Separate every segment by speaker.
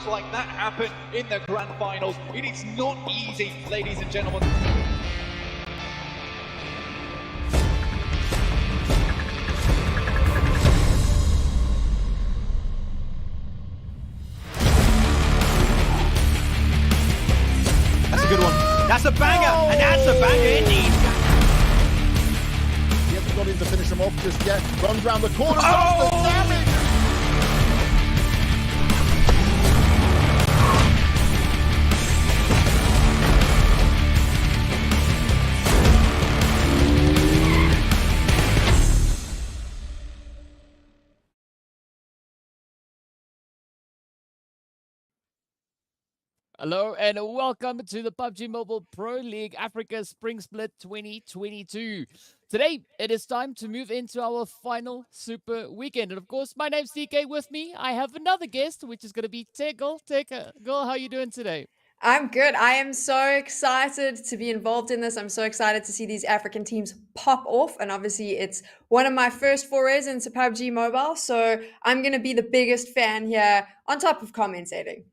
Speaker 1: like that happen in the grand finals. It is not easy, ladies and gentlemen.
Speaker 2: That's a banger,
Speaker 3: Oh!
Speaker 2: and that's a banger indeed.
Speaker 3: He hasn't got in to finish him off just yet. Runs round the corner.
Speaker 2: Oh!
Speaker 3: The damage!
Speaker 4: Hello and welcome to the PUBG Mobile Pro League Africa Spring Split 2022. Today, it is time to move into our final Super Weekend. And of course, my name's TK. With me, I have another guest, which is going to be Tegel. Girl, how are you doing today?
Speaker 5: I'm good. I am so excited to be involved in this. I'm so excited to see these African teams pop off. And obviously, it's one of my first forays into PUBG Mobile. So I'm going to be the biggest fan here on top of commentating.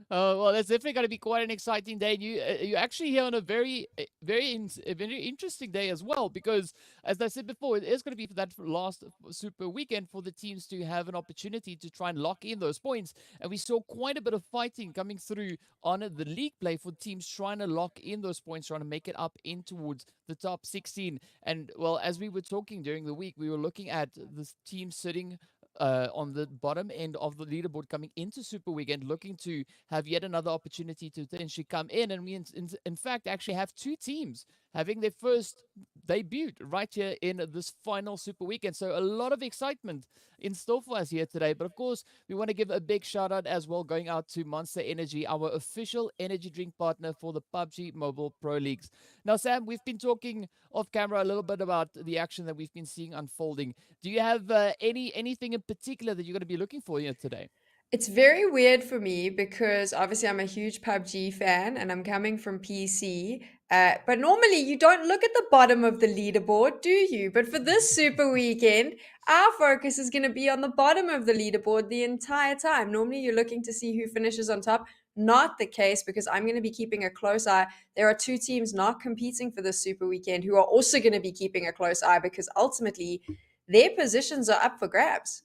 Speaker 4: Well, that's definitely going to be quite an exciting day. You're actually here on a very interesting day as well, because as I said before, it is going to be for that last Super Weekend for the teams to have an opportunity to try and lock in those points. And we saw quite a bit of fighting coming through on the league play for teams trying to lock in those points, trying to make it up in towards the top 16. And well, as we were talking during the week, we were looking at the team sitting on the bottom end of the leaderboard coming into Super Weekend, looking to have yet another opportunity to potentially come in. And we, in fact, actually have two teams having their first debut right here in this final Super Weekend. So a lot of excitement in store for us here today. But of course, we want to give a big shout out as well going out to Monster Energy, our official energy drink partner for the PUBG Mobile Pro Leagues. Now, Sam, we've been talking off camera a little bit about the action that we've been seeing unfolding. Do you have anything in particular that you're going to be looking for here today?
Speaker 5: It's very weird for me because obviously I'm a huge PUBG fan and I'm coming from PC. But normally you don't look at the bottom of the leaderboard, do you? But for this Super Weekend, our focus is going to be on the bottom of the leaderboard the entire time. Normally you're looking to see who finishes on top. Not the case, because I'm going to be keeping a close eye. There are two teams not competing for this Super Weekend who are also going to be keeping a close eye, because ultimately their positions are up for grabs.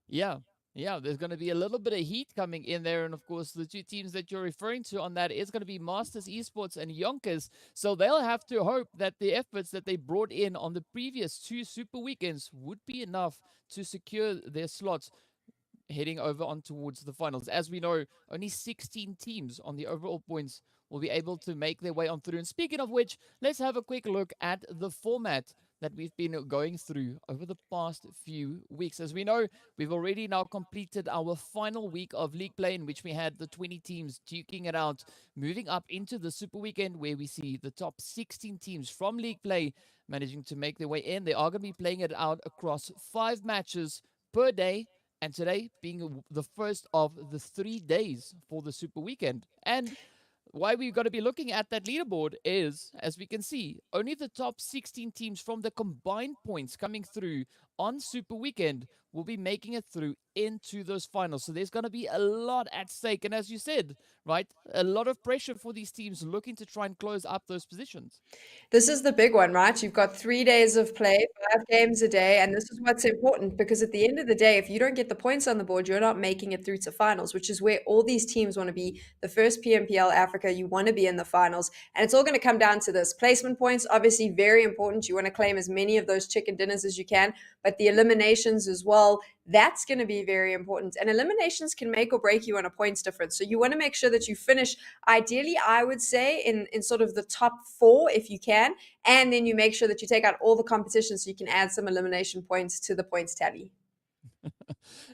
Speaker 4: Yeah. Yeah, there's going to be a little bit of heat coming in there. And of course, the two teams that you're referring to on that is going to be Masters Esports and YONKOUS. So they'll have to hope that the efforts that they brought in on the previous two Super Weekends would be enough to secure their slots heading over on towards the finals. As we know, only 16 teams on the overall points will be able to make their way on through. And speaking of which, let's have a quick look at the format that we've been going through over the past few weeks. As we know, we've already now completed our final week of league play, in which we had the 20 teams duking it out, moving up into the Super Weekend, where we see the top 16 teams from league play managing to make their way in. They are going to be playing it out across 5 matches per day, and today being the first of the 3 days for the Super Weekend. And why we've got to be looking at that leaderboard is, as we can see, only the top 16 teams from the combined points coming through on Super Weekend will be making it through into those finals. So there's going to be a lot at stake. And as you said, right, a lot of pressure for these teams looking to try and close up those positions.
Speaker 5: This is the big one, right? You've got 3 days of play, 5 games a day, and this is what's important, because at the end of the day, if you don't get the points on the board, you're not making it through to finals, which is where all these teams want to be. The first PMPL Africa, you want to be in the finals, and it's all going to come down to this. Placement points, obviously very important. You want to claim as many of those chicken dinners as you can, but the eliminations as well, that's going to be very important. And eliminations can make or break you on a points difference. So you want to make sure that you finish, ideally, I would say, in sort of the top 4 if you can. And then you make sure that you take out all the competition so you can add some elimination points to the points tally.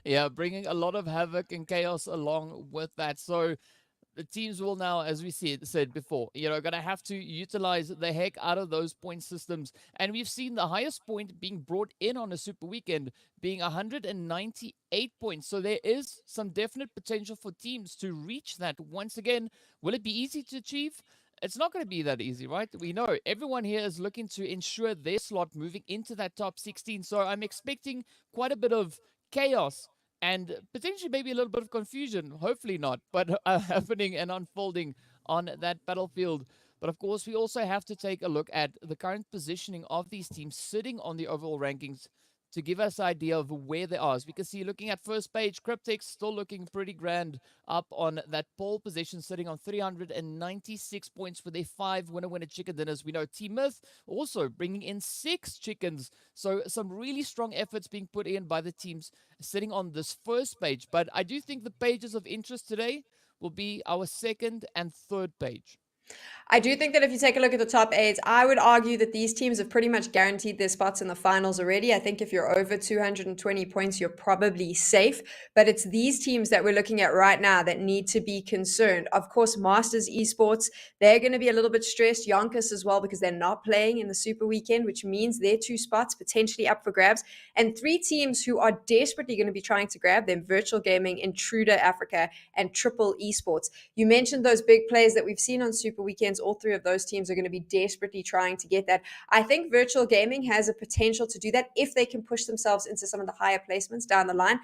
Speaker 4: Yeah, bringing a lot of havoc and chaos along with that. So the teams will now, as we said before, going to have to utilize the heck out of those point systems. And we've seen the highest point being brought in on a Super Weekend being 198 points. So there is some definite potential for teams to reach that once again. Will it be easy to achieve? It's not going to be that easy, right? We know everyone here is looking to ensure their slot moving into that top 16. So I'm expecting quite a bit of chaos and potentially maybe a little bit of confusion, hopefully not, but happening and unfolding on that battlefield. But of course, we also have to take a look at the current positioning of these teams sitting on the overall rankings to give us an idea of where they are. As we can see, looking at first page, Cryptics still looking pretty grand up on that pole position, sitting on 396 points with their 5 winner chicken dinners. We know Team Myth also bringing in 6 chickens. So some really strong efforts being put in by the teams sitting on this first page. But I do think the pages of interest today will be our second and third page.
Speaker 5: I do think that if you take a look at the top 8, I would argue that these teams have pretty much guaranteed their spots in the finals already. I think if you're over 220 points, you're probably safe. But it's these teams that we're looking at right now that need to be concerned. Of course, Masters Esports, they're going to be a little bit stressed. YONKOUS as well, because they're not playing in the Super Weekend, which means their 2 spots potentially up for grabs. And 3 teams who are desperately going to be trying to grab them: Virtual Gaming, INTRUDER Africa, and Triple Esports. You mentioned those big plays that we've seen on Super Weekends. All 3 of those teams are going to be desperately trying to get that. I think Virtual Gaming has a potential to do that if they can push themselves into some of the higher placements down the line.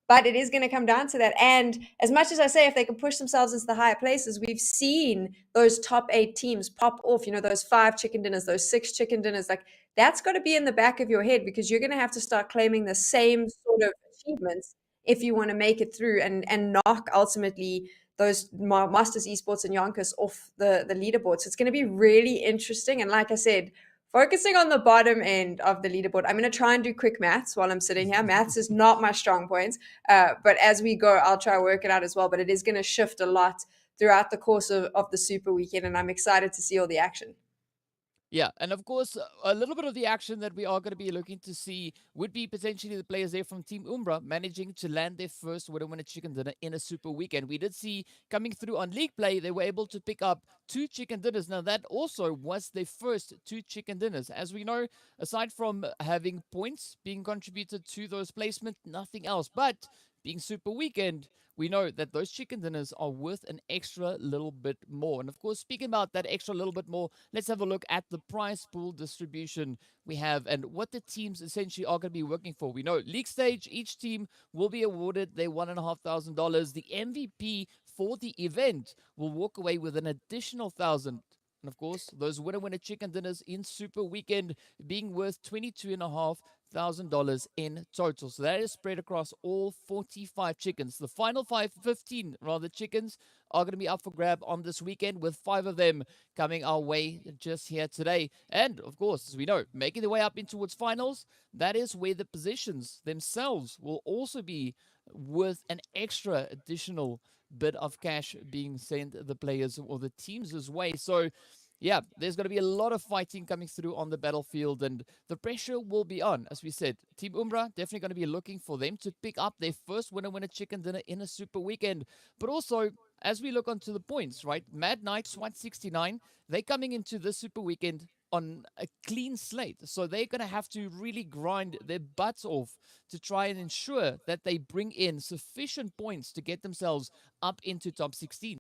Speaker 5: But it is going to come down to that. And as much as I say, if they can push themselves into the higher places, we've seen those top 8 teams pop off, those 5 chicken dinners, those 6 chicken dinners. Like, that's got to be in the back of your head, because you're going to have to start claiming the same sort of achievements if you want to make it through and knock ultimately those Masters Esports and YONKOUS off the leaderboard. So it's going to be really interesting. And like I said, focusing on the bottom end of the leaderboard, I'm going to try and do quick maths while I'm sitting here. Maths is not my strong point, but as we go, I'll try to work it out as well. But it is going to shift a lot throughout the course of the Super Weekend, and I'm excited to see all the action.
Speaker 4: Yeah, and of course, a little bit of the action that we are going to be looking to see would be potentially the players there from Team Umbra managing to land their first winner chicken dinner in a Super Weekend. We did see coming through on League Play, they were able to pick up 2 chicken dinners. Now, that also was their first 2 chicken dinners. As we know, aside from having points being contributed to those placements, nothing else. But being Super Weekend, we know that those chicken dinners are worth an extra little bit more. And of course, speaking about that extra little bit more, let's have a look at the prize pool distribution we have and what the teams essentially are going to be working for. We know league stage, each team will be awarded their $1,500. The MVP for the event will walk away with an additional 1,000. And of course, those winner chicken dinners in Super Weekend being worth $22,500 in total. So that is spread across all 45 chickens. The final 15 chickens are going to be up for grab on this weekend, with 5 of them coming our way just here today. And of course, as we know, making their way up in towards finals, that is where the positions themselves will also be worth an extra additional bit of cash being sent the players or the teams' way. So yeah, there's going to be a lot of fighting coming through on the battlefield, and the pressure will be on. As we said, Team Umbra definitely going to be looking for them to pick up their first winner chicken dinner in a Super Weekend. But also, as we look onto the points, right, Mad Knight, SWAT 69, they coming into this Super Weekend on a clean slate. So they're going to have to really grind their butts off to try and ensure that they bring in sufficient points to get themselves up into top 16.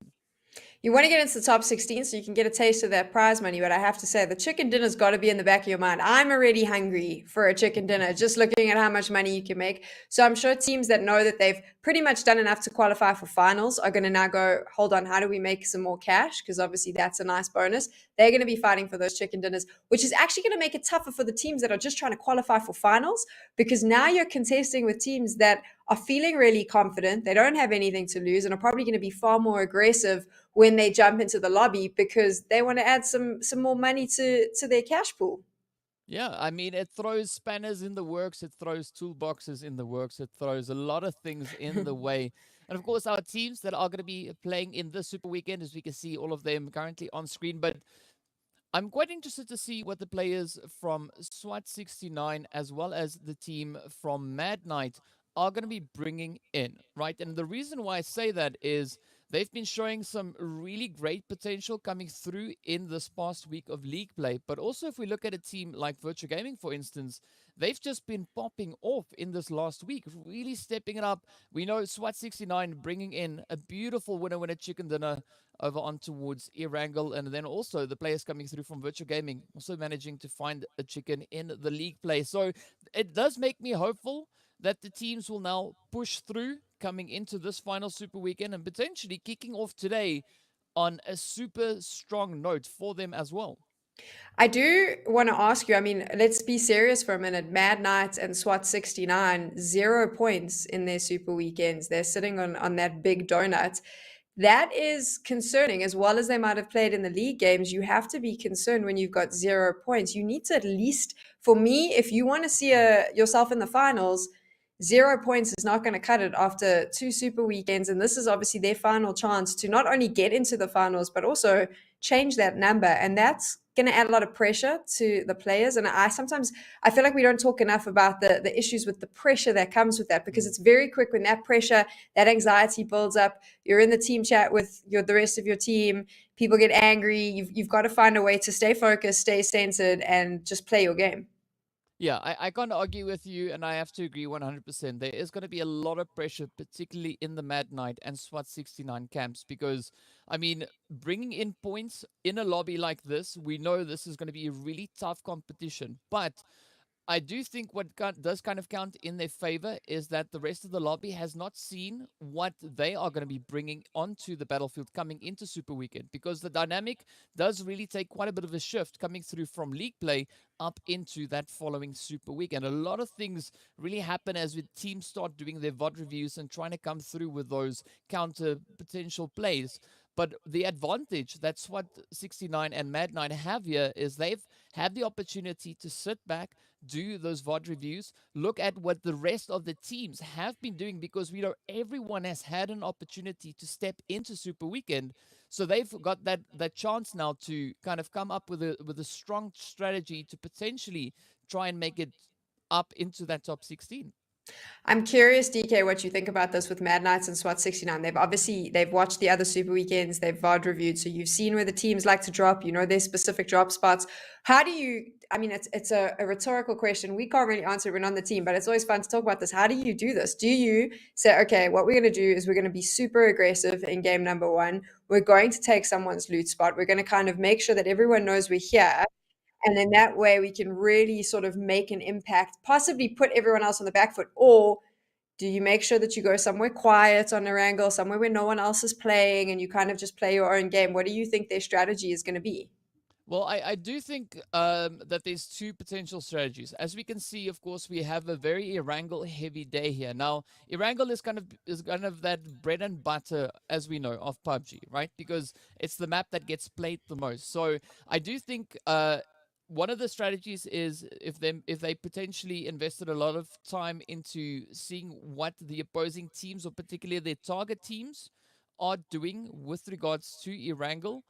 Speaker 5: You want to get into the top 16 so you can get a taste of that prize money, but I have to say the chicken dinner's got to be in the back of your mind. I'm already hungry for a chicken dinner just looking at how much money you can make. So I'm sure teams that know that they've pretty much done enough to qualify for finals are going to now go, hold on, how do we make some more cash? Because obviously that's a nice bonus. They're going to be fighting for those chicken dinners, which is actually going to make it tougher for the teams that are just trying to qualify for finals, because now you're contesting with teams that are feeling really confident. They don't have anything to lose and are probably going to be far more aggressive when they jump into the lobby, because they want to add some more money to their cash pool.
Speaker 4: Yeah, I mean, it throws spanners in the works, it throws toolboxes in the works, it throws a lot of things in the way. And of course, our teams that are going to be playing in this Super Weekend, as we can see all of them currently on screen. But I'm quite interested to see what the players from SWAT 69 as well as the team from Mad Knight are going to be bringing in, right? And the reason why I say that is they've been showing some really great potential coming through in this past week of league play. But also, if we look at a team like Virtual Gaming, for instance, they've just been popping off in this last week, really stepping it up. We know SWAT 69 bringing in a beautiful winner chicken dinner over on towards Erangel, and then also the players coming through from Virtual Gaming also managing to find a chicken in the league play. So it does make me hopeful that the teams will now push through coming into this final Super Weekend and potentially kicking off today on a super strong note for them as well.
Speaker 5: I do want to ask you, I mean, let's be serious for a minute. Mad Knights and SWAT 69, 0 points in their super weekends. They're sitting on that big donut. That is concerning. As well as they might have played in the league games, you have to be concerned when you've got 0 points. You need to at least, for me, if you want to see yourself in the finals, 0 points is not going to cut it after two super weekends. And this is obviously their final chance to not only get into the finals, but also change that number. And that's going to add a lot of pressure to the players. And I feel like we don't talk enough about the issues with the pressure that comes with that, because it's very quick when that pressure, that anxiety builds up. You're in the team chat with the rest of your team. People get angry. You've got to find a way to stay focused, stay centered, and just play your game.
Speaker 4: Yeah, I can't argue with you, and I have to agree 100%. There is going to be a lot of pressure, particularly in the Mad Knight and SWAT 69 camps, because, I mean, bringing in points in a lobby like this, we know this is going to be a really tough competition. But I do think what does kind of count in their favor is that the rest of the lobby has not seen what they are going to be bringing onto the battlefield coming into Super Weekend, because the dynamic does really take quite a bit of a shift coming through from league play up into that following Super Weekend. A lot of things really happen as the teams start doing their VOD reviews and trying to come through with those counter potential plays. But the advantage that SWAT 69 and Mad Knight have here is they've had the opportunity to sit back, do those VOD reviews, look at what the rest of the teams have been doing, because we know everyone has had an opportunity to step into Super Weekend. So they've got that chance now to kind of come up with a strong strategy to potentially try and make it up into that top 16.
Speaker 5: I'm curious, DK, what you think about this with Mad Knights and SWAT 69. They've watched the other Super Weekends, they've VOD reviewed, so you've seen where the teams like to drop, you know their specific drop spots. How do you, I mean, it's a rhetorical question. We can't really answer it when on the team, but it's always fun to talk about this. How do you do this? Do you say, okay, what we're going to do is we're going to be super aggressive in game number one. We're going to take someone's loot spot. We're going to kind of make sure that everyone knows we're here. And then that way we can really sort of make an impact, possibly put everyone else on the back foot. Or do you make sure that you go somewhere quiet on Erangel, somewhere where no one else is playing, and you kind of just play your own game? What do you think their strategy is going to be?
Speaker 4: Well, I do think that there's two potential strategies. As we can see, of course, we have a very Erangel heavy day here. Now, Erangel is kind of that bread and butter, as we know, of PUBG, right? Because it's the map that gets played the most. So I do think one of the strategies is if they potentially invested a lot of time into seeing what the opposing teams, or particularly their target teams, are doing with regards to Erangel,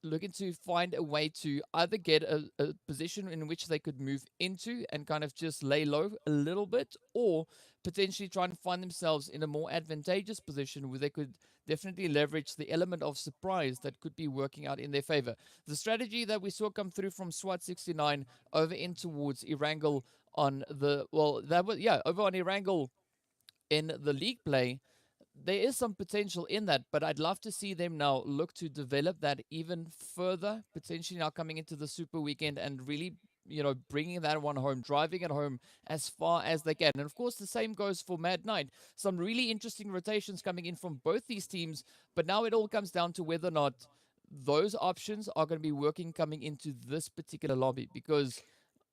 Speaker 4: looking to find a way to either get a position in which they could move into and kind of just lay low a little bit, or potentially try and find themselves in a more advantageous position where they could definitely leverage the element of surprise that could be working out in their favor. The strategy that we saw come through from SWAT 69 over in towards Erangel on the, well, that was, yeah, over on Erangel in the league play, there is some potential in that, but I'd love to see them now look to develop that even further, potentially now coming into the Super Weekend and really, bringing that one home, driving it home as far as they can. And of course, the same goes for Mad Knight. Some really interesting rotations coming in from both these teams, but now it all comes down to whether or not those options are going to be working coming into this particular lobby, because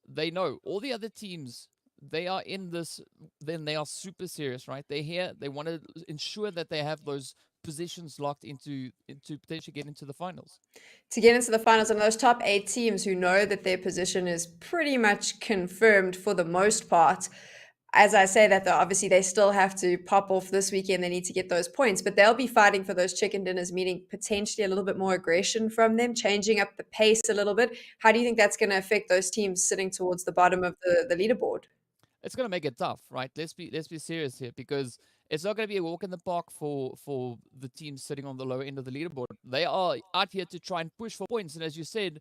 Speaker 4: they know all the other teams, they are in this, then they are super serious, right? They're here, they want to ensure that they have those positions locked into potentially get into the finals.
Speaker 5: To get into the finals, and those top 8 teams who know that their position is pretty much confirmed for the most part. As I say that, though, obviously they still have to pop off this weekend. They need to get those points, but they'll be fighting for those chicken dinners, meaning potentially a little bit more aggression from them, changing up the pace a little bit. How do you think that's going to affect those teams sitting towards the bottom of the leaderboard?
Speaker 4: It's going to make it tough, right? Let's be serious here, because it's not going to be a walk in the park for the teams sitting on the lower end of the leaderboard. They are out here to try and push for points, and as you said,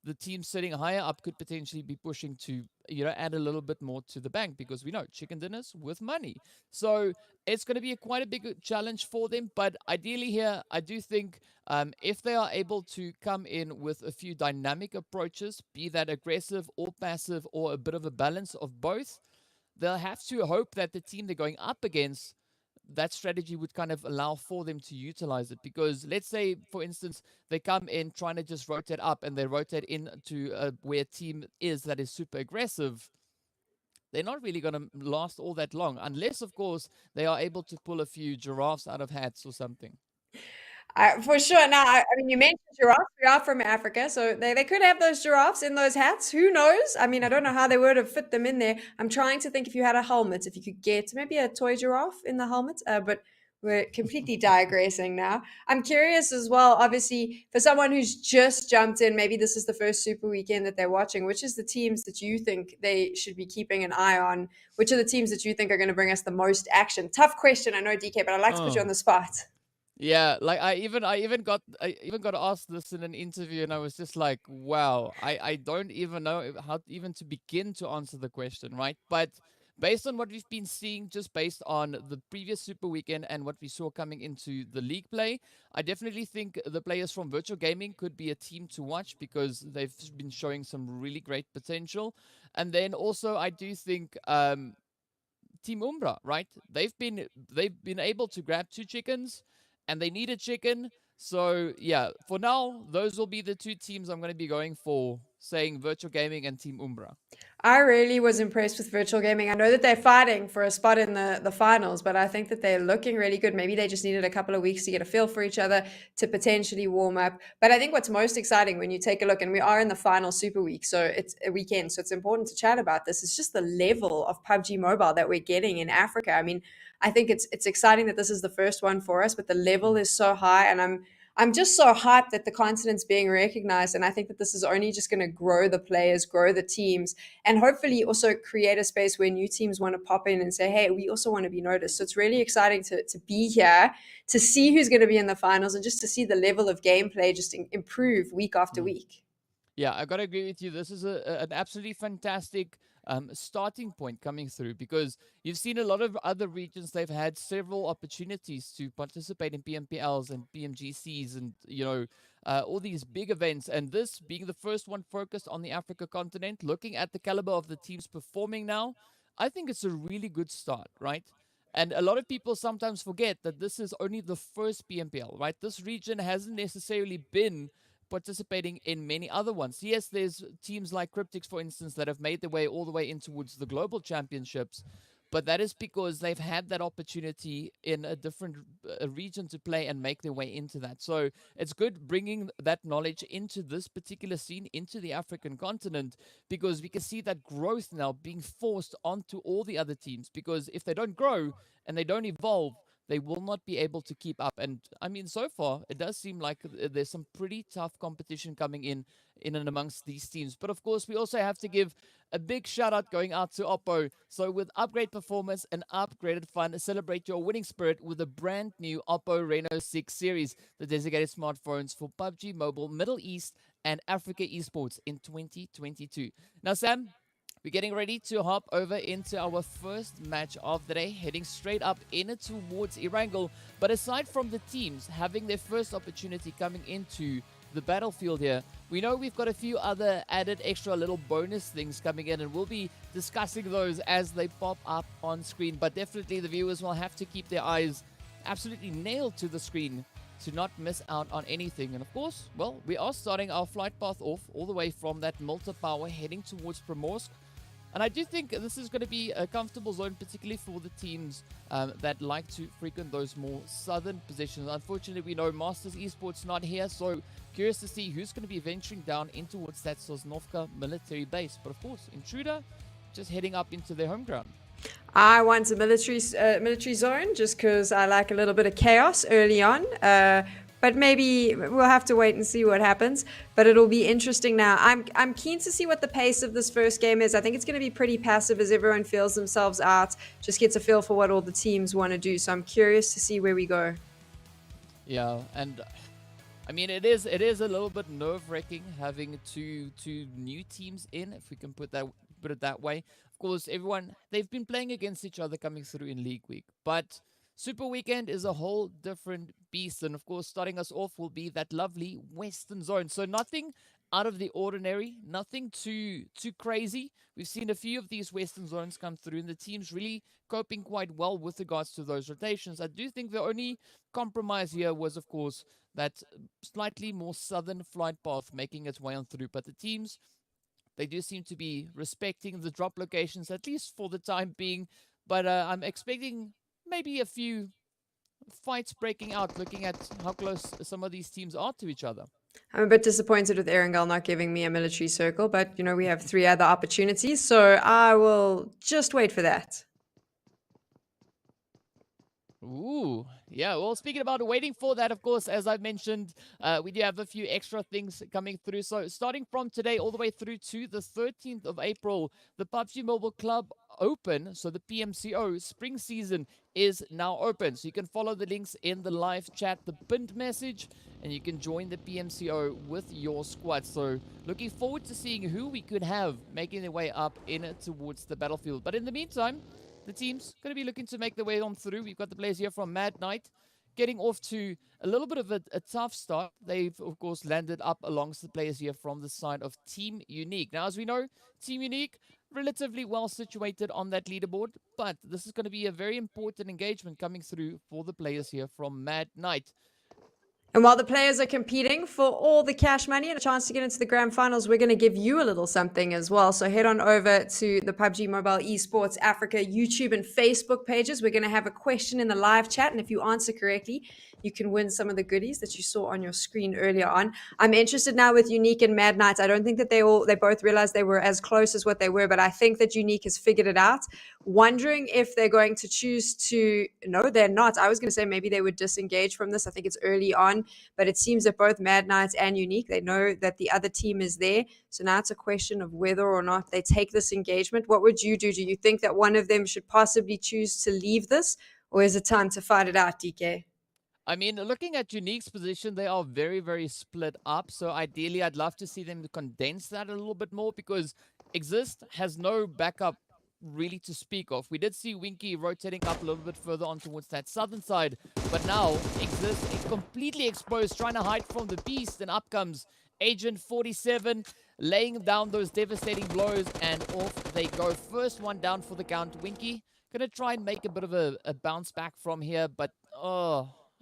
Speaker 4: the team sitting higher up could potentially be pushing to add a little bit more to the bank, because we know chicken dinners with money. So it's going to be quite a big challenge for them. But ideally here, I do think if they are able to come in with a few dynamic approaches, be that aggressive or passive or a bit of a balance of both, they'll have to hope that the team they're going up against that strategy would kind of allow for them to utilize it. Because let's say, for instance, they come in trying to just rotate up and they rotate into where a team is that is super aggressive, they're not really going to last all that long, unless, of course, they are able to pull a few giraffes out of hats or something.
Speaker 5: For sure. Now, I mean, you mentioned giraffes. We are from Africa, so they could have those giraffes in those hats. Who knows? I mean, I don't know how they would have fit them in there. I'm trying to think if you had a helmet, if you could get maybe a toy giraffe in the helmet, but we're completely digressing now. I'm curious as well, obviously, for someone who's just jumped in, maybe this is the first Super Weekend that they're watching, which is the teams that you think they should be keeping an eye on? Which are the teams that you think are going to bring us the most action? Tough question, I know, DK, but I'd like to put you on the spot.
Speaker 4: Yeah, like I even got asked this in an interview, and I was just like, wow, I don't even know how even to begin to answer the question, right? But based on what we've been seeing, just based on the previous Super Weekend and what we saw coming into the league play, I definitely think the players from Virtual Gaming could be a team to watch because they've been showing some really great potential. And then also I do think Team Umbra, right? They've been able to grab 2 chickens, and they need a chicken. So yeah, for now, those will be the 2 teams I'm going to be going for, saying Virtual Gaming and Team Umbra.
Speaker 5: I really was impressed with Virtual Gaming. I know that they're fighting for a spot in the finals, but I think that they're looking really good. Maybe they just needed a couple of weeks to get a feel for each other, to potentially warm up. But I think what's most exciting when you take a look, and we are in the final Super Week, so it's a weekend, so it's important to chat about this, is just the level of PUBG Mobile that we're getting in Africa. I mean, I think it's exciting that this is the first one for us, but the level is so high, and I'm just so hyped that the continent's being recognized. And I think that this is only just going to grow the players, grow the teams, and hopefully also create a space where new teams want to pop in and say, hey, we also want to be noticed. So it's really exciting to be here, to see who's going to be in the finals, and just to see the level of gameplay just improve week after week.
Speaker 4: Yeah, I got to agree with you. This is an absolutely fantastic starting point coming through, because you've seen a lot of other regions, they've had several opportunities to participate in PMPLs and PMGCs and, all these big events. And this being the first one focused on the Africa continent, looking at the caliber of the teams performing now, I think it's a really good start, right? And a lot of people sometimes forget that this is only the first PMPL, right? This region hasn't necessarily been participating in many other ones. Yes, there's teams like Cryptics, for instance, that have made their way all the way in towards the global championships, but that is because they've had that opportunity in a different region to play and make their way into that. So it's good bringing that knowledge into this particular scene, into the African continent, because we can see that growth now being forced onto all the other teams, because if they don't grow and they don't evolve, they will not be able to keep up. And I mean, so far, it does seem like there's some pretty tough competition coming in and amongst these teams. But of course, we also have to give a big shout out going out to Oppo. So with upgrade performance and upgraded fun, celebrate your winning spirit with a brand new Oppo Reno 6 series, the designated smartphones for PUBG Mobile, Middle East, and Africa Esports in 2022. Now, Sam, we're getting ready to hop over into our first match of the day, heading straight up in towards Erangel. But aside from the teams having their first opportunity coming into the battlefield here, we know we've got a few other added extra little bonus things coming in, and we'll be discussing those as they pop up on screen. But definitely the viewers will have to keep their eyes absolutely nailed to the screen to not miss out on anything. And of course, well, we are starting our flight path off all the way from that Malta Power, heading towards Primorsk. And I do think this is going to be a comfortable zone, particularly for the teams that like to frequent those more southern positions. Unfortunately, we know Masters Esports not here, so curious to see who's going to be venturing down in towards that Sosnovka military base. But of course, Intruder just heading up into their home ground.
Speaker 5: I want a military zone just because I like a little bit of chaos early on. But maybe we'll have to wait and see what happens. But it'll be interesting now. I'm keen to see what the pace of this first game is. I think it's going to be pretty passive as everyone feels themselves out, just gets a feel for what all the teams want to do. So I'm curious to see where we go.
Speaker 4: Yeah, and I mean, it is a little bit nerve-wracking having two new teams in, if we can put it that way. Of course, they've been playing against each other coming through in League Week, but Super Weekend is a whole different beast. And of course, starting us off will be that lovely Western Zone. So nothing out of the ordinary, nothing too crazy. We've seen a few of these Western zones come through, and the team's really coping quite well with regards to those rotations. I do think the only compromise here was, of course, that slightly more southern flight path making its way on through. But the teams, they do seem to be respecting the drop locations, at least for the time being. But I'm expecting maybe a few fights breaking out, looking at how close some of these teams are to each other.
Speaker 5: I'm a bit disappointed with Erangel not giving me a military circle, but we have 3 other opportunities, so I will just wait for that.
Speaker 4: Ooh, yeah. Well, speaking about waiting for that, of course, as I've mentioned, we do have a few extra things coming through. So starting from today all the way through to the 13th of April, the PUBG Mobile Club Open, so the PMCO spring season is now open. So you can follow the links in the live chat, the pinned message, and you can join the PMCO with your squad. So looking forward to seeing who we could have making their way up in towards the battlefield. But in the meantime, the team's going to be looking to make their way on through. We've got the players here from Mad Knight getting off to a little bit of a tough start. They've, of course, landed up alongst the players here from the side of Team Unique. Now, as we know, Team Unique, relatively well situated on that leaderboard, but this is going to be a very important engagement coming through for the players here from Mad Knight.
Speaker 5: And while the players are competing for all the cash money and a chance to get into the grand finals, we're going to give you a little something as well. So head on over to the PUBG Mobile Esports Africa YouTube and Facebook pages. We're going to have a question in the live chat, and if you answer correctly, you can win some of the goodies that you saw on your screen earlier on. I'm interested now with Unique and Mad Knights. I don't think that they both realized they were as close as what they were, but I think that Unique has figured it out. Wondering if they're going to choose to... No, they're not. I was going to say maybe they would disengage from this. I think it's early on, but it seems that both Mad Knights and Unique, they know that the other team is there. So now it's a question of whether or not they take this engagement. What would you do? Do you think that one of them should possibly choose to leave this, or is it time to fight it out, DK?
Speaker 4: I mean, looking at Unique's position, they are very, very split up. So ideally, I'd love to see them condense that a little bit more, because Exist has no backup really to speak of. We did see Winky rotating up a little bit further on towards that southern side, but now Exist is completely exposed, trying to hide from the beast, and up comes Agent 47, laying down those devastating blows, and off they go. First one down for the count. Winky gonna try and make a bit of a bounce back from here, but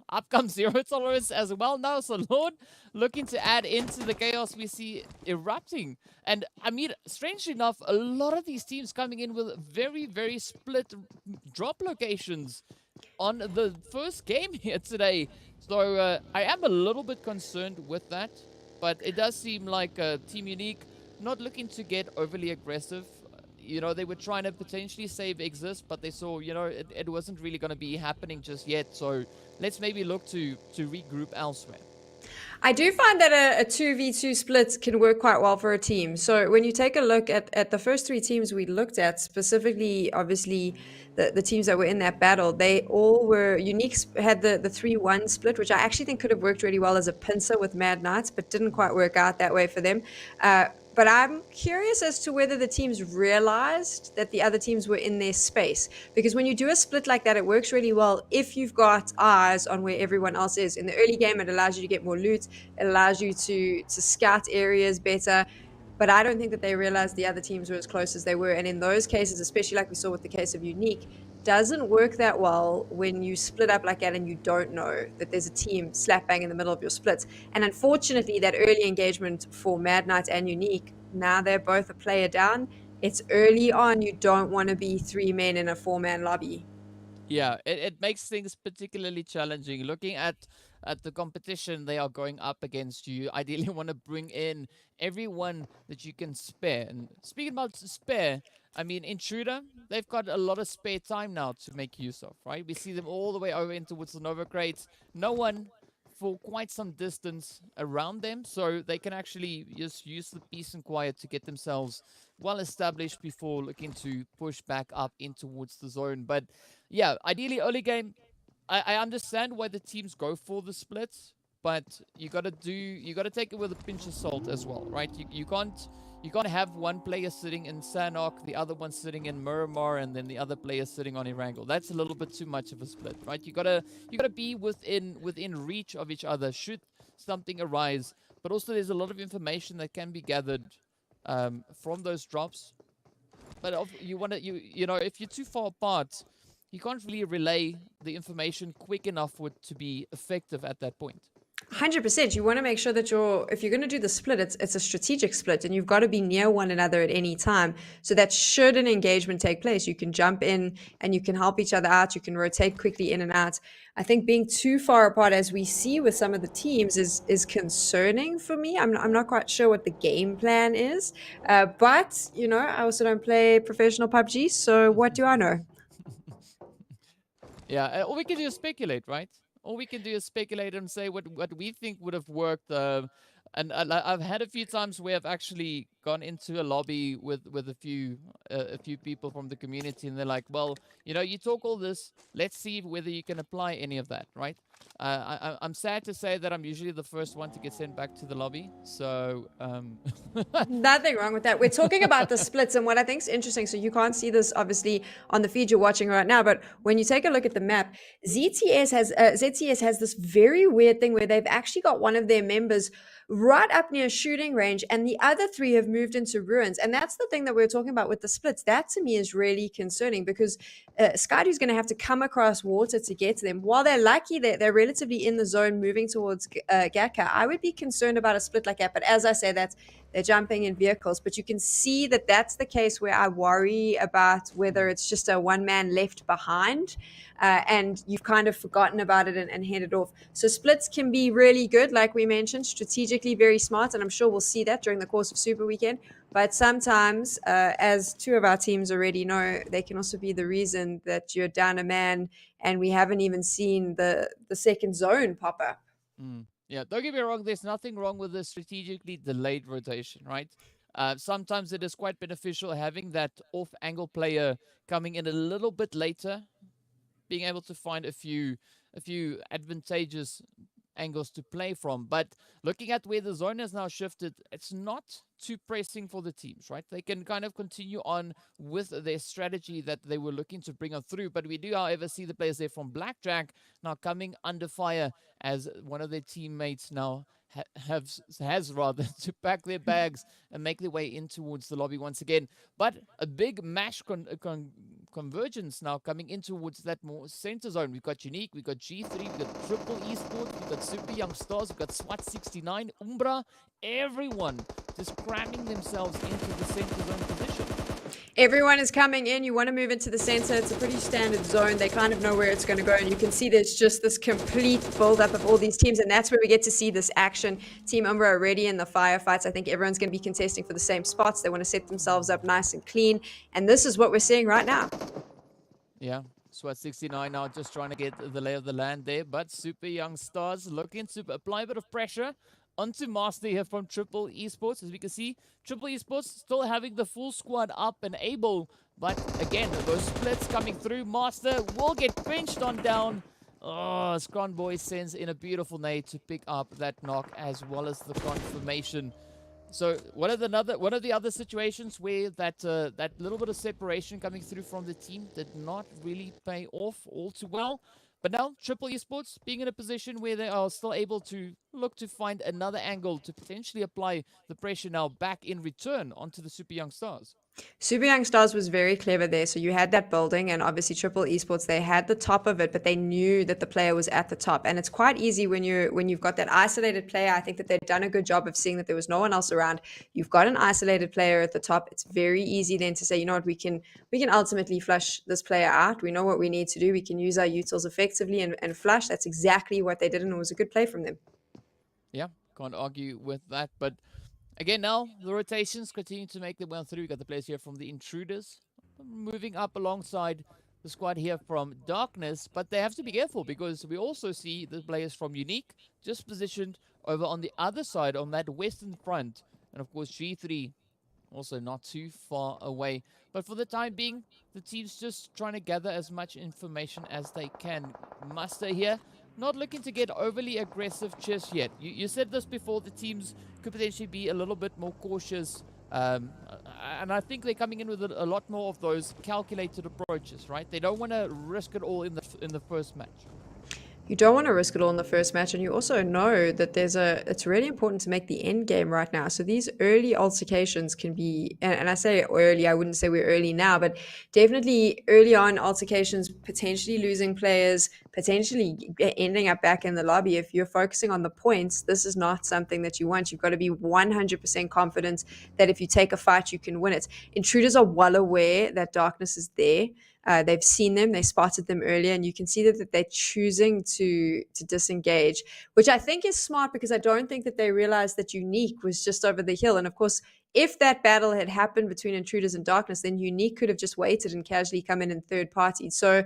Speaker 4: up comes Zero Tolerance as well now. So Lord looking to add into the chaos we see erupting. And I mean, strangely enough, a lot of these teams coming in with very, very split drop locations on the first game here today. So I am a little bit concerned with that. But it does seem like Team Unique not looking to get overly aggressive. They were trying to potentially save Exist, but they saw, it wasn't really going to be happening just yet. So let's maybe look to regroup elsewhere.
Speaker 5: I do find that a 2v2 split can work quite well for a team. So when you take a look at the first 3 teams we looked at, specifically, obviously, the teams that were in that battle, they all were... Unique had the 3-1 split, which I actually think could have worked really well as a pincer with Mad Knights, but didn't quite work out that way for them. But I'm curious as to whether the teams realized that the other teams were in their space. Because when you do a split like that, it works really well if you've got eyes on where everyone else is. In the early game, it allows you to get more loot. It allows you to scout areas better. But I don't think that they realized the other teams were as close as they were. And in those cases, especially like we saw with the case of Unique, doesn't work that well when you split up like that and you don't know that there's a team slap bang in the middle of your splits. And unfortunately, that early engagement for Mad Knight and Unique, now they're both a player down. It's early on. You don't want to be 3 men in a 4-man lobby.
Speaker 4: Yeah, it makes things particularly challenging. Looking at the competition they are going up against, you ideally want to bring in everyone that you can spare. And speaking about spare, I mean, Intruder, they've got a lot of spare time now to make use of, right? We see them all the way over in towards the Nova crates. No one for quite some distance around them, so they can actually just use the peace and quiet to get themselves well established before looking to push back up in towards the zone. But yeah, ideally early game, I understand why the teams go for the splits, but you gotta take it with a pinch of salt as well, right? You can't have one player sitting in Sanhok, the other one sitting in Miramar, and then the other player sitting on Erangel. That's a little bit too much of a split, right? You gotta be within reach of each other. Should something arise. But also there's a lot of information that can be gathered from those drops. But you want to, you know, if you're too far apart, you can't really relay the information quick enough for it to be effective at that point.
Speaker 5: 100%. You want to make sure that if you're going to do the split, it's a strategic split, and you've got to be near one another at any time, so that should an engagement take place, you can jump in and you can help each other out. You can rotate quickly in and out. I think being too far apart, as we see with some of the teams, is concerning for me. I'm not quite sure what the game plan is, but you know, I also don't play professional PUBG, so what do I know?
Speaker 4: Yeah, all we can do is speculate, right? All we can do is speculate and say what we think would have worked. And I've had a few times where I've actually gone into a lobby with a few people from the community, and they're like, "Well, you know, you talk all this. Let's see whether you can apply any of that." Right? I'm sad to say that I'm usually the first one to get sent back to the lobby. So
Speaker 5: nothing wrong with that. We're talking about the splits, and what I think is interesting. So you can't see this obviously on the feed you're watching right now, but when you take a look at the map, ZTS has this very weird thing where they've actually got one of their members right up near shooting range, and the other three have moved into ruins. And that's the thing that we're talking about with the splits. That to me is really concerning, because Skydu's going to have to come across water to get to them. While they're lucky that they're relatively in the zone moving towards Gaka, I would be concerned about a split like that. But as I say, they're jumping in vehicles, but you can see that that's the case where I worry about whether it's just a one man left behind and you've kind of forgotten about it and headed off. So splits can be really good, like we mentioned, strategically very smart, and I'm sure we'll see that during the course of Super Weekend. But sometimes, as two of our teams already know, they can also be the reason that you're down a man and we haven't even seen the second zone pop up.
Speaker 4: Yeah, don't get me wrong, there's nothing wrong with the strategically delayed rotation, right? Sometimes it is quite beneficial having that off-angle player coming in a little bit later, being able to find a few advantageous angles to play from. But looking at where the zone has now shifted, it's not too pressing for the teams, right? They can kind of continue on with their strategy that they were looking to bring on through. But we do, however, see the players there from Blackjack now coming under fire as one of their teammates now has rather to pack their bags and make their way in towards the lobby once again. But a big mash convergence now coming in towards that more center zone. We've got Unique, we've got G3, we've got Triple Esports, we've got Super Young Stars, we've got SWAT69, Umbra, everyone just cramming themselves into the center zone position.
Speaker 5: Everyone is coming in. You want to move into the center. It's a pretty standard zone. They kind of know where it's going to go. And you can see there's just this complete buildup of all these teams. And that's where we get to see this action. Team Umbra already in the firefights. I think everyone's going to be contesting for the same spots. They want to set themselves up nice and clean. And this is what we're seeing right now.
Speaker 4: Yeah. SWAT69 now just trying to get the lay of the land there. But Super Young Stars looking to apply a bit of pressure onto Master here from Triple Esports. As we can see, Triple Esports still having the full squad up and able. But again, those splits coming through. Master will get pinched on down. Oh, Scron Boy sends in a beautiful nade to pick up that knock as well as the confirmation. So one of the other situations where that little bit of separation coming through from the team did not really pay off all too well. But now, Triple Esports being in a position where they are still able to look to find another angle to potentially apply the pressure now back in return onto the Super Young Stars.
Speaker 5: Super Young Stars was very clever there. So you had that building, and obviously Triple Esports, they had the top of it, but they knew that the player was at the top. And it's quite easy when you've got that isolated player. I think that they've done a good job of seeing that there was no one else around. You've got an isolated player at the top. It's very easy then to say, you know what, we can ultimately flush this player out. We know what we need to do. We can use our utils effectively and flush. That's exactly what they did, and it was a good play from them.
Speaker 4: Yeah, can't argue with that. But again, now the rotations continue to make their way through. We got the players here from the Intruders moving up alongside the squad here from Darkness, but they have to be careful because we also see the players from Unique just positioned over on the other side on that western front, and of course G3 also not too far away. But for the time being, the team's just trying to gather as much information as they can muster here. Not looking to get overly aggressive just yet. You said this before, the teams could potentially be a little bit more cautious. And I think they're coming in with a lot more of those calculated approaches, right? They don't want to risk it all in the first match.
Speaker 5: You don't want to risk it all in the first match, and you also know that it's really important to make the end game right now. So these early altercations can be, and I say early, I wouldn't say we're early now, but definitely early on altercations, potentially losing players, potentially ending up back in the lobby. If you're focusing on the points, this is not something that you want. You've got to be 100% confident that if you take a fight, you can win it. Intruders are well aware that darkness is there. They've seen them, they spotted them earlier, and you can see that they're choosing to disengage, which I think is smart because I don't think that they realized that Unique was just over the hill. And of course, if that battle had happened between Intruders and Darkness, then Unique could have just waited and casually come in third party. So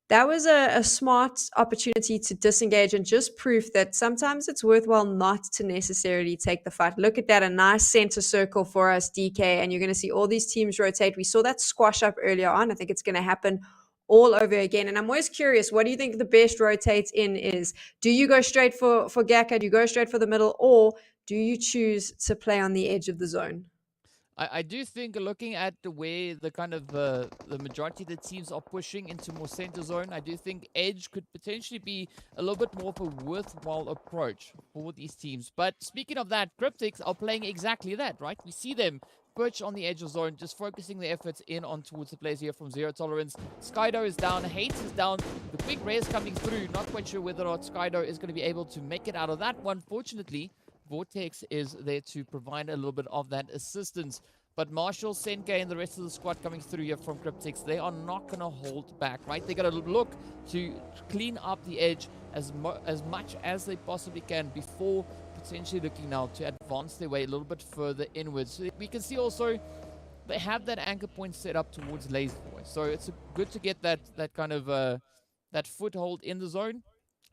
Speaker 5: that was a smart opportunity to disengage and just proof that sometimes it's worthwhile not to necessarily take the fight. Look at that, a nice center circle for us, DK, and you're going to see all these teams rotate. We saw that squash up earlier on. I think it's going to happen all over again. And I'm always curious, what do you think the best rotates in is? Do you go straight for Gaka? Do you go straight for the middle? Or do you choose to play on the edge of the zone?
Speaker 4: I do think looking at the way the kind of the majority of the teams are pushing into more center zone, I do think edge could potentially be a little bit more of a worthwhile approach for these teams. But speaking of that, Cryptics are playing exactly that, right? We see them perch on the edge of zone, just focusing their efforts in on towards the players here from Zero Tolerance. Skydo is down, Hates is down, the big rares coming through. Not quite sure whether or not Skydo is going to be able to make it out of that one. Fortunately, Vortex is there to provide a little bit of that assistance. But Marshall, Senke, and the rest of the squad coming through here from Cryptics, they are not going to hold back, right? They're going to look to clean up the edge as much as they possibly can before potentially looking now to advance their way a little bit further inwards. We can see also they have that anchor point set up towards Lazy Boy. So it's good to get that kind of that foothold in the zone,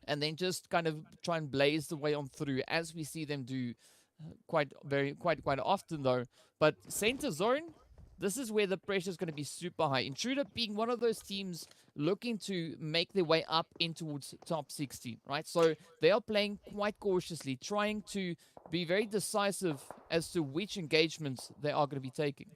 Speaker 4: and then just kind of try and blaze the way on through, as we see them do quite often though. But center zone, this is where the pressure is going to be super high. Intruder being one of those teams looking to make their way up in towards top 16, right? So they are playing quite cautiously, trying to be very decisive as to which engagements they are going to be taking.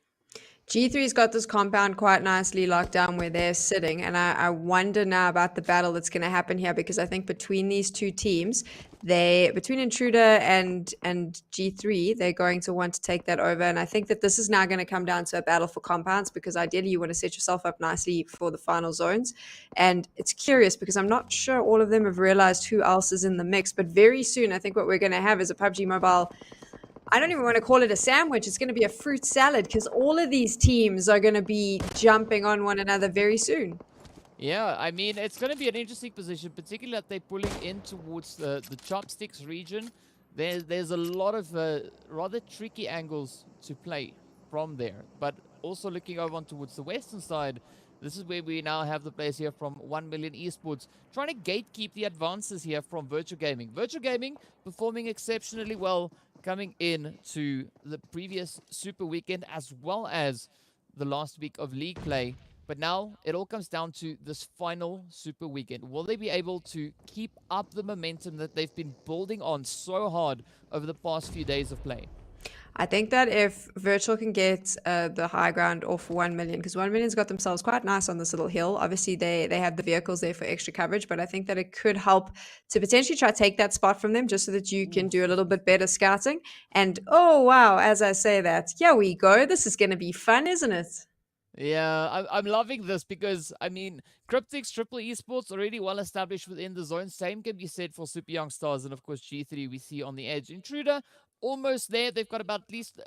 Speaker 5: G3's got this compound quite nicely locked down where they're sitting, and I wonder now about the battle that's going to happen here, because I think between these two teams, between Intruder and G3, they're going to want to take that over, and I think that this is now going to come down to a battle for compounds, because ideally you want to set yourself up nicely for the final zones. And it's curious because I'm not sure all of them have realized who else is in the mix, but very soon I think what we're going to have is a PUBG Mobile, I don't even want to call it a sandwich. It's going to be a fruit salad, because all of these teams are going to be jumping on one another very soon.
Speaker 4: Yeah, I mean, it's going to be an interesting position, particularly that they're pulling in towards the Chopsticks region. There's a lot of rather tricky angles to play from there. But also looking over on towards the western side, this is where we now have the players here from 1 Million Esports trying to gatekeep the advances here from Virtual Gaming. Virtual Gaming performing exceptionally well, coming in to the previous Super Weekend as well as the last week of League play. But now it all comes down to this final Super Weekend. Will they be able to keep up the momentum that they've been building on so hard over the past few days of play?
Speaker 5: I think that if Virtual can get the high ground off 1 Million, because 1 Million's got themselves quite nice on this little hill. Obviously, they have the vehicles there for extra coverage, but I think that it could help to potentially try to take that spot from them, just so that you can do a little bit better scouting. And oh, wow, as I say that, here we go. This is going to be fun, isn't it?
Speaker 4: Yeah, I'm loving this because, I mean, Cryptics, Triple Esports already well established within the zone. Same can be said for Super Young Stars and, of course, G3 we see on the edge. Intruder, almost there. They've got about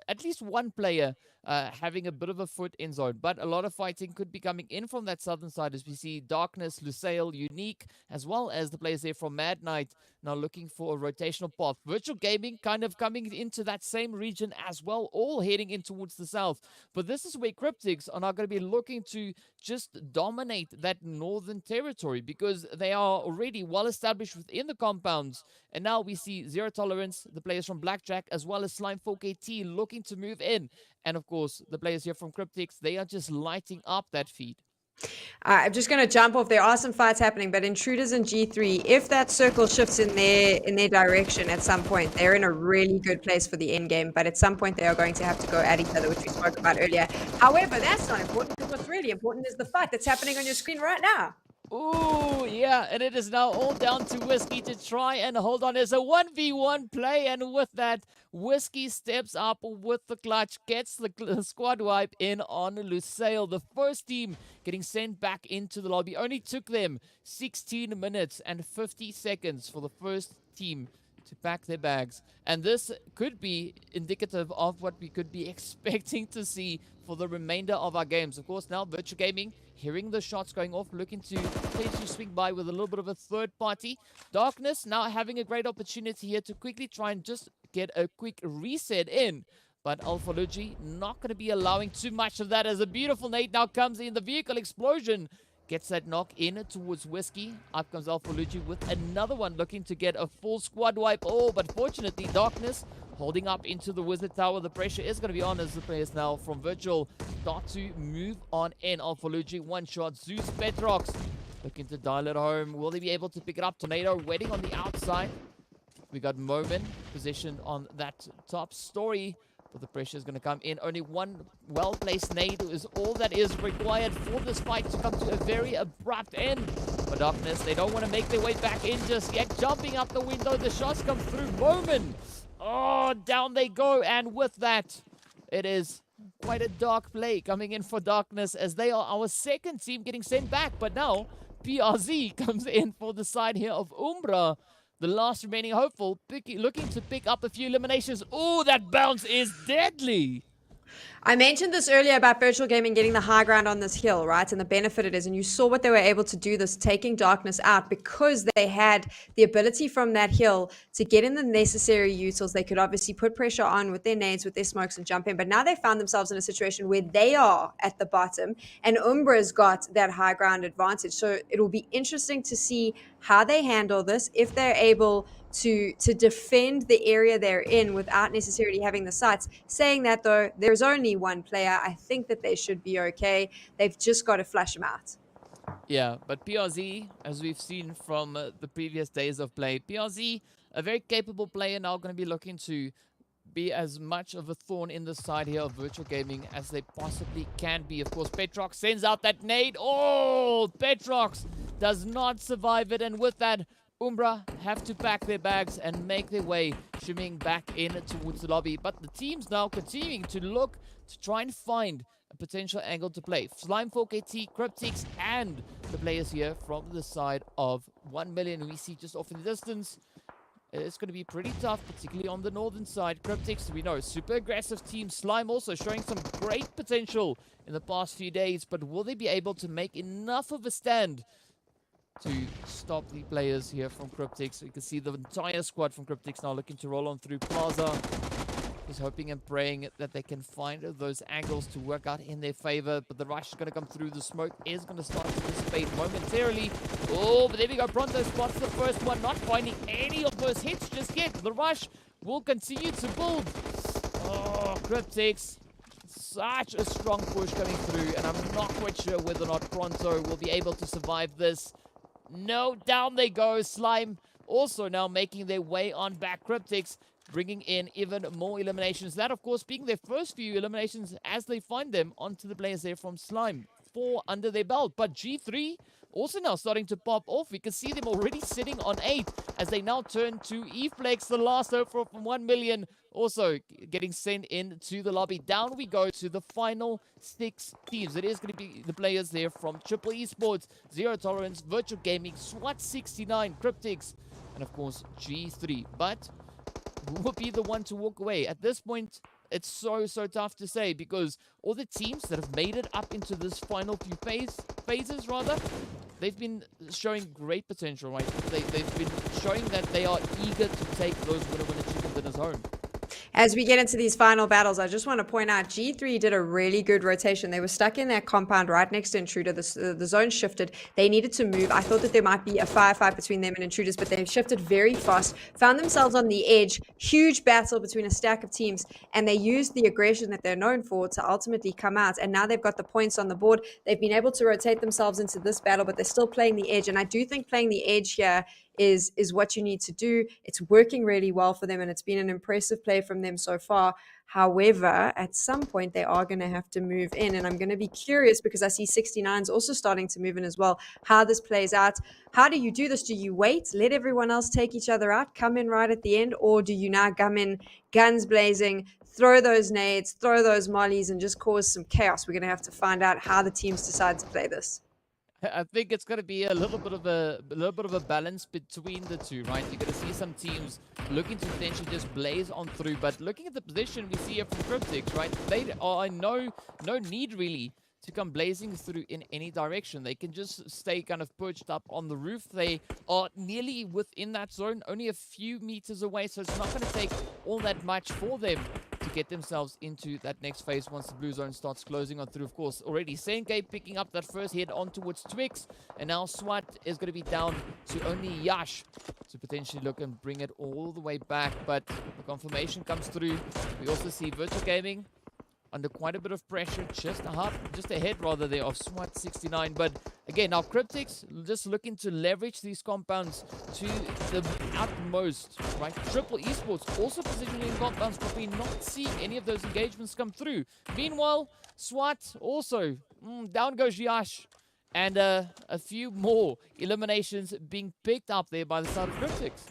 Speaker 4: at least one player having a bit of a foot in zone. But a lot of fighting could be coming in from that southern side as we see Darkness, Lusail, Unique, as well as the players there from Mad Knight now looking for a rotational path. Virtual Gaming kind of coming into that same region as well, all heading in towards the south. But this is where Cryptics are now going to be looking to just dominate that northern territory, because they are already well established within the compounds. And now we see Zero Tolerance, the players from Blackjack, as well as Slime 4KT looking to move in. And of course, the players here from Cryptics, they are just lighting up that feed.
Speaker 5: I'm just going to jump off. There are some fights happening, but Intruders and G3, if that circle shifts in their direction at some point, they're in a really good place for the end game. But at some point, they are going to have to go at each other, which we spoke about earlier. However, that's not important, because what's really important is the fight that's happening on your screen right now.
Speaker 4: Ooh, yeah, and it is now all down to Whiskey to try and hold on. There's a 1v1 play, and with that, Whiskey steps up with the clutch, gets the squad wipe in on Lusail. The first team getting sent back into the lobby. Only took them 16 minutes and 50 seconds for the first team to pack their bags. And this could be indicative of what we could be expecting to see for the remainder of our games. Of course, now Virtual Gaming, hearing the shots going off, looking to potentially swing by with a little bit of a third party. Darkness now having a great opportunity here to quickly try and just get a quick reset in. But Alpha Luigi not going to be allowing too much of that as a beautiful nade now comes in. The vehicle explosion gets that knock in towards Whiskey. Up comes Alpha Luigi with another one looking to get a full squad wipe. Oh, but fortunately, Darkness holding up into the Wizard Tower. The pressure is going to be on as the players now from Virtual start to move on in. Alpha Luigi, one shot. Zeus Petrox looking to dial it home. Will they be able to pick it up? Tornado waiting on the outside. We got Momin positioned on that top story. But the pressure is going to come in. Only one well-placed nade is all that is required for this fight to come to a very abrupt end. For Darkness, they don't want to make their way back in just yet. Jumping up the window, the shots come through. Momin. Oh, down they go. And with that, it is quite a dark play coming in for Darkness as they are our second team getting sent back. But now, PRZ comes in for the side here of Umbra. The last remaining hopeful, looking to pick up a few eliminations. Oh, that bounce is deadly.
Speaker 5: I mentioned this earlier about Virtual Gaming getting the high ground on this hill, right? And the benefit it is. And you saw what they were able to do this, taking Darkness out because they had the ability from that hill to get in the necessary utils. They could obviously put pressure on with their nades, with their smokes and jump in. But now they found themselves in a situation where they are at the bottom and Umbra's got that high ground advantage. So it'll be interesting to see how they handle this, if they're able to defend the area they're in without necessarily having the sights. Saying that, though, there's only one player. I think that they should be okay. They've just got to flush them out.
Speaker 4: Yeah, but PRZ, as we've seen from the previous days of play, PRZ, a very capable player, now going to be looking to be as much of a thorn in the side here of Virtual Gaming as they possibly can be. Of course, Petrox sends out that nade. Oh, Petrox does not survive it, and with that, Umbra have to pack their bags and make their way shimmying back in towards the lobby. But the team's now continuing to look to try and find a potential angle to play. Slime 4KT, Cryptics, and the players here from the side of 1 million we see just off in the distance. It's going to be pretty tough, particularly on the northern side. Cryptics, we know, super aggressive team. Slime also showing some great potential in the past few days, but will they be able to make enough of a stand to stop the players here from Cryptics? You can see the entire squad from Cryptics now looking to roll on through Plaza. Just hoping and praying that they can find those angles to work out in their favor. But the rush is going to come through. The smoke is going to start to dissipate momentarily. Oh, but there we go. Pronto spots the first one. Not finding any of those hits just yet. The rush will continue to build. Oh, Cryptics. Such a strong push coming through. And I'm not quite sure whether or not Pronto will be able to survive this. No, down they go. Slime also now making their way on back. Cryptics bringing in even more eliminations. That, of course, being their first few eliminations as they find them onto the players there from Slime. 4 under their belt. But G3 also now starting to pop off. We can see them already sitting on 8 as they now turn to Eflex, the last hope from 1 million. Also getting sent into the lobby. Down we go to the final 6 teams. It is going to be the players there from Triple Esports, Zero Tolerance, Virtual Gaming, SWAT 69, Cryptics, and of course G3. But who will be the one to walk away? At this point, it's so tough to say because all the teams that have made it up into this final few phases, they've been showing great potential, right? They've been showing that they are eager to take those winner chicken dinners home.
Speaker 5: As we get into these final battles, I just want to point out G3 did a really good rotation. They were stuck in that compound right next to Intruder. The zone shifted. They needed to move. I thought that there might be a firefight between them and Intruders, but they shifted very fast, found themselves on the edge. Huge battle between a stack of teams, and they used the aggression that they're known for to ultimately come out. And now they've got the points on the board. They've been able to rotate themselves into this battle, but they're still playing the edge. And I do think playing the edge here is what you need to do. It's working really well for them, and it's been an impressive play from them so far. However, at some point they are going to have to move in, and I'm going to be curious because I see 69's also starting to move in as well, how this plays out. How do you do this? Do you wait, let everyone else take each other out, come in right at the end, or do you now come in guns blazing, throw those nades, throw those mollies, and just cause some chaos? We're going to have to find out how the teams decide to play this.
Speaker 4: I think it's going to be a little bit of a balance between the two, right? You're going to see some teams looking to potentially just blaze on through, but looking at the position we see here from Cryptics, right? They are no need really to come blazing through in any direction. They can just stay kind of perched up on the roof. They are nearly within that zone, only a few meters away, so it's not going to take all that much for them to get themselves into that next phase once the blue zone starts closing on through. Of course, already Senke picking up that first head on towards Twix, and now SWAT is going to be down to only Yash to potentially look and bring it all the way back, but the confirmation comes through. We also see Virtual Gaming under quite a bit of pressure, just ahead rather there of SWAT 69. But again, now Cryptics just looking to leverage these compounds to the utmost, right? Triple Esports also positioning in compounds, but we're not seeing any of those engagements come through. Meanwhile, SWAT also, down goes Yash. And a few more eliminations being picked up there by the side of Cryptics.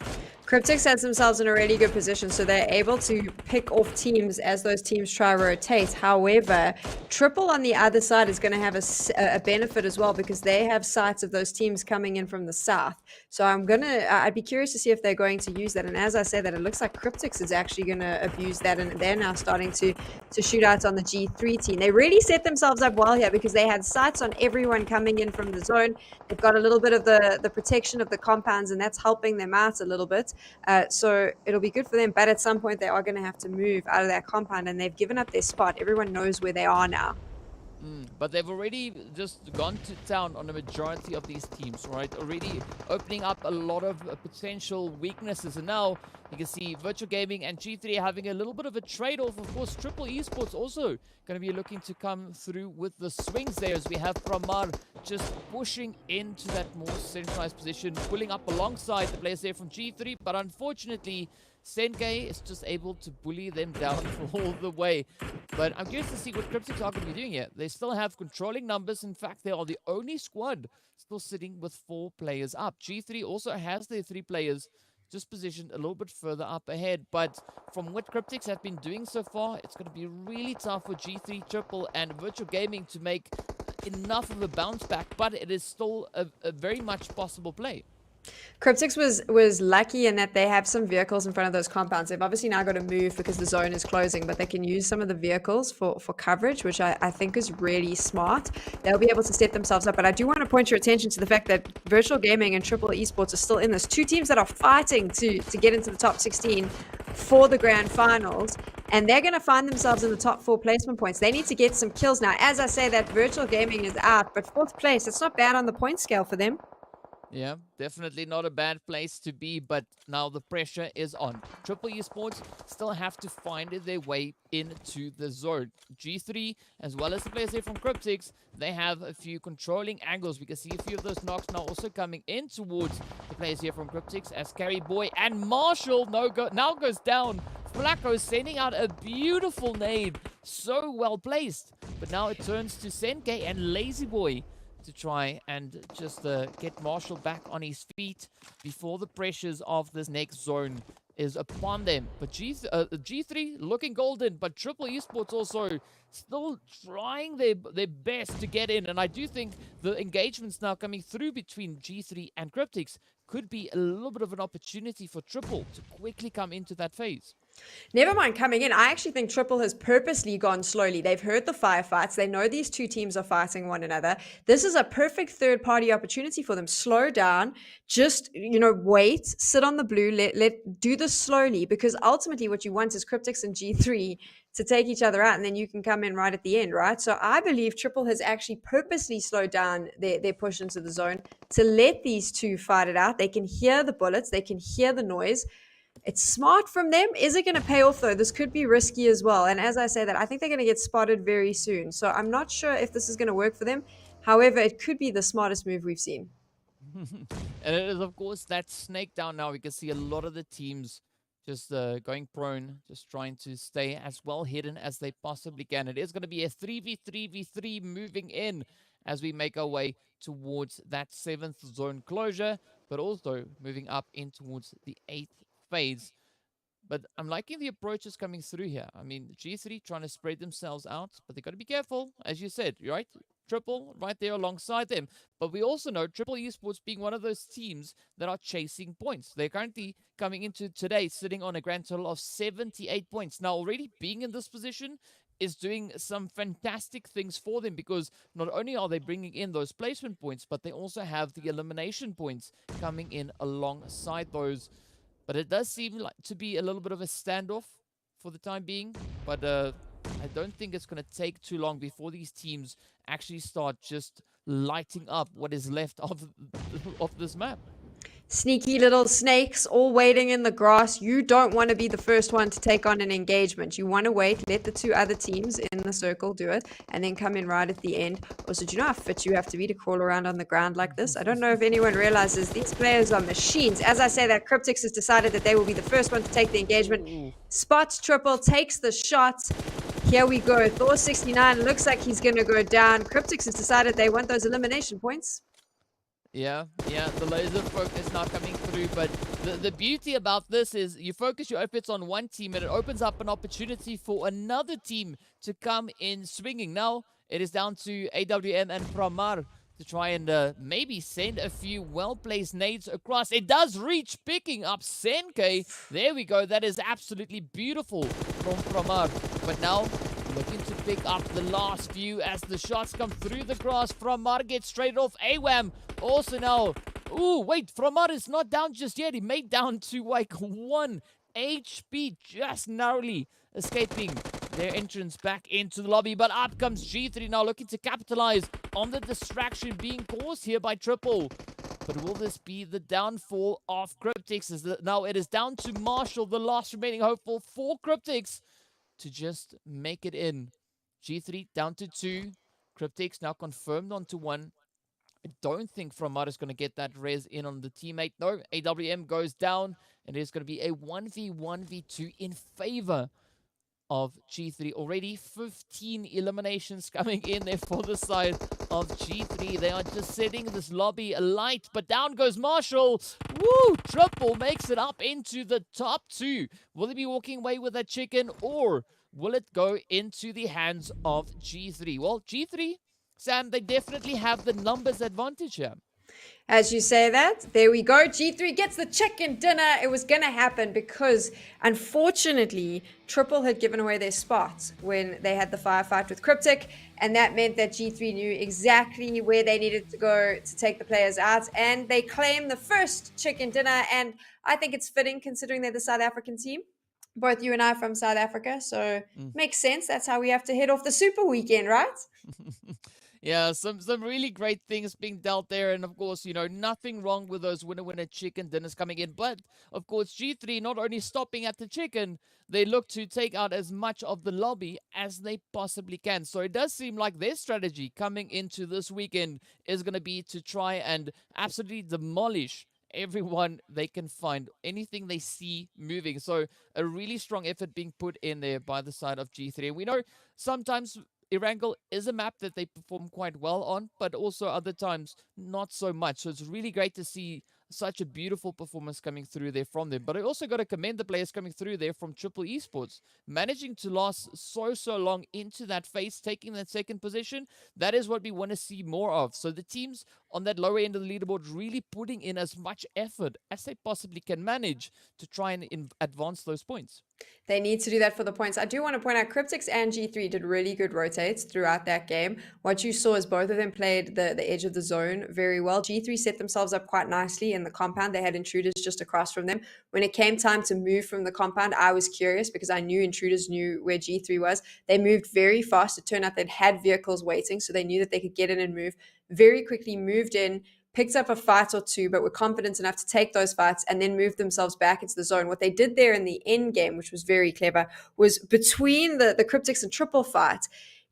Speaker 5: Cryptics has themselves in a really good position, so they're able to pick off teams as those teams try to rotate. However, Triple on the other side is going to have a benefit as well because they have sights of those teams coming in from the south. So I'd be curious to see if they're going to use that. And as I say that, it looks like Cryptics is actually going to abuse that, and they're now starting to shoot out on the G3 team. They really set themselves up well here because they had sights on everyone coming in from the zone. They've got a little bit of the protection of the compounds, and that's helping them out a little bit. So it'll be good for them, but at some point they are going to have to move out of that compound, and they've given up their spot. Everyone knows where they are now.
Speaker 4: But they've already just gone to town on the majority of these teams, right? Already opening up a lot of potential weaknesses. And now you can see Virtual Gaming and G3 having a little bit of a trade-off. Of course, Triple Esports also going to be looking to come through with the swings there, as we have Miramar just pushing into that more centralized position, pulling up alongside the players there from G3. But unfortunately, Senke is just able to bully them down all the way. But I'm curious to see what Cryptics are going to be doing here. They still have controlling numbers. In fact, they are the only squad still sitting with 4 players up. G3 also has their 3 players just positioned a little bit further up ahead. But from what Cryptics have been doing so far, it's going to be really tough for G3, Triple, and Virtual Gaming to make enough of a bounce back. But it is still a very much possible play.
Speaker 5: Cryptics was lucky in that they have some vehicles in front of those compounds. They've obviously now got to move because the zone is closing, but they can use some of the vehicles for coverage, which I think is really smart. They'll be able to set themselves up. But I do want to point your attention to the fact that Virtual Gaming and Triple Esports are still in this. 2 teams that are fighting to get into the top 16 for the grand finals, and they're going to find themselves in the top 4 placement points. They need to get some kills now. As I say, that Virtual Gaming is out, but 4th place, it's not bad on the point scale for them.
Speaker 4: Yeah, definitely not a bad place to be, but now the pressure is on. Triple Esports still have to find their way into the zone. G3, as well as the players here from Cryptics, they have a few controlling angles. We can see a few of those knocks now also coming in towards the players here from Cryptics, as Carry Boy and Marshall now goes down. Flacco sending out a beautiful nade, so well placed. But now it turns to Senke and Lazy Boy to try and just get Marshall back on his feet before the pressures of this next zone is upon them. But G3 looking golden, but Triple Esports also still trying their best to get in. And I do think the engagements now coming through between G3 and Cryptics could be a little bit of an opportunity for Triple to quickly come into that phase.
Speaker 5: Never mind coming in. I actually think Triple has purposely gone slowly. They've heard the firefights. They know these 2 teams are fighting one another. This is a perfect third-party opportunity for them. Slow down. Just, wait. Sit on the blue. Let do this slowly, because ultimately what you want is Cryptics and G3 to take each other out, and then you can come in right at the end, right? So I believe Triple has actually purposely slowed down their push into the zone to let these 2 fight it out. They can hear the bullets. They can hear the noise. It's smart from them. Is it going to pay off, though? This could be risky as well. And as I say that, I think they're going to get spotted very soon. So I'm not sure if this is going to work for them. However, it could be the smartest move we've seen.
Speaker 4: And it is, of course, that snake down now. We can see a lot of the teams just going prone, just trying to stay as well hidden as they possibly can. It is going to be a 3v3v3 moving in as we make our way towards that 7th zone closure, but also moving up in towards the 8th phase. But I'm liking the approaches coming through here. I mean, G3 trying to spread themselves out, but they got to be careful, as you said, right? Triple right there alongside them. But we also know Triple Esports being one of those teams that are chasing points. They're currently coming into today sitting on a grand total of 78 points. Now, already being in this position is doing some fantastic things for them, because not only are they bringing in those placement points, but they also have the elimination points coming in alongside those. But it does seem like to be a little bit of a standoff for the time being. But I don't think it's going to take too long before these teams actually start just lighting up what is left of this map.
Speaker 5: Sneaky little snakes all waiting in the grass. You don't want to be the first one to take on an engagement. You want to wait, let the two other teams in the circle do it, and then come in right at the end. Also, do you know how fit you have to be to crawl around on the ground like this? I don't know if anyone realizes these players are machines. As I say that, Cryptics has decided that they will be the first one to take the engagement. Spots Triple, takes the shot. Here we go. Thor69 looks like he's going to go down. Cryptics has decided they want those elimination points.
Speaker 4: Yeah, the laser focus now coming through, but the beauty about this is you focus your efforts on one team and it opens up an opportunity for another team to come in swinging. Now, it is down to AWM and Miramar to try and maybe send a few well-placed nades across. It does reach, picking up Senke. There we go. That is absolutely beautiful from Miramar. But now, looking to pick up the last few as the shots come through the grass. Miramar gets straight off AWAM. Also now, wait, Miramar is not down just yet. He made down to like 1 HP, just narrowly escaping their entrance back into the lobby. But up comes G3 now, looking to capitalize on the distraction being caused here by Triple. But will this be the downfall of Cryptics? Now it is down to Marshall, the last remaining hopeful for Cryptics, to just make it in. G3 down to 2. Cryptics now confirmed onto 1. I don't think Miramar is going to get that res in on the teammate. No, AWM goes down, and it's going to be a 1v1v2 in favor of G3. Already 15 eliminations coming in there for the side of G3. They are just setting this lobby alight, but down goes Marshall. Woo! Triple makes it up into the top 2. Will they be walking away with that chicken, or will it go into the hands of G3? Well, G3, Sam, they definitely have the numbers advantage here.
Speaker 5: As you say that, there we go. G3 gets the chicken dinner. It was going to happen because, unfortunately, Triple had given away their spots when they had the firefight with Cryptic, and that meant that G3 knew exactly where they needed to go to take the players out, and they claimed the first chicken dinner, and I think it's fitting considering they're the South African team. Both you and I are from South Africa, so makes sense. That's how we have to head off the Super Weekend, right?
Speaker 4: Yeah, some really great things being dealt there. And of course, you know, nothing wrong with those winner chicken dinners coming in. But of course, G3 not only stopping at the chicken, they look to take out as much of the lobby as they possibly can. So it does seem like their strategy coming into this weekend is going to be to try and absolutely demolish everyone they can find, anything they see moving. So a really strong effort being put in there by the side of G3. And we know sometimes Erangel is a map that they perform quite well on, but also other times not so much. So it's really great to see such a beautiful performance coming through there from them. But I also got to commend the players coming through there from Triple Esports, managing to last so long into that phase, taking that second position. That is what we want to see more of. So the teams on that lower end of the leaderboard really putting in as much effort as they possibly can manage to try and advance those points.
Speaker 5: They need to do that for the points. I do want to point out Cryptics and G3 did really good rotates throughout that game. What you saw is both of them played the edge of the zone very well. G3 set themselves up quite nicely in the compound. They had intruders just across from them. When it came time to move from the compound, I was curious because I knew intruders knew where G3 was. They moved very fast. It turned out they'd had vehicles waiting, so they knew that they could get in and move. Very quickly moved in, picked up a fight or two, but were confident enough to take those fights and then move themselves back into the zone. What they did there in the end game, which was very clever, was between the Cryptics and Triple fight,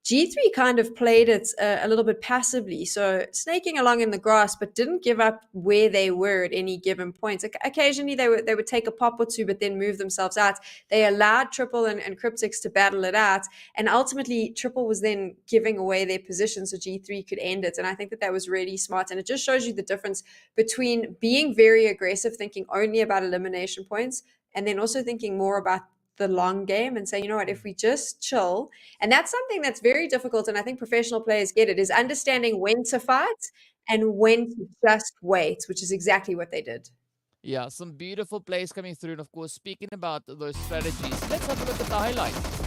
Speaker 5: G3 kind of played it a little bit passively, so snaking along in the grass, but didn't give up where they were at any given point. Occasionally, they would take a pop or two, but then move themselves out. They allowed Triple and Cryptics to battle it out, and ultimately, Triple was then giving away their position so G3 could end it. And I think that was really smart, and it just shows you the difference between being very aggressive, thinking only about elimination points, and then also thinking more about the long game and say, you know what, if we just chill, and that's something that's very difficult, and I think professional players get it, is understanding when to fight and when to just wait, which is exactly what they did.
Speaker 4: Yeah, some beautiful plays coming through. And of course, speaking about those strategies, let's have a look at the highlights.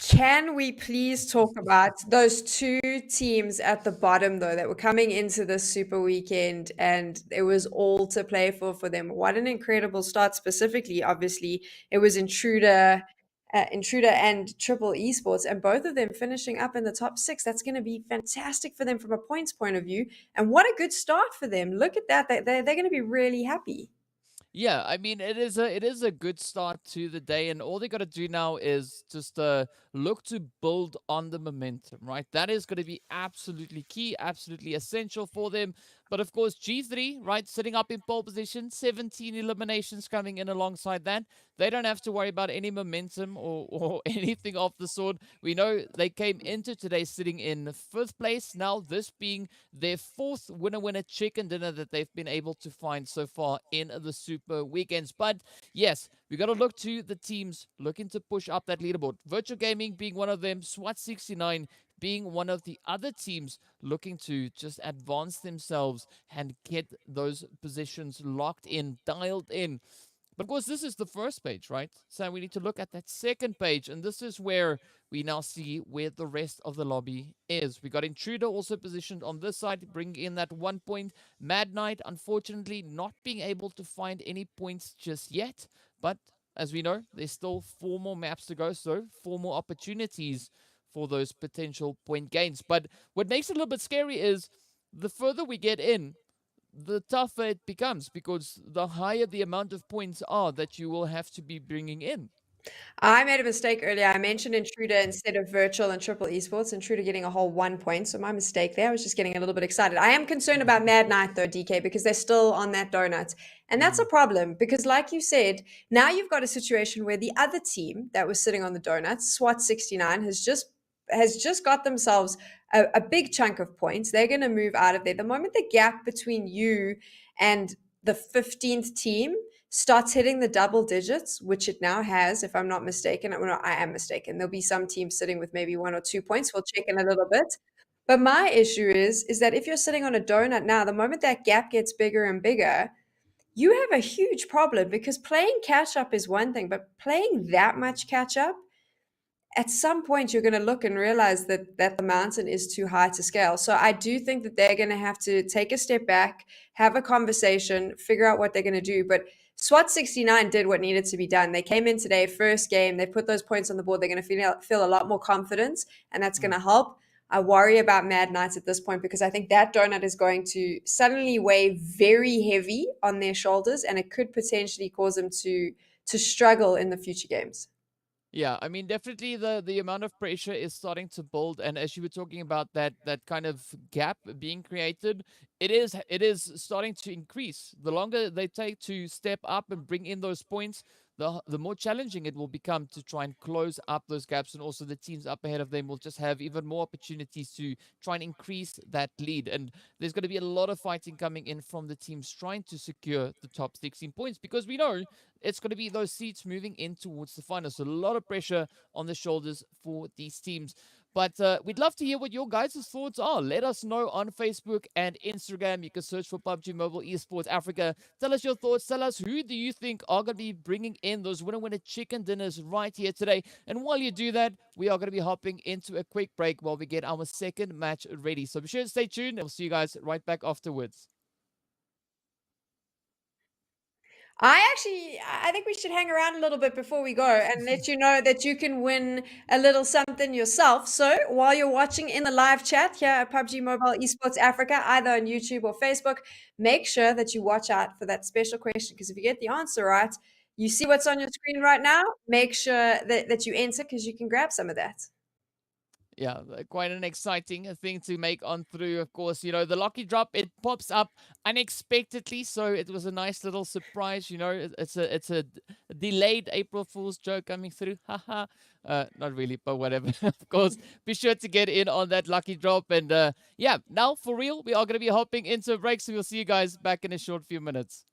Speaker 5: Can we please talk about those two teams at the bottom, though, that were coming into this super weekend, and it was all to play for them? What an incredible start. Specifically, obviously, it was Intruder and Triple Esports, and both of them finishing up in the top 6. That's going to be fantastic for them from a points point of view, and what a good start for them. Look at that. They're going to be really happy.
Speaker 4: Yeah, I mean it is a good start to the day, and all they got to do now is just look to build on the momentum, right? That is going to be absolutely key, absolutely essential for them. But of course, G3, right, sitting up in pole position, 17 eliminations coming in alongside that. They don't have to worry about any momentum or anything of the sort. We know they came into today sitting in 5th place. Now, this being their 4th winner chicken dinner that they've been able to find so far in the Super Weekends. But yes, we got to look to the teams looking to push up that leaderboard. Virtual Gaming being one of them, SWAT 69 being one of the other teams looking to just advance themselves and get those positions locked in, dialed in. But of course, this is the first page, right? So we need to look at that second page, and this is where we now see where the rest of the lobby is. We got Intruder also positioned on this side, bringing in that 1 point. Mad Knight, unfortunately, not being able to find any points just yet. But as we know, there's still 4 more maps to go, so 4 more opportunities for those potential point gains. But what makes it a little bit scary is the further we get in, the tougher it becomes, because the higher the amount of points are that you will have to be bringing in.
Speaker 5: I made a mistake earlier. I mentioned Intruder instead of Virtual and Triple Esports. Intruder getting a whole 1 point, so my mistake there. I was just getting a little bit excited. I am concerned about Mad Knight though, DK, because they're still on that donut. And that's a problem because, like you said, now you've got a situation where the other team that was sitting on the donuts, SWAT 69, has just got themselves a big chunk of points. They're going to move out of there. The moment the gap between you and the 15th team starts hitting the double digits, which it now has, if I'm not mistaken. Well, no, I am mistaken. There'll be some teams sitting with maybe 1 or 2 points. We'll check in a little bit. But my issue is that if you're sitting on a donut now, the moment that gap gets bigger and bigger, you have a huge problem, because playing catch up is one thing, but playing that much catch up, at some point you're going to look and realize that the mountain is too high to scale. So I do think that they're going to have to take a step back, have a conversation, figure out what they're going to do. But SWAT 69 did what needed to be done. They came in today, first game, they put those points on the board. They're going to feel a lot more confidence, and that's going to help. I worry about Mad Knights at this point because I think that donut is going to suddenly weigh very heavy on their shoulders, and it could potentially cause them to struggle in the future games.
Speaker 4: Yeah, I mean, definitely the amount of pressure is starting to build, and as you were talking about that kind of gap being created, it is starting to increase. The longer they take to step up and bring in those points, the more challenging it will become to try and close up those gaps, and also the teams up ahead of them will just have even more opportunities to try and increase that lead. And there's going to be a lot of fighting coming in from the teams trying to secure the top 16 points, because we know it's going to be those seats moving in towards the finals. So a lot of pressure on the shoulders for these teams. But we'd love to hear what your guys' thoughts are. Let us know on Facebook and Instagram. You can search for PUBG Mobile Esports Africa. Tell us your thoughts. Tell us, who do you think are going to be bringing in those winner chicken dinners right here today. And while you do that, we are going to be hopping into a quick break while we get our second match ready. So be sure to stay tuned, and we'll see you guys right back afterwards.
Speaker 5: I think we should hang around a little bit before we go and let you know that you can win a little something yourself. So while you're watching in the live chat here at PUBG Mobile Esports Africa, either on YouTube or Facebook, make sure that you watch out for that special question, because if you get the answer right, you see what's on your screen right now, make sure that you enter, because you can grab some of that.
Speaker 4: Yeah, quite an exciting thing to make on through. Of course, you know, the lucky drop, it pops up unexpectedly, so it was a nice little surprise. You know, it's a delayed April Fool's joke coming through. Haha. Not really, but whatever. Of course, be sure to get in on that lucky drop. And yeah, now for real, we are going to be hopping into a break, so we'll see you guys back in a short few minutes.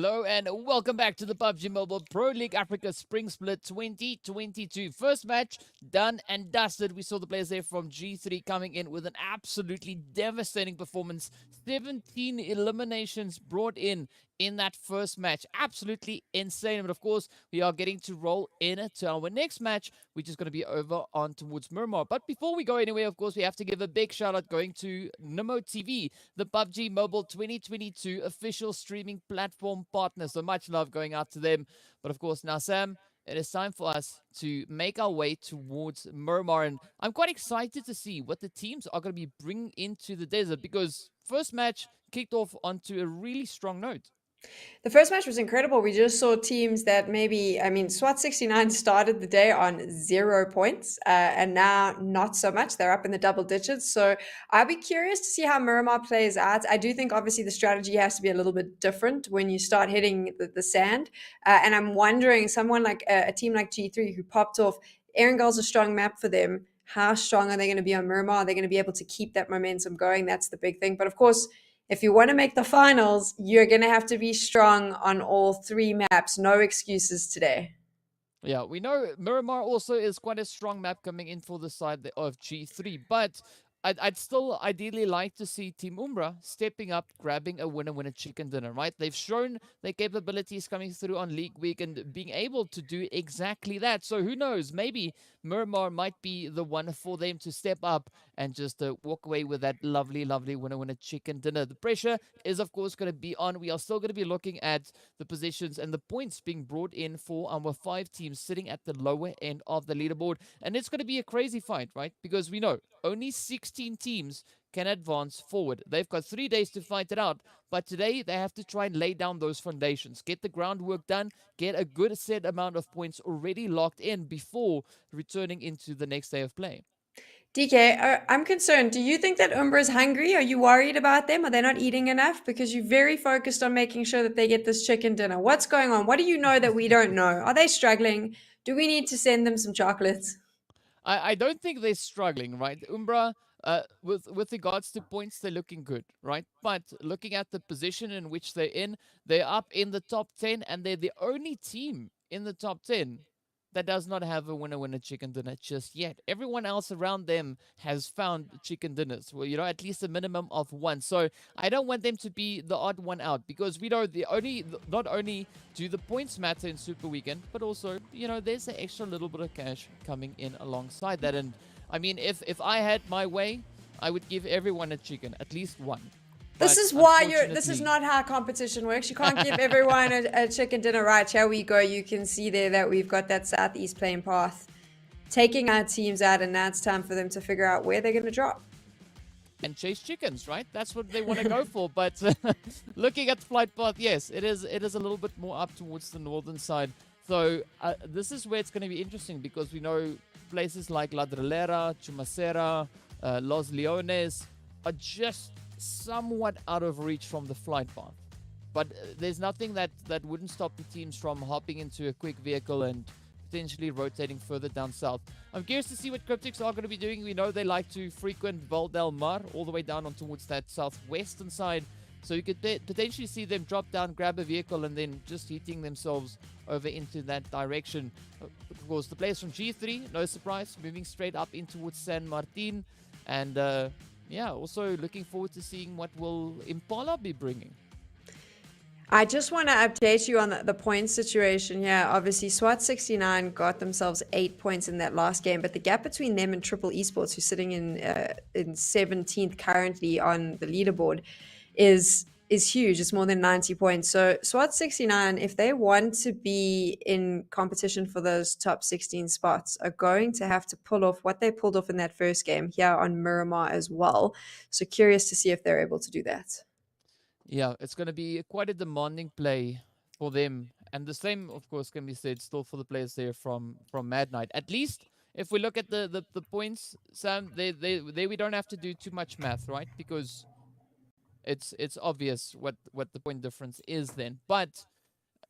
Speaker 4: Hello and welcome back to the PUBG Mobile Pro League Africa Spring Split 2022. First match done and dusted. We saw the players there from G3 coming in with an absolutely devastating performance. 17 eliminations brought in that first match. Absolutely insane. But of course, we are getting to roll into our next match, which is going to be over on towards Miramar. But before we go anywhere, of course, we have to give a big shout out going to Nimo TV, the PUBG Mobile 2022 official streaming platform partner. So much love going out to them. But of course, now Sam, it is time for us to make our way towards Miramar. And I'm quite excited to see what the teams are going to be bringing into the desert, because first match kicked off onto a really strong note.
Speaker 5: The first match was incredible. We just saw teams that maybe, I mean, SWAT69 started the day on 0 points, and now not so much. They're up in the double digits. So I'll be curious to see how Miramar plays out. I do think obviously the strategy has to be a little bit different when you start hitting the sand. And I'm wondering, someone like a team like G3 who popped off, Erangel's a strong map for them. How strong are they going to be on Miramar? Are they going to be able to keep that momentum going? That's the big thing. But of course, if you want to make the finals, you're going to have to be strong on all 3 maps. No excuses today.
Speaker 4: Yeah, we know Miramar also is quite a strong map coming in for the side of G3, but I'd still ideally like to see Team Umbra stepping up, grabbing a winner chicken dinner, right? They've shown their capabilities coming through on League Week and being able to do exactly that. So who knows, maybe Miramar might be the one for them to step up and just walk away with that lovely winner chicken dinner. The pressure is, of course, going to be on. We are still going to be looking at the positions and the points being brought in for our 5 teams sitting at the lower end of the leaderboard. And it's going to be a crazy fight, right? Because we know only 16 teams can advance forward. They've got 3 days to fight it out, but today they have to try and lay down those foundations, get the groundwork done, get a good set amount of points already locked in before returning into the next day of play.
Speaker 5: DK, I'm concerned. Do you think that Umbra is hungry? Are you worried about them? Are they not eating enough? Because you're very focused on making sure that they get this chicken dinner. What's going on? What do you know that we don't know? Are they struggling? Do we need to send them some chocolates?
Speaker 4: I don't think they're struggling, right? Umbra, with regards to points, they're looking good, right? But looking at the position in which they're up in the top 10, and they're the only team in the top 10 that does not have a winner chicken dinner just yet. Everyone else around them has found chicken dinners. Well, at least a minimum of one. So I don't want them to be the odd one out, because we know not only do the points matter in Super Weekend, but also, there's an extra little bit of cash coming in alongside that. And I mean, if I had my way, I would give everyone a chicken, at least one.
Speaker 5: This is why this is not how competition works. You can't give everyone a chicken dinner. Right, here we go. You can see there that we've got that Southeast playing path taking our teams out, and now it's time for them to figure out where they're going to drop.
Speaker 4: And chase chickens, right? That's what they want to go for. But looking at the flight path, yes, it is a little bit more up towards the northern side. So this is where it's going to be interesting, because we know places like La Drillera, Chumacera, Los Leones are just somewhat out of reach from the flight path. But there's nothing that wouldn't stop the teams from hopping into a quick vehicle and potentially rotating further down south. I'm curious to see what Cryptics are going to be doing. We know they like to frequent Val del Mar all the way down on towards that southwestern side. So you could potentially see them drop down, grab a vehicle, and then just heating themselves over into that direction. Of course, the players from G3, no surprise, moving straight up in towards San Martin. And yeah, also looking forward to seeing what will Impala be bringing.
Speaker 5: I just want to update you on the point situation here. Obviously, SWAT69 got themselves 8 points in that last game, but the gap between them and Triple Esports, who's sitting in 17th currently on the leaderboard, is huge. It's more than 90 points. So SWAT69, if they want to be in competition for those top 16 spots, are going to have to pull off what they pulled off in that first game here on Miramar as well. So curious to see if they're able to do that.
Speaker 4: Yeah, it's going to be quite a demanding play for them. And the same, of course, can be said still for the players there from Mad Knight. At least if we look at the points, Sam, they we don't have to do too much math, right? Because it's obvious what the point difference is then. But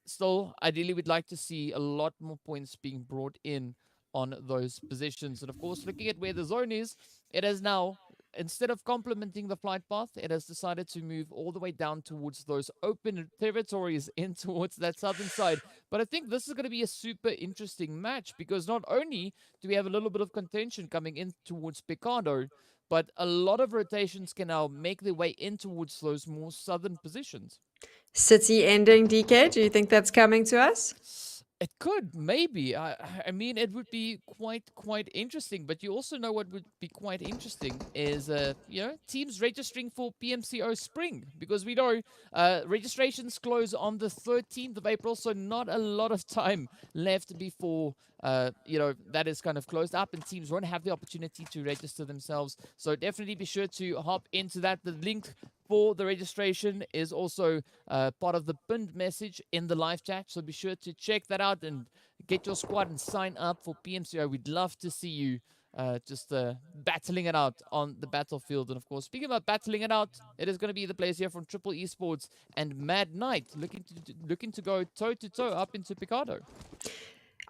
Speaker 4: still, ideally, we'd like to see a lot more points being brought in on those positions. And of course, looking at where the zone is, it has now instead of complementing the flight path, it has decided to move all the way down towards those open territories in towards that southern side. But I think this is going to be a super interesting match because not only do we have a little bit of contention coming in towards Picado, but a lot of rotations can now make their way in towards those more southern positions.
Speaker 5: City ending, DK. Do you think that's coming to us?
Speaker 4: It could, maybe. I mean, it would be quite interesting. But you also know what would be quite interesting is, teams registering for PMCO Spring, because we know registrations close on the 13th of April, so not a lot of time left before that is kind of closed up, and teams won't have the opportunity to register themselves. So definitely be sure to hop into that. The link for the registration is also part of the pinned message in the live chat. So be sure to check that out and get your squad and sign up for PMCO. We'd love to see you just battling it out on the battlefield. And of course, speaking about battling it out, it is going to be the players here from Triple Esports and Mad Knight looking to go toe to toe up into Picado.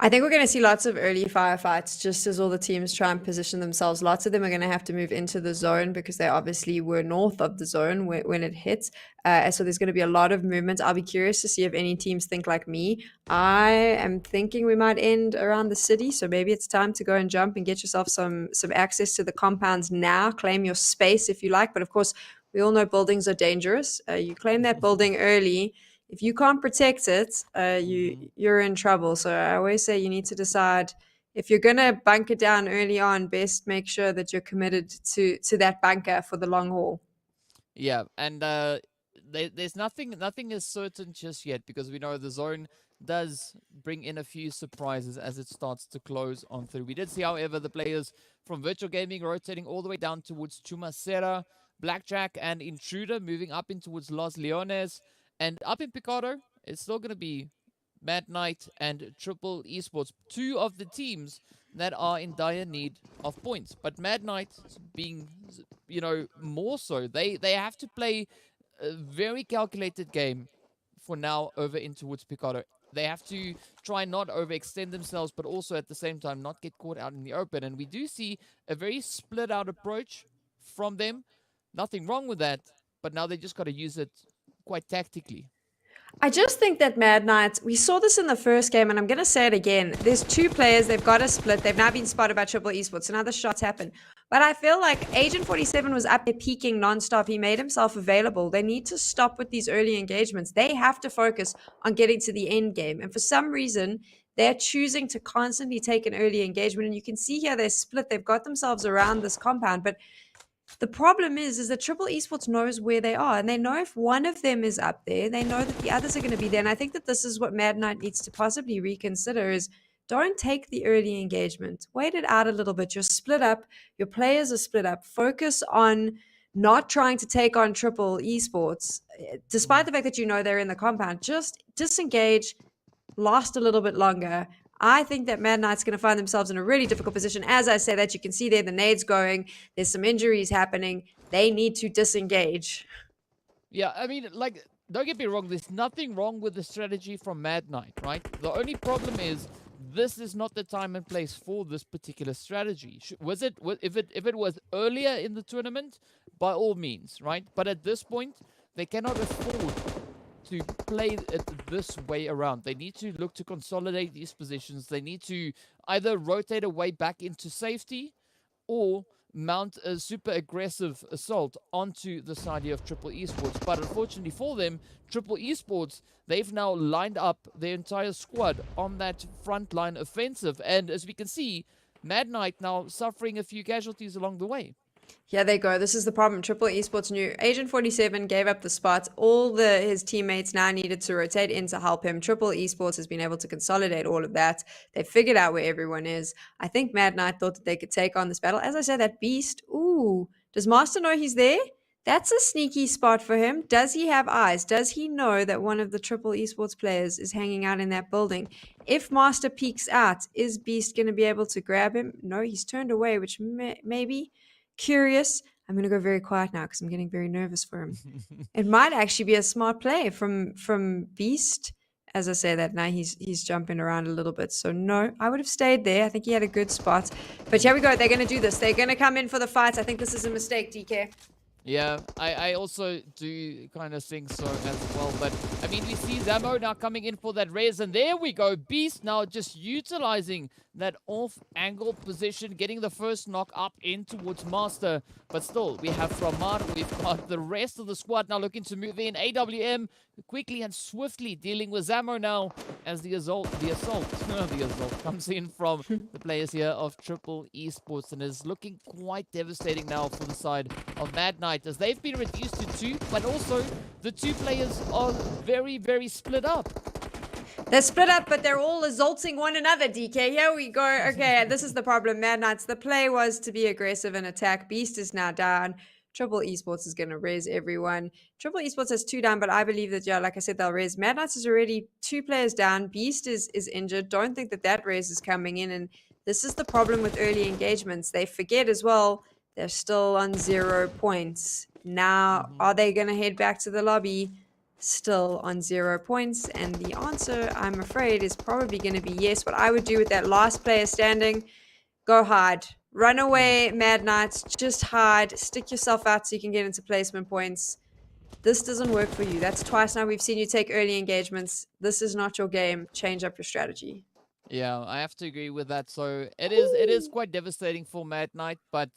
Speaker 5: I think we're going to see lots of early firefights just as all the teams try and position themselves. Lots of them are going to have to move into the zone because they obviously were north of the zone when it hits. So there's going to be a lot of movement. I'll be curious to see if any teams think like me. I am thinking we might end around the city. So maybe it's time to go and jump and get yourself some access to the compounds now. Claim your space if you like. But of course, we all know buildings are dangerous. You claim that building early. If you can't protect it, you're in trouble. So I always say you need to decide if you're going to bunker down early on, best make sure that you're committed to that bunker for the long haul.
Speaker 4: Yeah, and there's nothing is certain just yet because we know the zone does bring in a few surprises as it starts to close on through. We did see, however, the players from Virtual Gaming rotating all the way down towards Chumacera, Blackjack, and Intruder moving up in towards Los Leones. And up in Picado, it's still going to be Mad Knight and Triple Esports, two of the teams that are in dire need of points. But Mad Knight being, more so, they have to play a very calculated game for now over in towards Picado. They have to try not overextend themselves, but also at the same time not get caught out in the open. And we do see a very split out approach from them. Nothing wrong with that, but now they just got to use it quite tactically.
Speaker 5: I just think that Mad Knights, we saw this in the first game, and I'm going to say it again. There's two players, they've got a split. They've now been spotted by Triple Esports, so now the shots happen. But I feel like Agent 47 was up there peaking nonstop. He made himself available. They need to stop with these early engagements. They have to focus on getting to the end game. And for some reason, they're choosing to constantly take an early engagement. And you can see here they're split. They've got themselves around this compound, but the problem is that Triple Esports knows where they are, and they know if one of them is up there, they know that the others are going to be there. And I think that this is what Mad Knight needs to possibly reconsider is don't take the early engagement. Wait it out a little bit. You're split up. Your players are split up. Focus on not trying to take on Triple Esports. Despite the fact that you know they're in the compound, just disengage, last a little bit longer. I think that Mad Knight's going to find themselves in a really difficult position. As I say that, you can see there the nades going. There's some injuries happening. They need to disengage.
Speaker 4: Yeah, I mean, don't get me wrong. There's nothing wrong with the strategy from Mad Knight, right? The only problem is this is not the time and place for this particular strategy. If it was earlier in the tournament, by all means, right? But at this point, they cannot afford to play it this way around. They need to look to consolidate these positions. They need to either rotate away back into safety or mount a super aggressive assault onto the side of Triple Esports. But unfortunately for them, Triple Esports, they've now lined up their entire squad on that frontline offensive. And as we can see, Mad Knight now suffering a few casualties along the way.
Speaker 5: Here they go. This is the problem. Triple Esports knew. Agent 47 gave up the spots. All his teammates now needed to rotate in to help him. Triple Esports has been able to consolidate all of that. They figured out where everyone is. I think Mad Knight thought that they could take on this battle. As I said, that beast. Ooh. Does Master know he's there? That's a sneaky spot for him. Does he have eyes? Does he know that one of the Triple Esports players is hanging out in that building? If Master peeks out, is Beast going to be able to grab him? No, he's turned away, which maybe... Curious. I'm going to go very quiet now because I'm getting very nervous for him. It might actually be a smart play from Beast. as I say that now, he's jumping around a little bit. So no, I would have stayed there. I think he had a good spot. But here we go. They're going to do this. They're going to come in for the fight. I think this is a mistake, DK.
Speaker 4: Yeah, I also do kind of think so as well. But, I mean, we see Zamo now coming in for that res. And there we go. Beast now just utilizing that off-angle position, getting the first knock up in towards Master. But still, we have Ramar. We've got the rest of the squad now looking to move in. AWM quickly and swiftly dealing with Zamo now as the assault comes in from the players here of Triple Esports and is looking quite devastating now for the side of Mad Knight as they've been reduced to 2, but also the 2 players are very, very split up.
Speaker 5: They're split up, but they're all assaulting one another, DK. Here we go. Okay, this is the problem, Mad Knights. The play was to be aggressive and attack. Beast is now down. Triple Esports is going to res everyone. Triple Esports has 2 down, but I believe that, yeah, like I said, they'll res. Mad Knights is already 2 players down. Beast is injured. Don't think that res is coming in. And this is the problem with early engagements. They forget as well they're still on 0 points. Now, are they going to head back to the lobby? Still on 0 points. And the answer, I'm afraid, is probably going to be yes. What I would do with that last player standing, go hard. Run away, Mad Knights. Just hide. Stick yourself out so you can get into placement points. This doesn't work for you. That's twice now we've seen you take early engagements. This is not your game. Change up your strategy.
Speaker 4: Yeah, I have to agree with that. So it is quite devastating for Mad Knight, but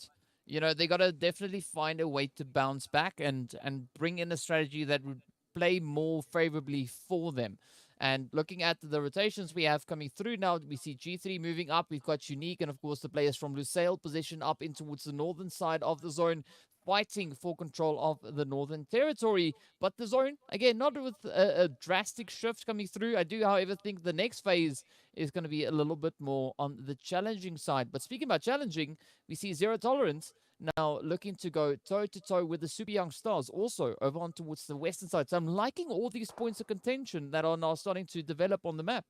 Speaker 4: you know, they gotta definitely find a way to bounce back and bring in a strategy that would play more favorably for them. And looking at the rotations we have coming through now, we see G3 moving up. We've got Unique and, of course, the players from Lusail position up in towards the northern side of the zone, fighting for control of the northern territory. But the zone, again, not with a drastic shift coming through. I do, however, think the next phase is going to be a little bit more on the challenging side. But speaking about challenging, we see Zero Tolerance now looking to go toe-to-toe with the Super Young Stars, also over on towards the western side. So I'm liking all these points of contention that are now starting to develop on the map.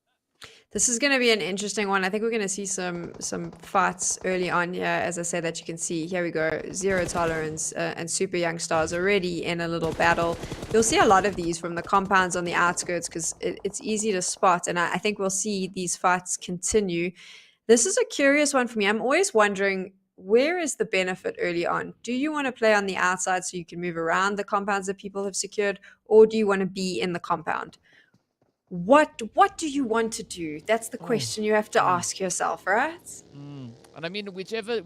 Speaker 5: This is going to be an interesting one. I think we're going to see some fights early on here. As I said, that you can see, here we go, Zero Tolerance and Super Young Stars already in a little battle. You'll see a lot of these from the compounds on the outskirts because it's easy to spot. And I think we'll see these fights continue. This is a curious one for me. I'm always wondering, where is the benefit early on? Do you want to play on the outside so you can move around the compounds that people have secured, or do you want to be in the compound? What do you want to do? That's the question you have to ask yourself, right?
Speaker 4: And I mean, whichever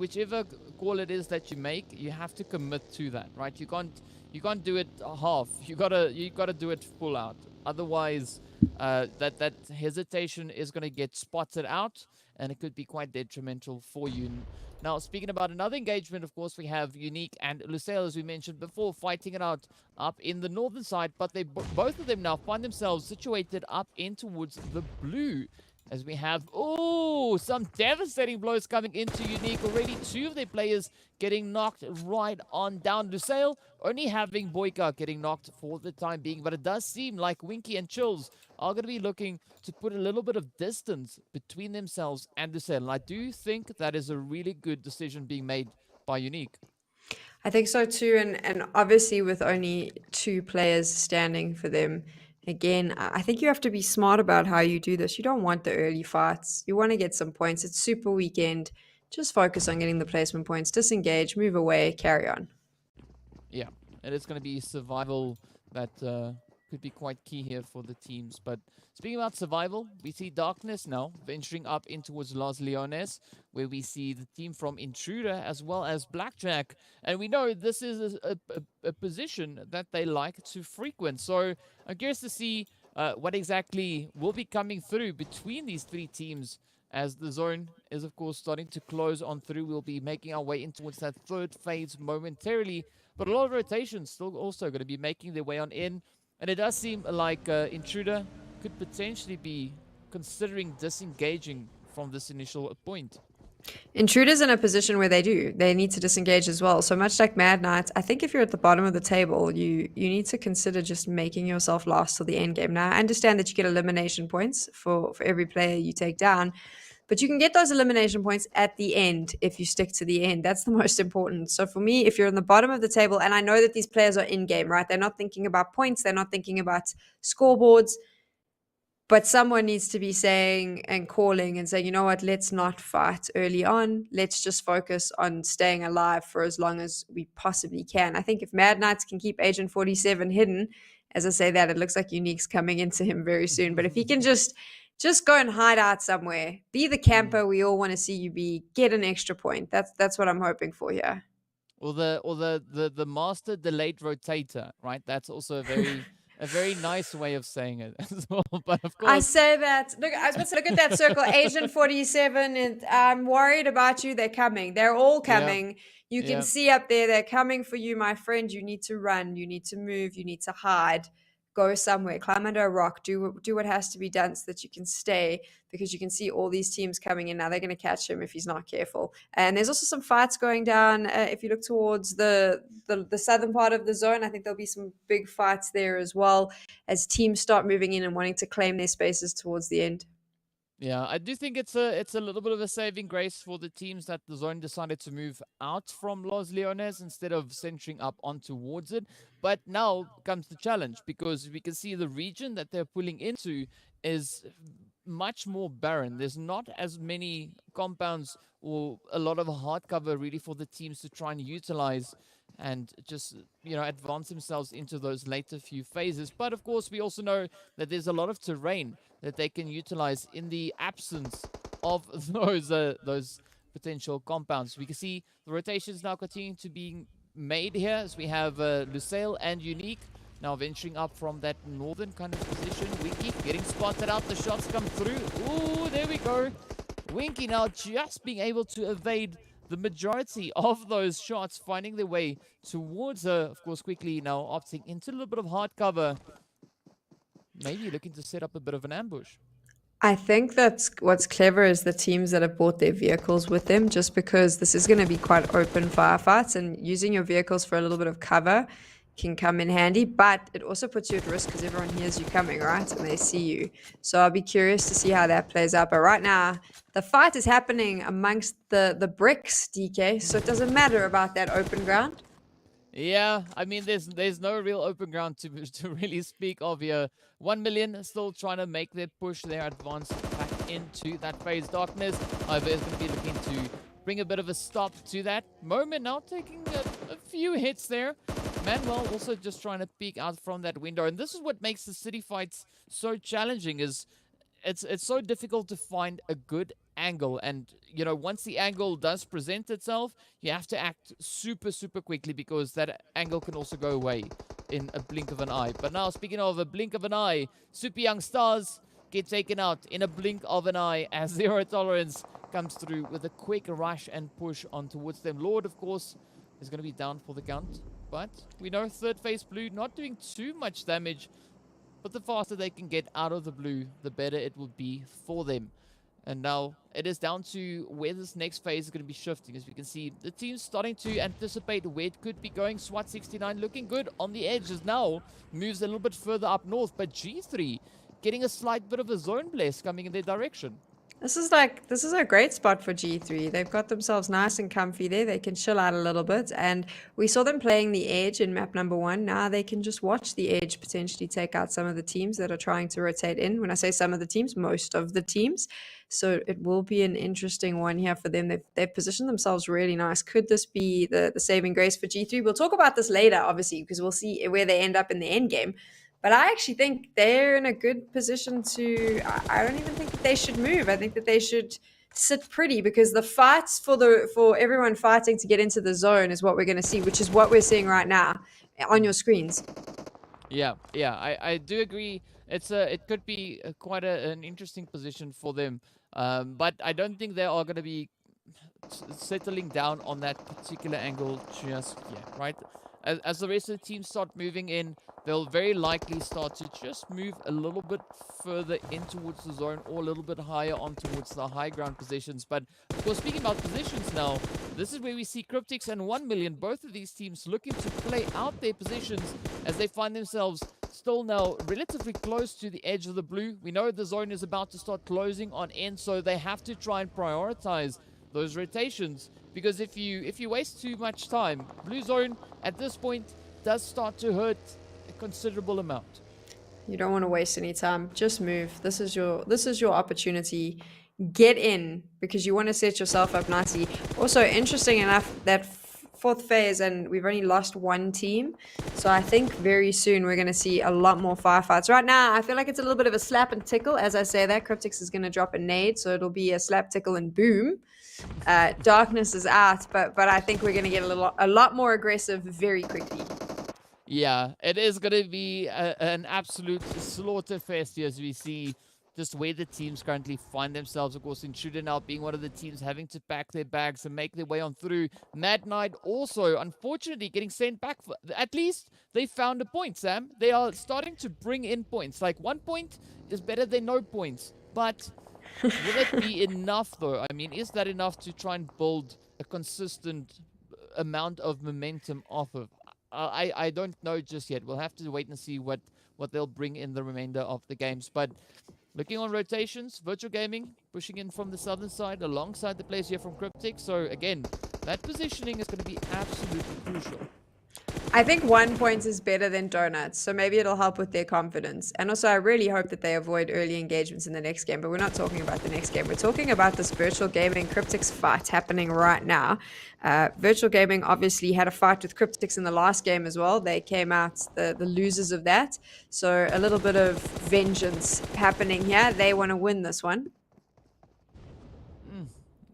Speaker 4: call it is that you make, you have to commit to that, right? You can't do it half. You gotta do it full out. Otherwise, that hesitation is gonna get spotted out, and it could be quite detrimental for you. Now, speaking about another engagement, of course, we have Unique and Lusail, as we mentioned before, fighting it out up in the northern side, but they both of them now find themselves situated up in towards the blue, as we have, some devastating blows coming into Unique. Already 2 of their players getting knocked right on down. Lusail only having Boyka getting knocked for the time being, but it does seem like Winky and Chills are going to be looking to put a little bit of distance between themselves and Lusail. And I do think that is a really good decision being made by Unique.
Speaker 5: I think so too, and obviously with only 2 players standing for them, again, I think you have to be smart about how you do this. You don't want the early fights. You want to get some points. It's super weekend. Just focus on getting the placement points. Disengage, move away, carry on.
Speaker 4: Yeah, and it's going to be survival that could be quite key here for the teams. But speaking about survival, we see Darkness now venturing up in towards Los Leones, where we see the team from Intruder as well as Blackjack. And we know this is a position that they like to frequent. So I'm curious to see what exactly will be coming through between these 3 teams. As the zone is, of course, starting to close on through, we'll be making our way in towards that 3rd phase momentarily. But a lot of rotations still also going to be making their way on in. And it does seem like Intruder could potentially be considering disengaging from this initial point.
Speaker 5: Intruder's in a position where they need to disengage as well. So much like Mad Knights, I think if you're at the bottom of the table, you need to consider just making yourself last till the end game. Now, I understand that you get elimination points for every player you take down, but you can get those elimination points at the end if you stick to the end. That's the most important. So for me, if you're on the bottom of the table, and I know that these players are in game, right? They're not thinking about points. They're not thinking about scoreboards. But someone needs to be saying and calling and saying, you know what, let's not fight early on. Let's just focus on staying alive for as long as we possibly can. I think if Mad Knights can keep Agent 47 hidden, as I say that, it looks like Unique's coming into him very soon. But if he can just go and hide out somewhere, be the camper we all want to see you be, get an extra point. That's what I'm hoping for here.
Speaker 4: Or the master delayed rotator, right? That's also a very nice way of saying it as well. But of course,
Speaker 5: I say that. Look, I was about to say, look at that circle, Agent 47. And I'm worried about you. They're coming. They're all coming. You can see up there, they're coming for you, my friend. You need to run. You need to move. You need to hide. Go somewhere. Climb under a rock. Do what has to be done so that you can stay, because you can see all these teams coming in now. They're going to catch him if he's not careful. And there's also some fights going down. If you look towards the southern part of the zone, I think there'll be some big fights there as well, as teams start moving in and wanting to claim their spaces towards the end.
Speaker 4: yeah, I do think it's a little bit of a saving grace for the teams that the zone decided to move out from Los Leones instead of centering up on towards it. But now comes the challenge, because we can see the region that they're pulling into is much more barren. There's not as many compounds or a lot of hard cover really for the teams to try and utilize and just, advance themselves into those later few phases. But of course, we also know that there's a lot of terrain that they can utilize in the absence of those potential compounds. We can see the rotations now continuing to be made here, as we have Lusail and Unique now venturing up from that northern kind of position. Winky getting spotted out. The shots come through. Ooh, there we go. Winky now just being able to evade the majority of those shots, finding their way towards her. Of course, quickly now opting into a little bit of hard cover. Maybe looking to set up a bit of an ambush.
Speaker 5: I think that's what's clever is the teams that have brought their vehicles with them, just because this is going to be quite open firefights, and using your vehicles for a little bit of cover can come in handy, but it also puts you at risk because everyone hears you coming, right? And they see you. So I'll be curious to see how that plays out. But right now, the fight is happening amongst the bricks, DK, so it doesn't matter about that open ground.
Speaker 4: Yeah, I mean, there's no real open ground to really speak of here. 1 million still trying to make their push, their advance back into that phase. Darkness, however, is going to be looking to bring a bit of a stop to that moment. Now taking a few hits there. Manuel also just trying to peek out from that window. And this is what makes the city fights so challenging, is it's so difficult to find a good angle. And, once the angle does present itself, you have to act super, super quickly, because that angle can also go away in a blink of an eye. But now, speaking of a blink of an eye, Super Young Stars get taken out in a blink of an eye as Zero Tolerance comes through with a quick rush and push on towards them. Lord, of course, is going to be down for the count. But we know third phase blue not doing too much damage. But the faster they can get out of the blue, the better it will be for them. And now it is down to where this next phase is going to be shifting. As we can see, the team's starting to anticipate where it could be going. SWAT 69 looking good on the edges now. Moves a little bit further up north. But G3 getting a slight bit of a zone bless coming in their direction.
Speaker 5: This is a great spot for G3. They've got themselves nice and comfy there. They can chill out a little bit. And we saw them playing the edge in map number 1. Now they can just watch the edge potentially take out some of the teams that are trying to rotate in. When I say some of the teams, most of the teams. So it will be an interesting one here for them. They've positioned themselves really nice. Could this be the saving grace for G3? We'll talk about this later, obviously, because we'll see where they end up in the end game. But I actually think they're in a good position to... I don't even think that they should move. I think that they should sit pretty, because the fights for everyone fighting to get into the zone is what we're going to see, which is what we're seeing right now on your screens.
Speaker 4: Yeah, I do agree. It could be quite an interesting position for them. But I don't think they are going to be settling down on that particular angle just yet, right? As the rest of the team start moving in, they'll very likely start to just move a little bit further in towards the zone, or a little bit higher on towards the high ground positions. But of course, speaking about positions now, this is where we see Cryptics and 1 million, both of these teams looking to play out their positions as they find themselves still now relatively close to the edge of the blue. We know the zone is about to start closing on end, so they have to try and prioritize those rotations, because if you waste too much time, blue zone at this point does start to hurt a considerable amount.
Speaker 5: You don't want to waste any time. Just move. This is your opportunity. Get in because you want to set yourself up nicely. Also, interesting enough that fourth phase, and we've only lost one team. So I think very soon we're going to see a lot more firefights. Right now, I feel like it's a little bit of a slap and tickle. As I say that, Cryptics is going to drop a nade, so it'll be a slap, tickle, and boom. Darkness is out, but I think we're going to get a lot more aggressive very quickly.
Speaker 4: Yeah, it is going to be an absolute slaughter fest here as we see just where the teams currently find themselves. Of course, Intruder now being one of the teams having to pack their bags and make their way on through. Mad Knight also, unfortunately, getting sent back. At least they found a point, Sam. They are starting to bring in points. Like 1 point is better than no points. But will it be enough, though? I mean, is that enough to try and build a consistent amount of momentum off of? I don't know just yet. We'll have to wait and see what they'll bring in the remainder of the games. But looking on rotations, Virtual Gaming pushing in from the southern side alongside the players here from Cryptics. So again, that positioning is going to be absolutely crucial.
Speaker 5: I think 1 point is better than donuts, so maybe it'll help with their confidence. And also, I really hope that they avoid early engagements in the next game, but we're not talking about the next game. We're talking about this Virtual Gaming Cryptics fight happening right now. Virtual Gaming obviously had a fight with Cryptics in the last game as well. They came out the losers of that. So a little bit of vengeance happening here. They want to win this one.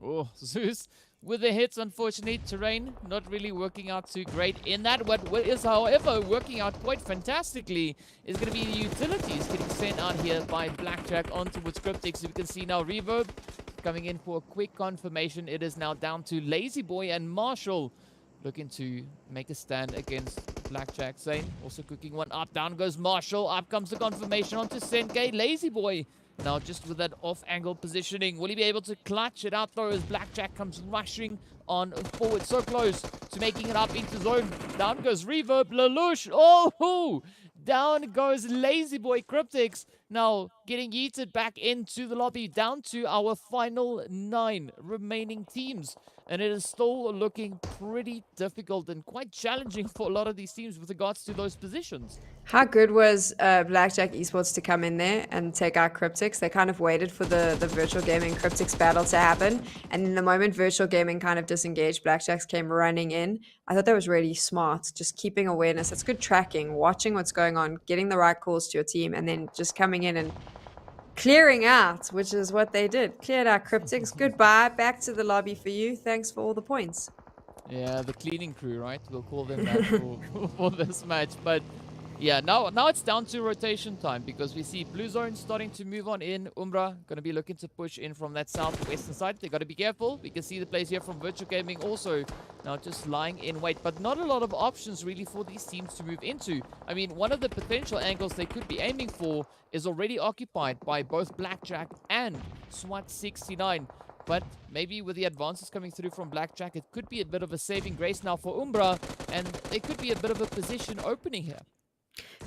Speaker 4: Oh, Zeus. With the hits, unfortunately, terrain not really working out too great in that. What is, however, working out quite fantastically is going to be the utilities getting sent out here by Blackjack on towards Cryptics. We can see now Reverb coming in for a quick confirmation. It is now down to Lazy Boy and Marshall looking to make a stand against Blackjack. Zane also cooking one up. Down goes Marshall. Up comes the confirmation onto Senke. Lazy Boy now just with that off-angle positioning. Will he be able to clutch it out though as Blackjack comes rushing on forward? So close to making it up into zone. Down goes Reverb. Lelouch. Oh! Down goes Lazy Boy. Cryptics now getting yeeted back into the lobby. Down to our final 9 remaining teams. And it is still looking pretty difficult and quite challenging for a lot of these teams with regards to those positions.
Speaker 5: How good was Blackjack Esports to come in there and take out Cryptics? They kind of waited for the Virtual Gaming Cryptics battle to happen. And in the moment Virtual Gaming kind of disengaged, Blackjacks came running in. I thought that was really smart, just keeping awareness. That's good tracking, watching what's going on, getting the right calls to your team, and then just coming in and clearing out, which is what they did. Cleared out Cryptics. Goodbye. Back to the lobby for you. Thanks for all the points.
Speaker 4: Yeah, the cleaning crew, right? We'll call them that for this match. But yeah, now it's down to rotation time because we see Blue Zone starting to move on in. Umbra going to be looking to push in from that southwestern side. They got to be careful. We can see the plays here from Virtual Gaming also now just lying in wait. But not a lot of options really for these teams to move into. I mean, one of the potential angles they could be aiming for is already occupied by both Blackjack and SWAT 69. But maybe with the advances coming through from Blackjack, it could be a bit of a saving grace now for Umbra. And there could be a bit of a position opening here.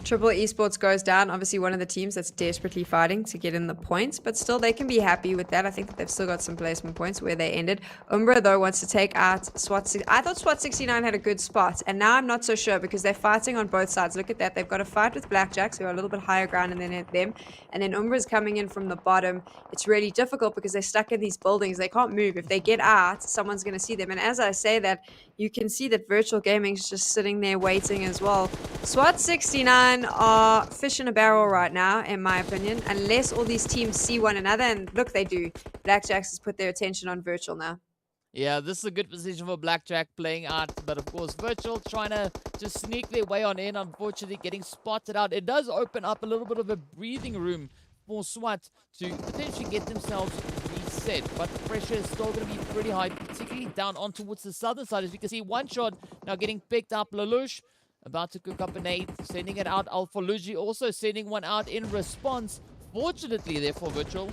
Speaker 5: Triple Esports goes down. Obviously, one of the teams that's desperately fighting to get in the points, but still they can be happy with that. I think that they've still got some placement points where they ended. Umbra, though, wants to take out SWAT. I thought SWAT 69 had a good spot, and now I'm not so sure because they're fighting on both sides. Look at that. They've got a fight with Blackjacks, who are a little bit higher ground than them, and then Umbra's coming in from the bottom. It's really difficult because they're stuck in these buildings. They can't move. If they get out, someone's going to see them. And as I say that, you can see that Virtual Gaming is just sitting there waiting as well. SWAT 69 are fish in a barrel right now, in my opinion, unless all these teams see one another. And look, they do. Blackjacks has put their attention on Virtual now.
Speaker 4: Yeah, this is a good position for Blackjack playing out. But of course, Virtual trying to just sneak their way on in. Unfortunately, getting spotted out. It does open up a little bit of a breathing room for SWAT to potentially get themselves reset. But the pressure is still going to be pretty high, particularly down on towards the southern side. As we can see, one shot now getting picked up. Lelouch about to cook up a nade, sending it out. Alphalugi also sending one out in response. Fortunately, therefore, Virtual,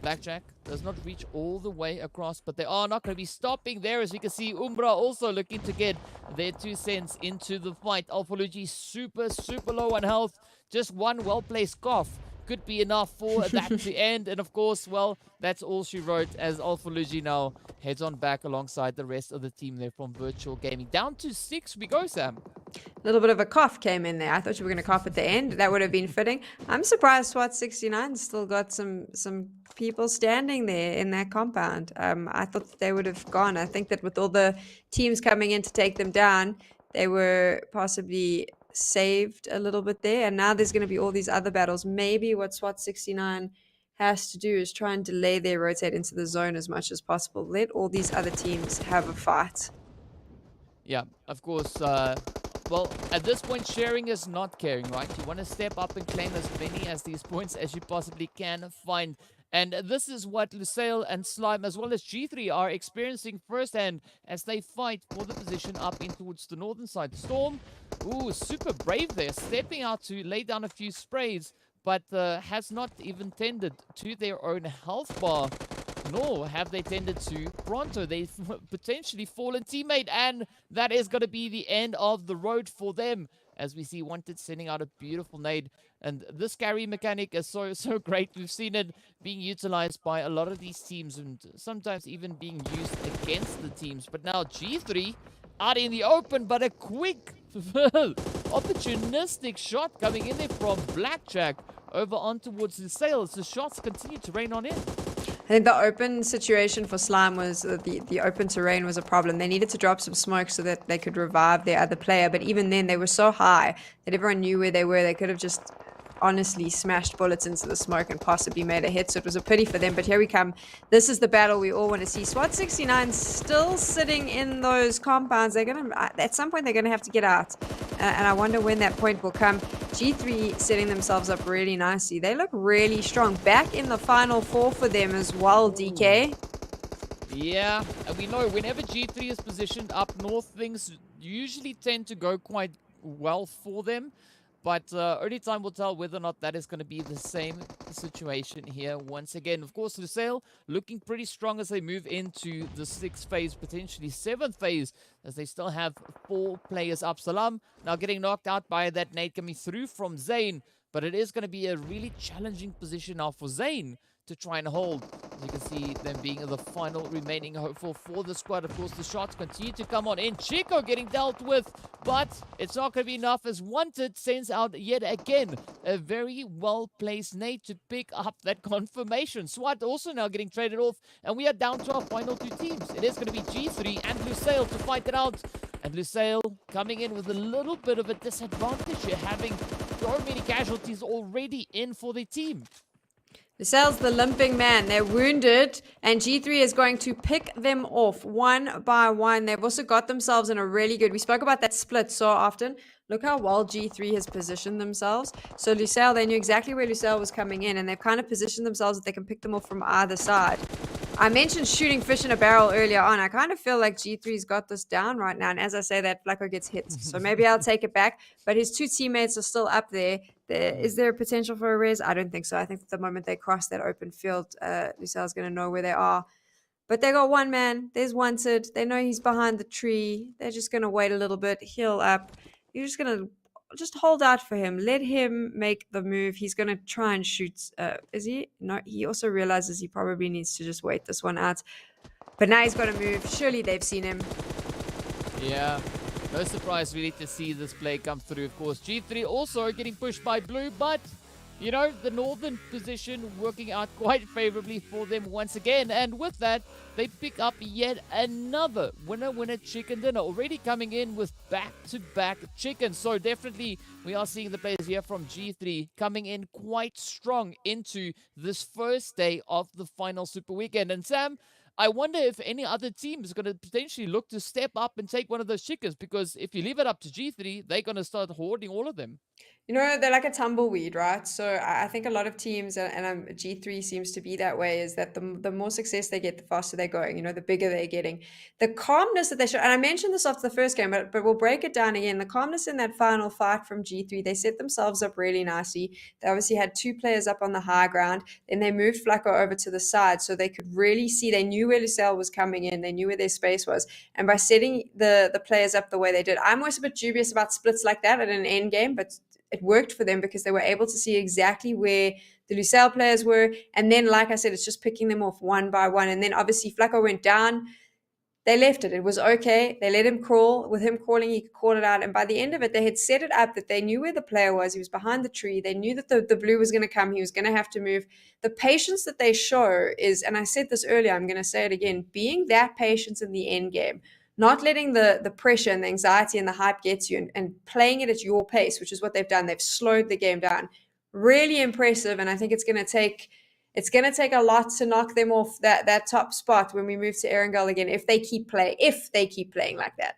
Speaker 4: Blackjack does not reach all the way across, but they are not going to be stopping there. As we can see, Umbra also looking to get their 2 cents into the fight. Alphalugi super low on health. Just one well-placed cough could be enough for that to end. And of course, well, that's all she wrote as Alpha Luigi now heads on back alongside the rest of the team there from Virtual Gaming. Down to 6 we go, Sam.
Speaker 5: A little bit of a cough came in there. I thought you were going to cough at the end. That would have been fitting. I'm surprised SWAT 69 still got some people standing there in that compound. I thought that they would have gone. I think that with all the teams coming in to take them down, they were possibly saved a little bit there. And now there's going to be all these other battles. Maybe what SWAT 69 has to do is try and delay their rotate into the zone as much as possible. Let all these other teams have a fight.
Speaker 4: Yeah, of course. Well, at this point, sharing is not caring, right? You want to step up and claim as many as these points as you possibly can find. And this is what Lusail and Slime, as well as G3, are experiencing firsthand as they fight for the position up in towards the northern side. Storm, ooh, super brave there, stepping out to lay down a few sprays, but has not even tended to their own health bar. Nor have they tended to Pronto. They've potentially fallen teammate, and that is going to be the end of the road for them. As we see Wanted sending out a beautiful nade. And this carry mechanic is so great. We've seen it being utilized by a lot of these teams and sometimes even being used against the teams. But now G3 out in the open, but a quick opportunistic shot coming in there from Blackjack over on towards the sails. The shots continue to rain on in.
Speaker 5: I think the open situation for Slime was the open terrain was a problem. They needed to drop some smoke so that they could revive their other player. But even then, they were so high that everyone knew where they were. They could have just honestly smashed bullets into the smoke and possibly made a hit. So it was a pity for them. But here we come. This is the battle we all want to see. SWAT 69 still sitting in those compounds. They're going to, at some point, they're going to have to get out. And I wonder when that point will come. G3 setting themselves up really nicely. They look really strong. Back in the final four for them as well, DK.
Speaker 4: Yeah, and we know whenever G3 is positioned up north, things usually tend to go quite well for them. But only time will tell whether or not that is going to be the same situation here once again. Of course, Lusail looking pretty strong as they move into the 6th phase, potentially 7th phase, as they still have 4 players up. Salam now getting knocked out by that nade coming through from Zayn. But it is going to be a really challenging position now for Zayn to try and hold. As you can see them being the final remaining hopeful for the squad. Of course, the shots continue to come on in. Chico getting dealt with, but it's not going to be enough as Wanted sends out yet again a very well-placed nade to pick up that confirmation. SWAT also now getting traded off, and we are down to our final 2 teams. It is going to be G3 and Lusail to fight it out. And Lusail coming in with a little bit of a disadvantage here, having so many casualties already in for the team.
Speaker 5: Lusail's the limping man. They're wounded, and G3 is going to pick them off one by one. They've also got themselves in a really good... We spoke about that split so often. Look how well G3 has positioned themselves. So Lusail, they knew exactly where Lusail was coming in, and they've kind of positioned themselves that they can pick them off from either side. I mentioned shooting fish in a barrel earlier on. I kind of feel like G3's got this down right now. And as I say that, Flacco gets hit. So maybe I'll take it back. But his 2 teammates are still up there. Is there a potential for a res? I don't think so. I think at the moment they cross that open field, Lusail's going to know where they are. But they got one man. There's Wanted. They know he's behind the tree. They're just going to wait a little bit, heal up. You're just going to just hold out for him. Let him make the move. He's going to try and shoot. Is he? No, he also realizes he probably needs to just wait this one out. But now he's got to move. Surely they've seen him.
Speaker 4: Yeah, no surprise really to see this play come through. Of course, G3 also getting pushed by Blue, but you know, the northern position working out quite favorably for them once again. And with that, they pick up yet another winner chicken dinner, already coming in with back-to-back chickens. So definitely we are seeing the players here from G3 coming in quite strong into this first day of the final Super Weekend. And Sam, I wonder if any other team is going to potentially look to step up and take one of those chickens, because if you leave it up to G3, they're going to start hoarding all of them.
Speaker 5: You know, they're like a tumbleweed, right? So I think a lot of teams, and G3 seems to be that way, is that the more success they get, the faster they're going, you know, the bigger they're getting. The calmness that they show, and I mentioned this after the first game, but we'll break it down again. The calmness in that final fight from G3, they set themselves up really nicely. They obviously had 2 players up on the high ground. Then they moved Flacco over to the side so they could really see, they knew where Lusail was coming in, they knew where their space was. And by setting the players up the way they did, I'm always a bit dubious about splits like that at an end game, but it worked for them because they were able to see exactly where the Lusail players were. And then, like I said, it's just picking them off one by one. And then obviously Flacco went down. They left it. It was okay. They let him crawl. With him crawling, he could call it out. And by the end of it, they had set it up that they knew where the player was. He was behind the tree. They knew that the blue was going to come. He was going to have to move. The patience that they show is, and I said this earlier, I'm going to say it again, being that patient in the end game, not letting the pressure and the anxiety and the hype get you, and playing it at your pace, which is what they've done. They've slowed the game down. Really impressive. And I think it's going to take a lot to knock them off that top spot when we move to Erangel again, if they keep playing like that.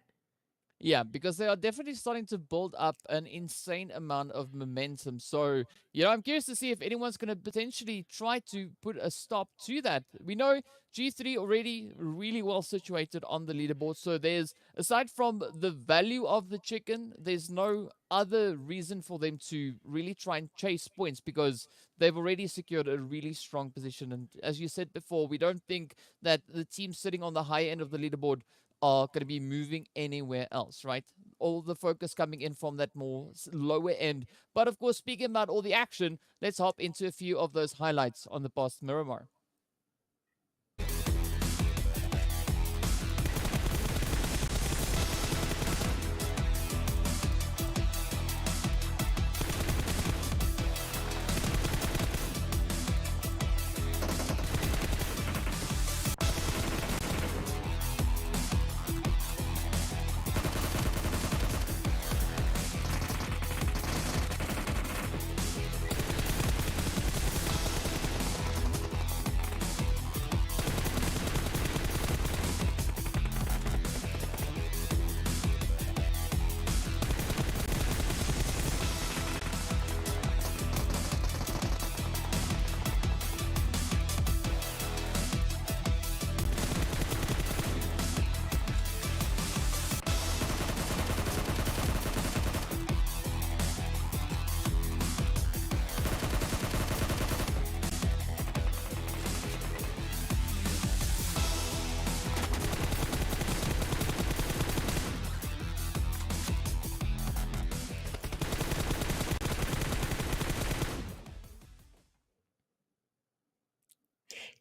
Speaker 4: Yeah, because they are definitely starting to build up an insane amount of momentum. So, I'm curious to see if anyone's going to potentially try to put a stop to that. We know G3 already really well situated on the leaderboard. So there's, aside from the value of the chicken, there's no other reason for them to really try and chase points, because they've already secured a really strong position. And as you said before, we don't think that the team sitting on the high end of the leaderboard are going to be moving anywhere else, right? All the focus coming in from that more lower end. But of course, speaking about all the action, let's hop into a few of those highlights on the past Miramar.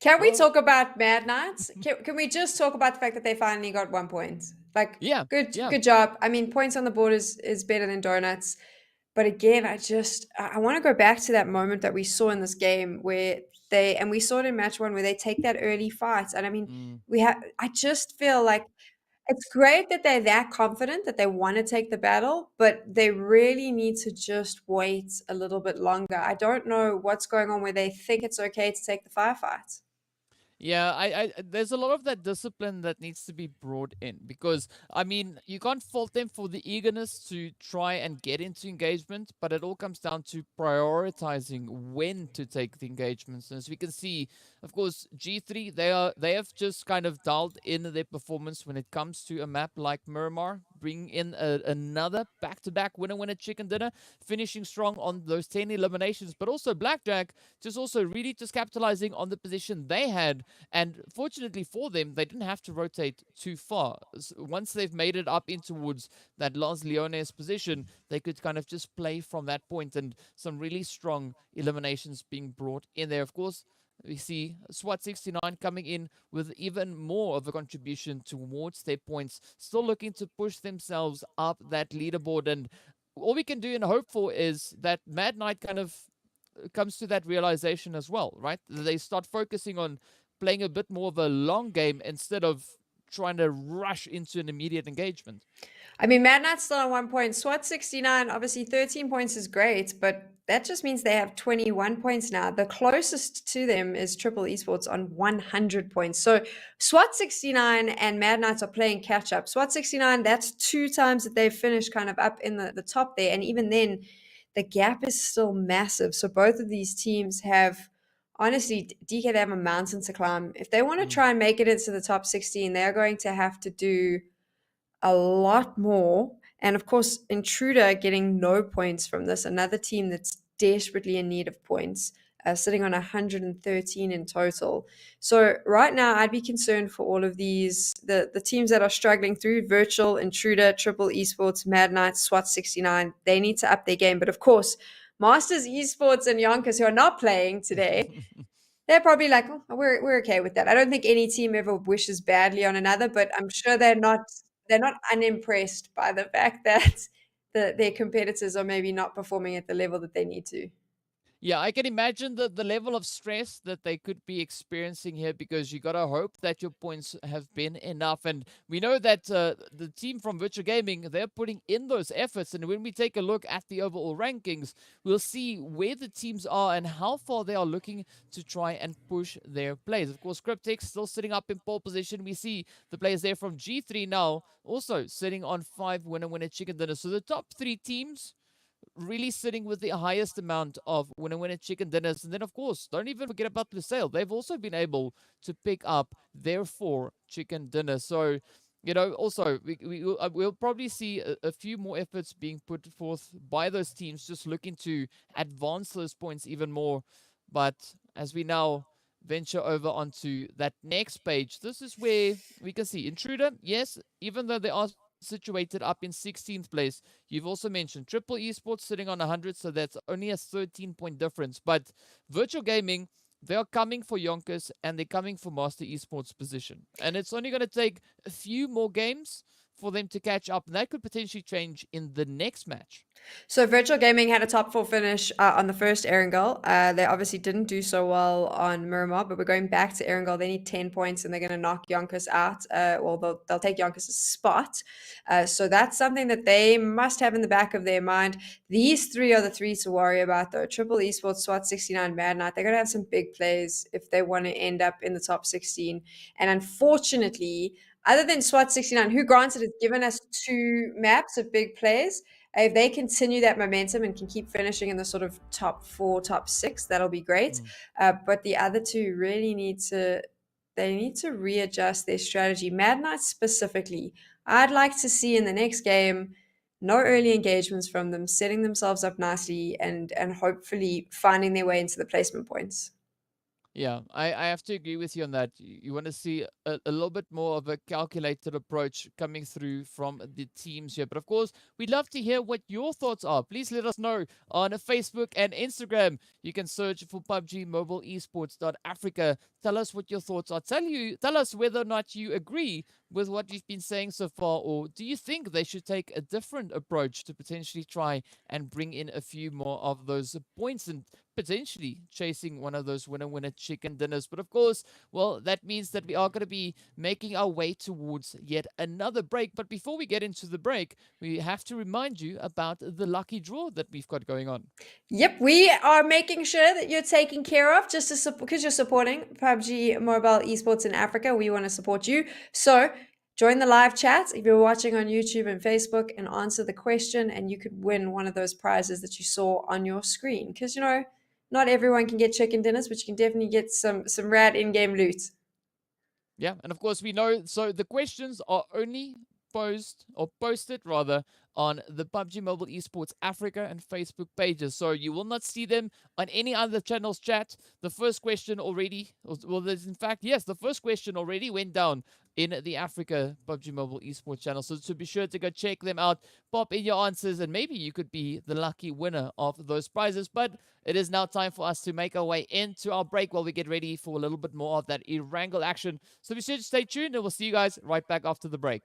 Speaker 5: Can we talk about Mad Knights? Can we just talk about the fact that they finally got 1 point? Like, good job. I mean, points on the board is better than donuts. But again, I want to go back to that moment that we saw in this game where we saw it in match one, where they take that early fight. And I mean, I just feel like it's great that they're that confident that they want to take the battle, but they really need to just wait a little bit longer. I don't know what's going on where they think it's okay to take the firefight.
Speaker 4: Yeah, I there's a lot of that discipline that needs to be brought in, because I mean, you can't fault them for the eagerness to try and get into engagement, but it all comes down to prioritizing when to take the engagements. And as we can see, of course, G3, they have just kind of dialed in their performance when it comes to a map like Miramar, bringing in another back-to-back winner chicken dinner, finishing strong on those 10 eliminations, but also Blackjack just also really just capitalizing on the position they had. And fortunately for them, they didn't have to rotate too far. Once they've made it up in towards that Los Leones position, they could kind of just play from that point, and some really strong eliminations being brought in there. Of course, we see SWAT69 coming in with even more of a contribution towards their points, still looking to push themselves up that leaderboard. And all we can do and hope for is that Mad Knight kind of comes to that realization as well, right? They start focusing on playing a bit more of a long game instead of trying to rush into an immediate engagement.
Speaker 5: I mean, Mad Knight's still on 1 point. SWAT69, obviously 13 points is great, but that just means they have 21 points now. The closest to them is Triple Esports on 100 points. So SWAT69 and Mad Knights are playing catch up. SWAT69, that's 2 times that they've finished kind of up in the top there. And even then, the gap is still massive. So both of these teams have, honestly, DK, they have a mountain to climb. If they want to try and make it into the top 16, they're going to have to do a lot more. And of course, Intruder getting no points from this, another team that's desperately in need of points, sitting on 113 in total. So right now, I'd be concerned for all of these, the teams that are struggling through: Virtual, Intruder, Triple Esports, Mad Knights, SWAT69. They need to up their game. But of course, Masters Esports and Yonkers, who are not playing today, they're probably like, oh, we're okay with that. I don't think any team ever wishes badly on another, but I'm sure they're not unimpressed by the fact that their competitors are maybe not performing at the level that they need to.
Speaker 4: Yeah, I can imagine the level of stress that they could be experiencing here, because you got to hope that your points have been enough. And we know that the team from Virtual Gaming, they're putting in those efforts. And when we take a look at the overall rankings, we'll see where the teams are and how far they are looking to try and push their plays. Of course, Cryptics still sitting up in pole position. We see the players there from G3 now also sitting on 5 winner chicken dinners. So the top 3 teams really sitting with the highest amount of winner chicken dinners. And then, of course, don't even forget about Lusail. They've also been able to pick up their 4 chicken dinners. So, also, we'll probably see a few more efforts being put forth by those teams, just looking to advance those points even more. But as we now venture over onto that next page, this is where we can see Intruder. Yes, even though they are situated up in 16th place, you've also mentioned Triple Esports sitting on 100, so that's only a 13-point difference. But Virtual Gaming, they are coming for Yonkers and they're coming for Master Esports position, and it's only going to take a few more games for them to catch up, and that could potentially change in the next match.
Speaker 5: So Virtual Gaming had a top 4 finish on the first Erangel. They obviously didn't do so well on Miramar, but we're going back to Erangel. They need 10 points and they're going to knock Yonkers out. Well, they'll take Yonkers' spot. So that's something that they must have in the back of their mind. These 3 are the 3 to worry about, though. Triple Esports, SWAT 69, Mad Knight. They're going to have some big plays if they want to end up in the top 16. And unfortunately, other than SWAT 69, who granted has given us 2 maps of big plays, if they continue that momentum and can keep finishing in the sort of top 4, top 6, that'll be great. But the other 2 really need to readjust their strategy. Mad Knight specifically, I'd like to see in the next game no early engagements from them, setting themselves up nicely and hopefully finding their way into the placement points.
Speaker 4: Yeah, I have to agree with you on that. You want to see a little bit more of a calculated approach coming through from the teams here. But of course, we'd love to hear what your thoughts are. Please let us know on Facebook and Instagram. You can search for PUBG Mobile Esports.Africa. Tell us what your thoughts are. Tell us whether or not you agree with what you've been saying so far, or do you think they should take a different approach to potentially try and bring in a few more of those points and potentially chasing one of those winner chicken dinners. But of course, well, that means that we are going to be making our way towards yet another break. But before we get into the break, we have to remind you about the lucky draw that we've got going on.
Speaker 5: Yep, we are making sure that you're taken care of because you're supporting PUBG Mobile Esports in Africa. We want to support you. So join the live chat if you're watching on YouTube and Facebook and answer the question, and you could win one of those prizes that you saw on your screen. Because, not everyone can get chicken dinners, but you can definitely get some rad in-game loot.
Speaker 4: Yeah, and of course we know, so the questions are only posted on the PUBG Mobile Esports Africa and Facebook pages. So you will not see them on any other channel's chat. The first question already, the first question already went down in the Africa PUBG Mobile Esports channel. So be sure to go check them out, pop in your answers, and maybe you could be the lucky winner of those prizes. But it is now time for us to make our way into our break while we get ready for a little bit more of that Erangel action. So be sure to stay tuned, and we'll see you guys right back after the break.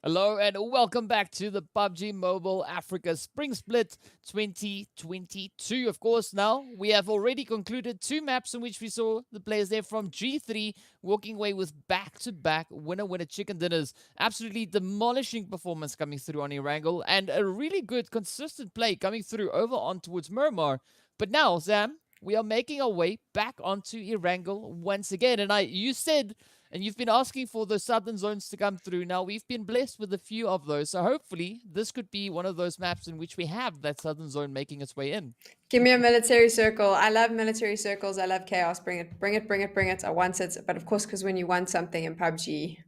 Speaker 4: Hello and welcome back to the PUBG Mobile Africa Spring Split 2022. Of course, now we have already concluded 2 maps in which we saw the players there from G3 walking away with back-to-back winner-winner chicken dinners. Absolutely demolishing performance coming through on Erangel and a really good consistent play coming through over on towards Miramar. But now, Sam, we are making our way back onto Erangel once again. And you said, and you've been asking for the southern zones to come through. Now, we've been blessed with a few of those. So hopefully, this could be one of those maps in which we have that southern zone making its way in.
Speaker 5: Give me a military circle. I love military circles. I love chaos. Bring it, bring it, bring it, bring it. I want it. But of course, because when you want something in PUBG,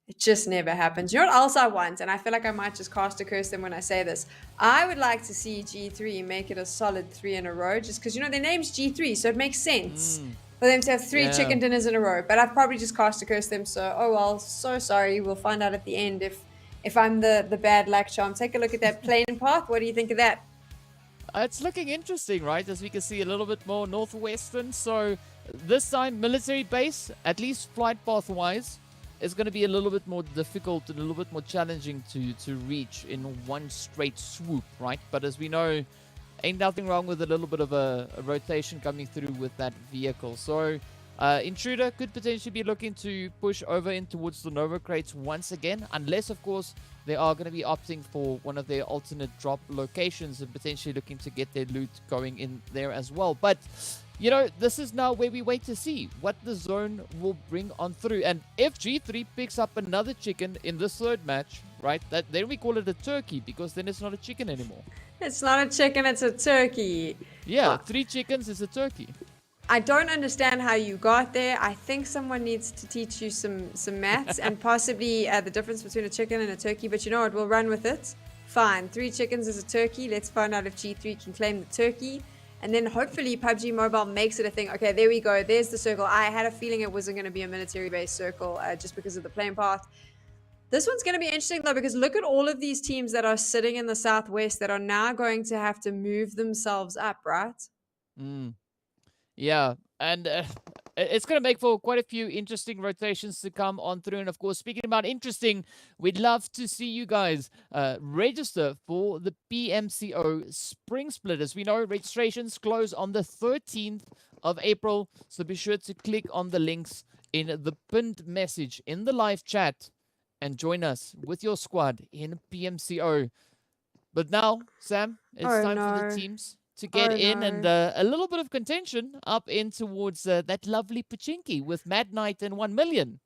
Speaker 5: it just never happens. You know what else I want? And I feel like I might just cast a curse them when I say this. I would like to see G3 make it a solid 3 in a row, just because, you know, their name's G3, so it makes sense for them to have 3 chicken dinners in a row. But I've probably just cast a curse them, so oh well, so sorry. We'll find out at the end if I'm the bad luck charm. Take a look at that plane path. What do you think of that?
Speaker 4: It's looking interesting, right? As we can see a little bit more northwestern. So this time, military base, at least flight path-wise, is going to be a little bit more difficult and a little bit more challenging to reach in one straight swoop, right? But as we know, ain't nothing wrong with a little bit of a rotation coming through with that vehicle. So Intruder could potentially be looking to push over in towards the Nova crates once again, unless of course they are going to be opting for one of their alternate drop locations and potentially looking to get their loot going in there as well. But you know, this is now where we wait to see what the zone will bring on through. And if G3 picks up another chicken in this third match, right, then we call it a turkey, because then it's not a chicken anymore.
Speaker 5: It's not a chicken, it's a turkey.
Speaker 4: Yeah, 3 chickens is a turkey.
Speaker 5: I don't understand how you got there. I think someone needs to teach you some maths and possibly the difference between a chicken and a turkey. But you know what? We'll run with it. Fine. 3 chickens is a turkey. Let's find out if G3 can claim the turkey. And then hopefully PUBG Mobile makes it a thing. Okay, there we go. There's the circle. I had a feeling it wasn't going to be a military-based circle just because of the plane path. This one's going to be interesting, though, because look at all of these teams that are sitting in the southwest that are now going to have to move themselves up, right?
Speaker 4: Yeah, and it's going to make for quite a few interesting rotations to come on through. And of course, speaking about interesting, we'd love to see you guys register for the PMCO Spring Split. As we know, registrations close on the 13th of April. So be sure to click on the links in the pinned message in the live chat and join us with your squad in PMCO. But now, Sam, it's time for the teams to get in and a little bit of contention up in towards that lovely Pachinki with Mad Knight and 1 million.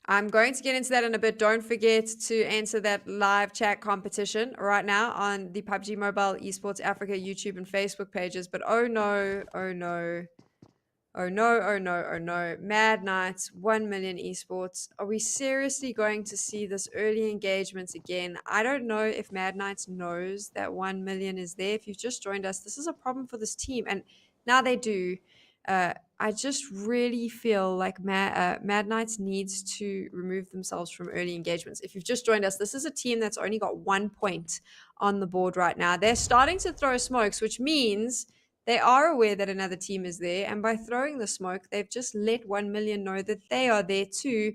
Speaker 5: I'm going to get into that in a bit. Don't forget to enter that live chat competition right now on the PUBG Mobile Esports Africa YouTube and Facebook pages. But oh no, oh no. Oh no, oh no, oh no. Mad Knights, 1 million esports. Are we seriously going to see this early engagement again? I don't know if Mad Knights knows that 1 million is there. If you've just joined us, this is a problem for this team. And now they do. I just really feel like Mad Knights needs to remove themselves from early engagements. If you've just joined us, this is a team that's only got 1 point on the board right now. They're starting to throw smokes, which means they are aware that another team is there, and by throwing the smoke, they've just let 1 million know that they are there too.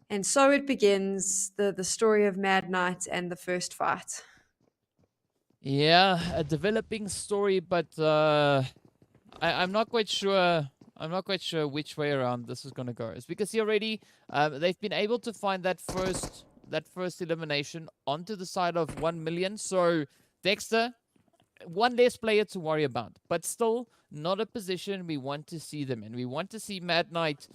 Speaker 5: And so it begins, the story of Mad Knight and the first fight.
Speaker 4: Yeah, a developing story, but I'm not quite sure. I'm not quite sure which way around this is going to go. It's because here already they've been able to find that first elimination onto the side of 1 million. So Dexter, 1 less player to worry about, but still not a position we want to see them in. We want to see Mad Knight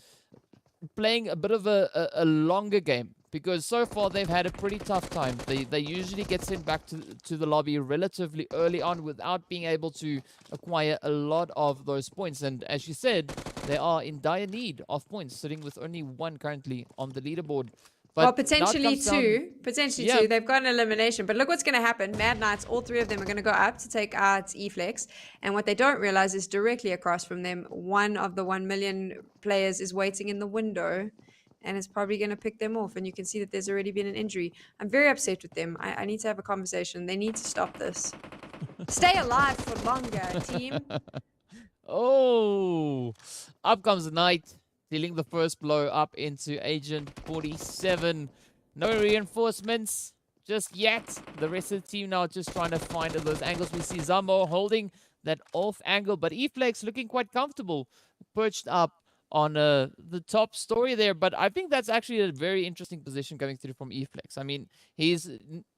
Speaker 4: playing a bit of a longer game, because so far they've had a pretty tough time. They usually get sent back to the lobby relatively early on without being able to acquire a lot of those points. And as you said, they are in dire need of points, sitting with only 1 currently on the leaderboard. But
Speaker 5: well, potentially 2. Potentially 2. They've got an elimination. But look what's going to happen. Mad Knights, all 3 of them are going to go up to take out E-Flex. And what they don't realize is directly across from them, one of the 1 million players is waiting in the window and is probably going to pick them off. And you can see that there's already been an injury. I'm very upset with them. I need to have a conversation. They need to stop this. Stay alive for longer, team.
Speaker 4: Oh, up comes Knight, dealing the first blow up into Agent 47. No reinforcements just yet. The rest of the team now just trying to find those angles. We see Zambo holding that off angle, but Eflex looking quite comfortable, perched up on the top story there. But I think that's actually a very interesting position coming through from Eflex. I mean,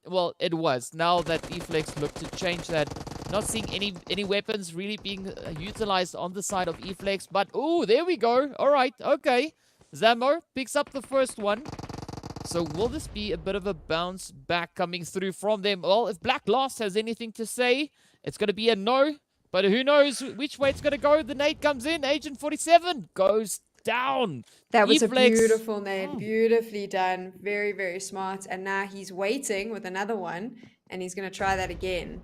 Speaker 4: well, it was. Now that Eflex looked to change that, not seeing any weapons really being utilized on the side of Eflex. But, oh, there we go. All right, okay. Zambo picks up the first one. So will this be a bit of a bounce back coming through from them? Well, if Black Lost has anything to say, it's going to be a no. But who knows which way it's going to go. The nade comes in. Agent 47 goes down.
Speaker 5: That was
Speaker 4: Eflex,
Speaker 5: a beautiful nade. Beautifully done. Very, very smart. And now he's waiting with another one. And he's going to try that again.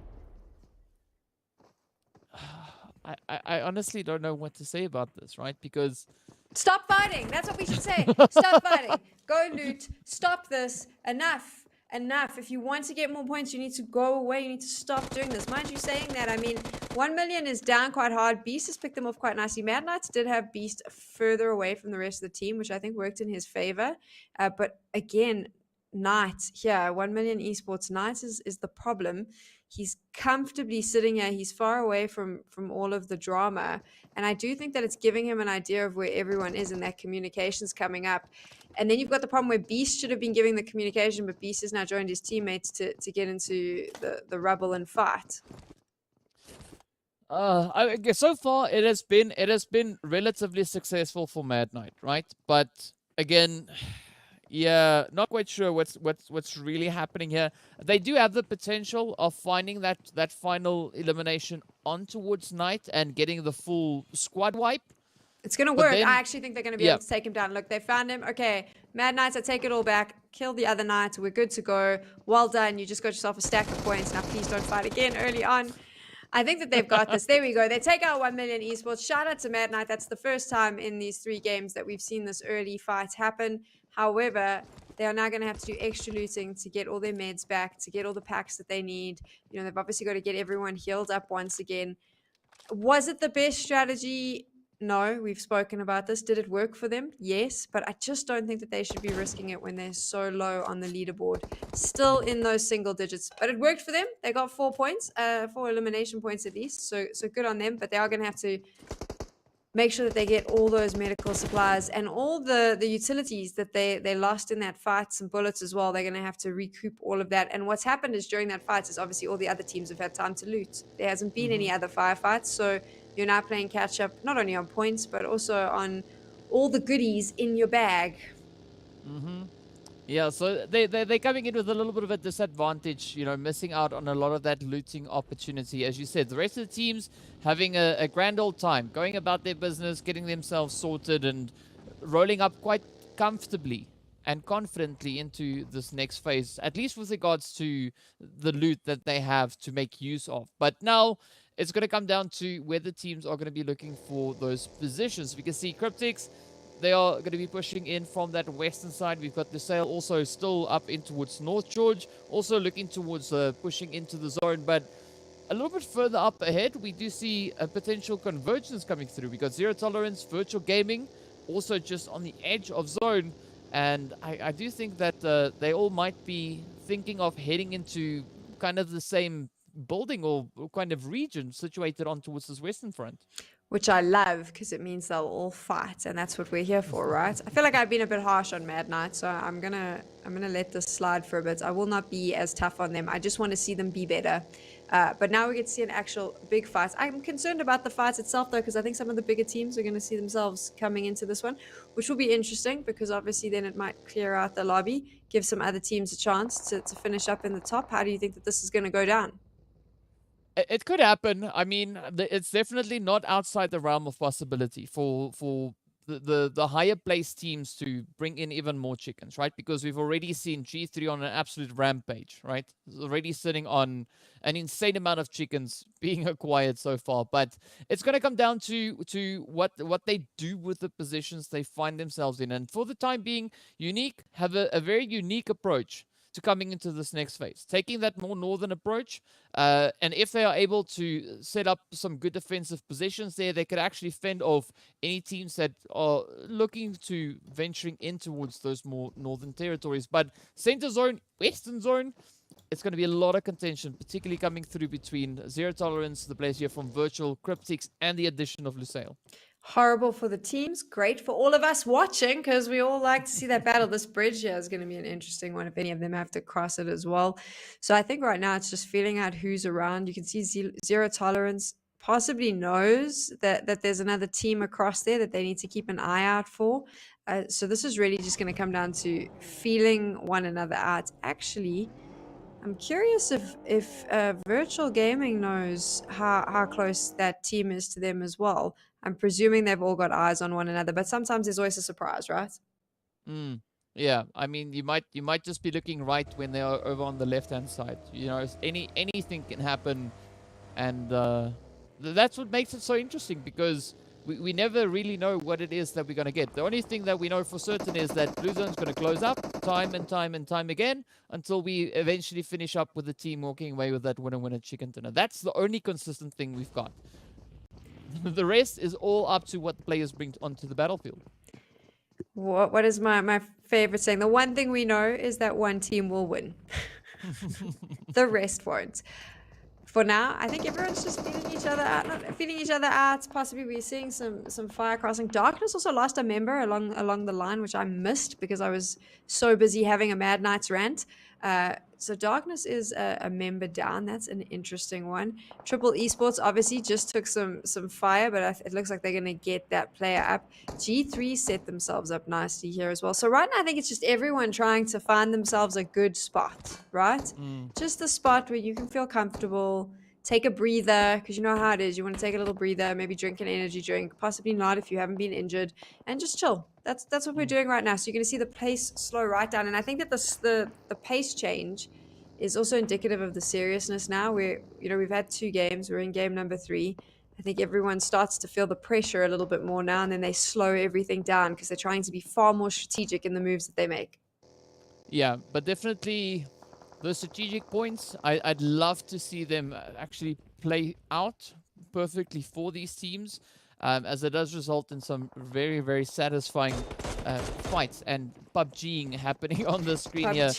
Speaker 4: I honestly don't know what to say about this, right? Because...
Speaker 5: Stop fighting. That's what we should say. Stop fighting. Go loot. Stop this. Enough. Enough. If you want to get more points, you need to go away. You need to stop doing this. Mind you saying that, I mean, 1 million is down quite hard. Beast has picked them off quite nicely. Mad Knights did have Beast further away from the rest of the team, which I think worked in his favor. But again, Knight here, 1 million esports. Knight is the problem. He's comfortably sitting here. He's far away from all of the drama. And I do think that it's giving him an idea of where everyone is and that communication's coming up. And then you've got the problem where Beast should have been giving the communication, but Beast has now joined his teammates to get into the rubble and fight.
Speaker 4: I guess so far it has been relatively successful for Mad Knight, right? But again, yeah, not quite sure what's really happening here. They do have the potential of finding that final elimination on towards Knight and getting the full squad wipe.
Speaker 5: It's going to work.
Speaker 4: Then,
Speaker 5: I actually think they're going to be able to take him down. Look, they found him. Okay, Mad Knights, I take it all back. Kill the other Knights. We're good to go. Well done. You just got yourself a stack of points. Now, please don't fight again early on. I think that they've got this. There we go. They take out 1 million esports. Shout out to Mad Knight. That's the first time in these 3 games that we've seen this early fight happen. However, they are now going to have to do extra looting to get all their meds back, to get all the packs that they need. You know, they've obviously got to get everyone healed up once again. Was it the best strategy? No, we've spoken about this. Did it work for them? Yes, but I just don't think that they should be risking it when they're so low on the leaderboard. Still in those single digits, but it worked for them. They got 4 points, 4 elimination points at least, so good on them, but they are going to have to make sure that they get all those medical supplies and all the utilities that they lost in that fight, some bullets as well. They're going to have to recoup all of that. And what's happened is during that fight is obviously all the other teams have had time to loot. There hasn't been any other firefights, so you're now playing catch up, not only on points, but also on all the goodies in your bag.
Speaker 4: Yeah, so they're coming in with a little bit of a disadvantage, you know, missing out on a lot of that looting opportunity. As you said, the rest of the teams having a grand old time, going about their business, getting themselves sorted and rolling up quite comfortably and confidently into this next phase, at least with regards to the loot that they have to make use of. But now it's going to come down to where the teams are going to be looking for those positions. We can see Cryptics, they are going to be pushing in from that western side. We've got Lusail also still up in towards North George, also looking towards pushing into the zone. But a little bit further up ahead, we do see a potential convergence coming through. We got Zero Tolerance, Virtual Gaming, also just on the edge of zone. And I do think that they all might be thinking of heading into kind of the same building or kind of region situated on towards this western front.
Speaker 5: Which I love because it means they'll all fight, and that's what we're here for, right? I feel like I've been a bit harsh on Mad Knight, so I'm gonna let this slide for a bit. I will not be as tough on them. I just want to see them be better. But now we get to see an actual big fight. I'm concerned about the fight itself, though, because I think some of the bigger teams are going to see themselves coming into this one, which will be interesting because obviously then it might clear out the lobby, give some other teams a chance to finish up in the top. How do you think that this is going to go down?
Speaker 4: It could happen. I mean, it's definitely not outside the realm of possibility for the higher placed teams to bring in even more chickens, right? Because we've already seen G3 on an absolute rampage, right? It's already sitting on an insane amount of chickens being acquired so far. But it's going to come down to what they do with the positions they find themselves in. And for the time being, Unique have a very unique approach to coming into this next phase, taking that more northern approach. And if they are able to set up some good defensive positions there, they could actually fend off any teams that are looking to venturing in towards those more northern territories. But center zone, western zone, it's going to be a lot of contention, particularly coming through between Zero Tolerance, the players here from Virtual, Cryptics, and the addition of Lusail.
Speaker 5: Horrible for the teams, great for all of us watching, because we all like to see that battle. This bridge here is going to be an interesting one if any of them have to cross it as well. So I think right now it's just feeling out who's around. You can see Zero Tolerance possibly knows that there's another team across there that they need to keep an eye out for. So this is really just going to come down to feeling one another out. Actually, I'm curious if Virtual Gaming knows how close that team is to them as well. I'm presuming they've all got eyes on one another, but sometimes there's always a surprise, right?
Speaker 4: Yeah, I mean, you might just be looking right when they are over on the left-hand side. You know, anything can happen, and that's what makes it so interesting, because we never really know what it is that we're going to get. The only thing that we know for certain is that Blue Zone's going to close up time and time and time again until we eventually finish up with the team walking away with that winner chicken dinner. That's the only consistent thing we've got. The rest is all up to what players bring onto the battlefield.
Speaker 5: What is my favorite saying? The one thing we know is that one team will win. The rest won't. For now, I think everyone's just feeling each other out. Not feeling each other out. Possibly we're seeing some fire crossing. Darkness also lost a member along the line, which I missed because I was so busy having a Mad Knight's rant. So Darkness is a member down. That's an interesting one. Triple Esports obviously just took some fire, but it looks like they're going to get that player up. G3 set themselves up nicely here as well. So right now, I think it's just everyone trying to find themselves a good spot, right? Just a spot where you can feel comfortable, take a breather, because you know how it is. You want to take a little breather, maybe drink an energy drink, possibly not if you haven't been injured, and just chill. That's what we're doing right now. So you're going to see the pace slow right down. And I think that the pace change is also indicative of the seriousness now. We've had 2 games. We're in game number 3. I think everyone starts to feel the pressure a little bit more now, and then they slow everything down because they're trying to be far more strategic in the moves that they make.
Speaker 4: Yeah, but definitely the strategic points, I'd love to see them actually play out perfectly for these teams, as it does result in some very, very satisfying fights and PUBGing happening on the screen here.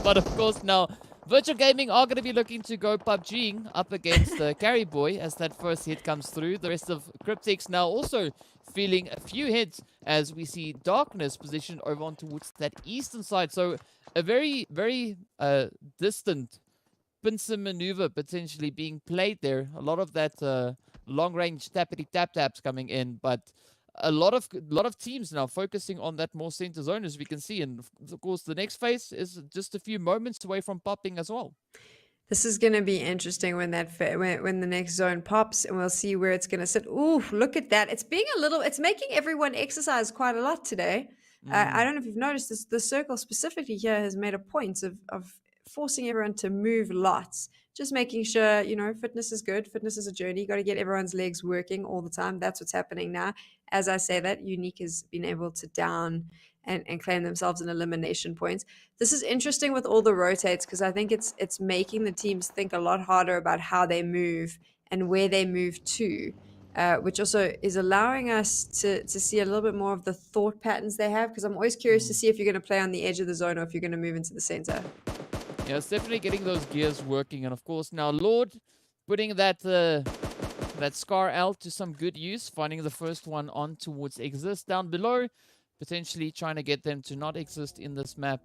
Speaker 4: But of course now, Virtual Gaming are going to be looking to go PUBGing up against Carry Boy as that first hit comes through. The rest of Cryptics now also feeling a few hits as we see Darkness positioned over on towards that eastern side. So a very, very distant pincer maneuver potentially being played there. A lot of that long-range tappity tap-taps coming in, but a lot of teams now focusing on that more center zone, as we can see. And of course, the next phase is just a few moments away from popping as well.
Speaker 5: This is going to be interesting when the next zone pops, and we'll see where it's going to sit. Ooh, look at that. It's making everyone exercise quite a lot today. I don't know if you've noticed this, the circle specifically here has made a point of forcing everyone to move lots. Just making sure, fitness is good. Fitness is a journey. You got to get everyone's legs working all the time. That's what's happening now. As I say that, Unique has been able to down and claim themselves an elimination points. This is interesting with all the rotates, because I think it's making the teams think a lot harder about how they move and where they move to, which also is allowing us to see a little bit more of the thought patterns they have, because I'm always curious to see if you're going to play on the edge of the zone or if you're going to move into the center.
Speaker 4: Yeah, it's definitely getting those gears working. And of course now Lord putting that Scar out to some good use, finding the first one on towards Exist down below, potentially trying to get them to not exist in this map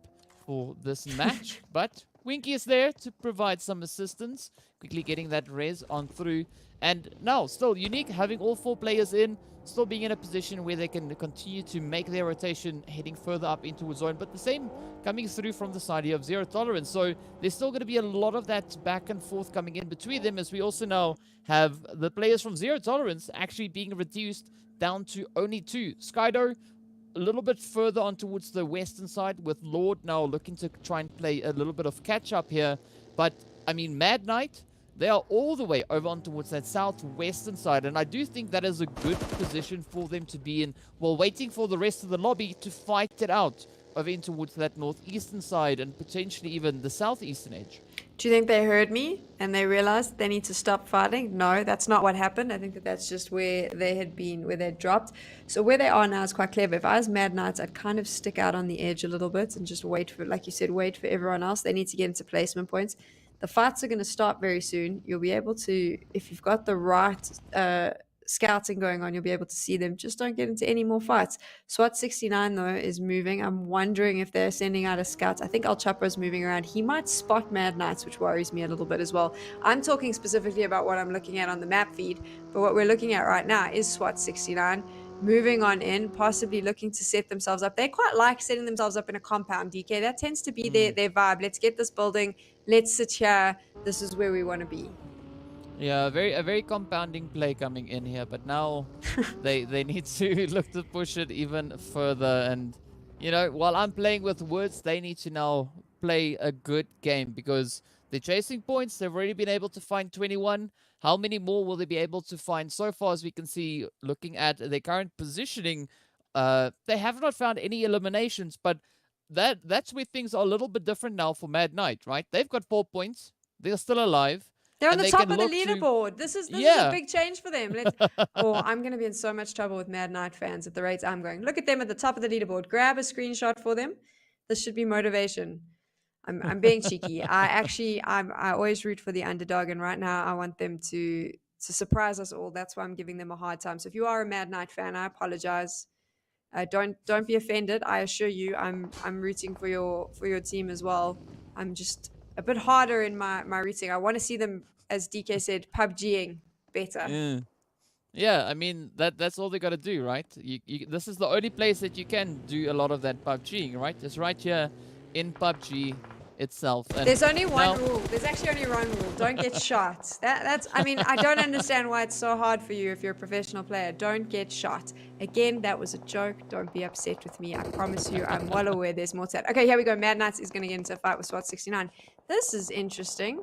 Speaker 4: for this match. But Winky is there to provide some assistance, quickly getting that res on through. And now still Unique having all 4 players in, still being in a position where they can continue to make their rotation heading further up into a zone, but the same coming through from the side here of Zero Tolerance. So there's still going to be a lot of that back and forth coming in between them, as we also now have the players from Zero Tolerance actually being reduced down to only 2. Skydo a little bit further on towards the western side, with Lord now looking to try and play a little bit of catch up here. But I mean, Mad Knight, they are all the way over on towards that southwestern side, and I do think that is a good position for them to be in while waiting for the rest of the lobby to fight it out of in towards that northeastern side and potentially even the southeastern edge.
Speaker 5: Do you think they heard me and they realized they need to stop fighting? No, that's not what happened. I think that that's just where they had been, where they'd dropped. So where they are now is quite clever. If I was Mad Knights, I'd kind of stick out on the edge a little bit and just wait for, like you said, wait for everyone else. They need to get into placement points. The fights are going to start very soon. You'll be able to, if you've got the right scouting going on, you'll be able to see them. Just don't get into any more fights. SWAT69 though is moving. I'm wondering if they're sending out a scout. I think El Chapo's moving around. He might spot Mad Knights, which worries me a little bit as well. I'm talking specifically about what I'm looking at on the map feed, but what we're looking at right now is SWAT69 moving on in, possibly looking to set themselves up. They quite like setting themselves up in a compound, DK. That tends to be their vibe. Let's get this building. Let's sit here. This is where we want to be.
Speaker 4: Yeah, a very compounding play coming in here, but now they need to look to push it even further. And you know, while I'm playing with words, they need to now play a good game because they're chasing points. They've already been able to find 21. How many more will they be able to find? So far as we can see, looking at their current positioning, they have not found any eliminations, but that's where things are a little bit different now for Mad Knight, right? They've got 4 points. They're still alive.
Speaker 5: They're on the top of the leaderboard. This is a big change for them. I'm going to be in so much trouble with Mad Knight fans at the rates I'm going. Look at them at the top of the leaderboard. Grab a screenshot for them. This should be motivation. I'm being cheeky. I always root for the underdog, and right now I want them to surprise us all. That's why I'm giving them a hard time. So if you are a Mad Knight fan, I apologize. Don't be offended. I assure you, I'm rooting for your team as well. I'm just a bit harder in my rooting. I want to see them, as DK said, PUBGing better.
Speaker 4: Yeah, I mean, that's all they got to do, right? This is the only place that you can do a lot of that PUBGing, right? It's right here in PUBG itself. And
Speaker 5: there's only one rule. There's actually only one rule. Don't get shot. I mean, I don't understand why it's so hard for you if you're a professional player. Don't get shot. Again, that was a joke. Don't be upset with me. I promise you, I'm well aware there's more to that. Okay, here we go. Mad Knights is going to get into a fight with SWAT69. This is interesting.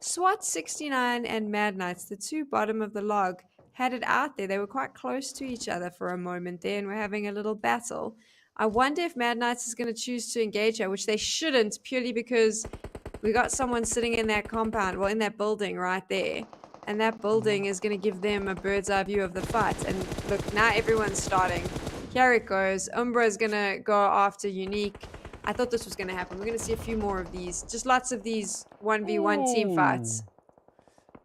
Speaker 5: SWAT69 and Mad Knights, the two bottom of the log, had it out there. They were quite close to each other for a moment there, and we're having a little battle. I wonder if Mad Knights is going to choose to engage her, which they shouldn't, purely because we got someone sitting in that compound, well, in that building right there. And that building is going to give them a bird's eye view of the fight. And look, now everyone's starting. Here it goes. Umbra is going to go after Unique. I thought this was going to happen. We're going to see a few more of these. Just lots of these 1v1 team fights.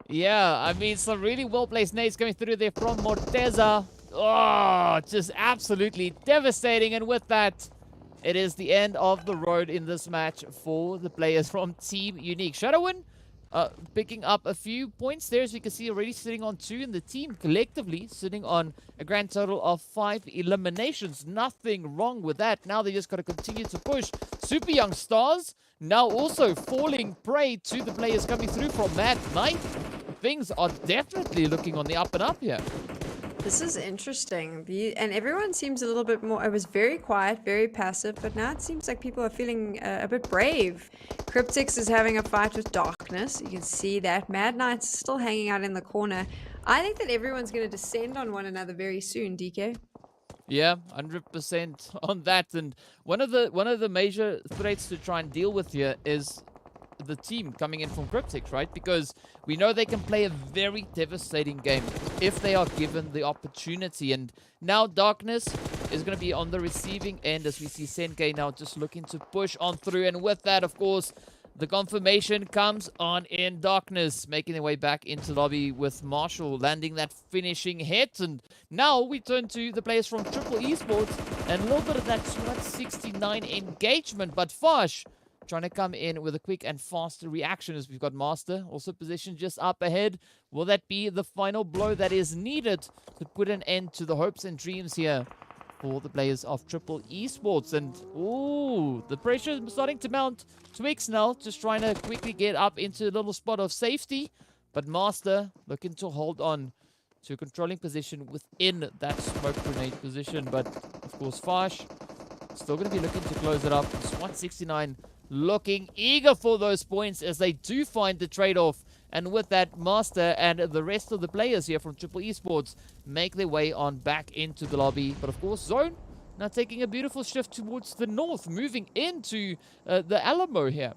Speaker 4: Yeah, I mean, some really well-placed nades coming through there from Morteza. Oh, just absolutely devastating. And with that, it is the end of the road in this match for the players from Team Unique. Shadowin picking up a few points there, as we can see, already sitting on 2, and the team collectively sitting on a grand total of 5 eliminations. Nothing wrong with that. Now they just got to continue to push. Super Young Stars now also falling prey to the players coming through from Mad Knight. Things are definitely looking on the up and up here.
Speaker 5: This is interesting. And everyone seems a little bit more... It was very quiet, very passive, but now it seems like people are feeling a bit brave. Cryptics is having a fight with Darkness. You can see that. Mad Knight's still hanging out in the corner. I think that everyone's going to descend on one another very soon, DK.
Speaker 4: Yeah, 100% on that. And one of the major threats to try and deal with here is the team coming in from Cryptics, right? Because we know they can play a very devastating game if they are given the opportunity. And now Darkness is going to be on the receiving end, as we see Senke now just looking to push on through. And with that, of course, the confirmation comes on in Darkness, making their way back into the lobby with Marshall landing that finishing hit. And now we turn to the players from Triple Esports and a little bit of that SWAT69 engagement. But Fash trying to come in with a quick and faster reaction, as we've got Master also positioned just up ahead. Will that be the final blow that is needed to put an end to the hopes and dreams here for the players of Triple Esports? And ooh, the pressure is starting to mount. Twix now just trying to quickly get up into a little spot of safety, but Master looking to hold on to a controlling position within that smoke grenade position. But of course, Fash still going to be looking to close it up. SWAT69 looking eager for those points as they do find the trade-off. And with that, Master and the rest of the players here from Triple Esports make their way on back into the lobby. But of course, Zone now taking a beautiful shift towards the north, moving into the Alamo here.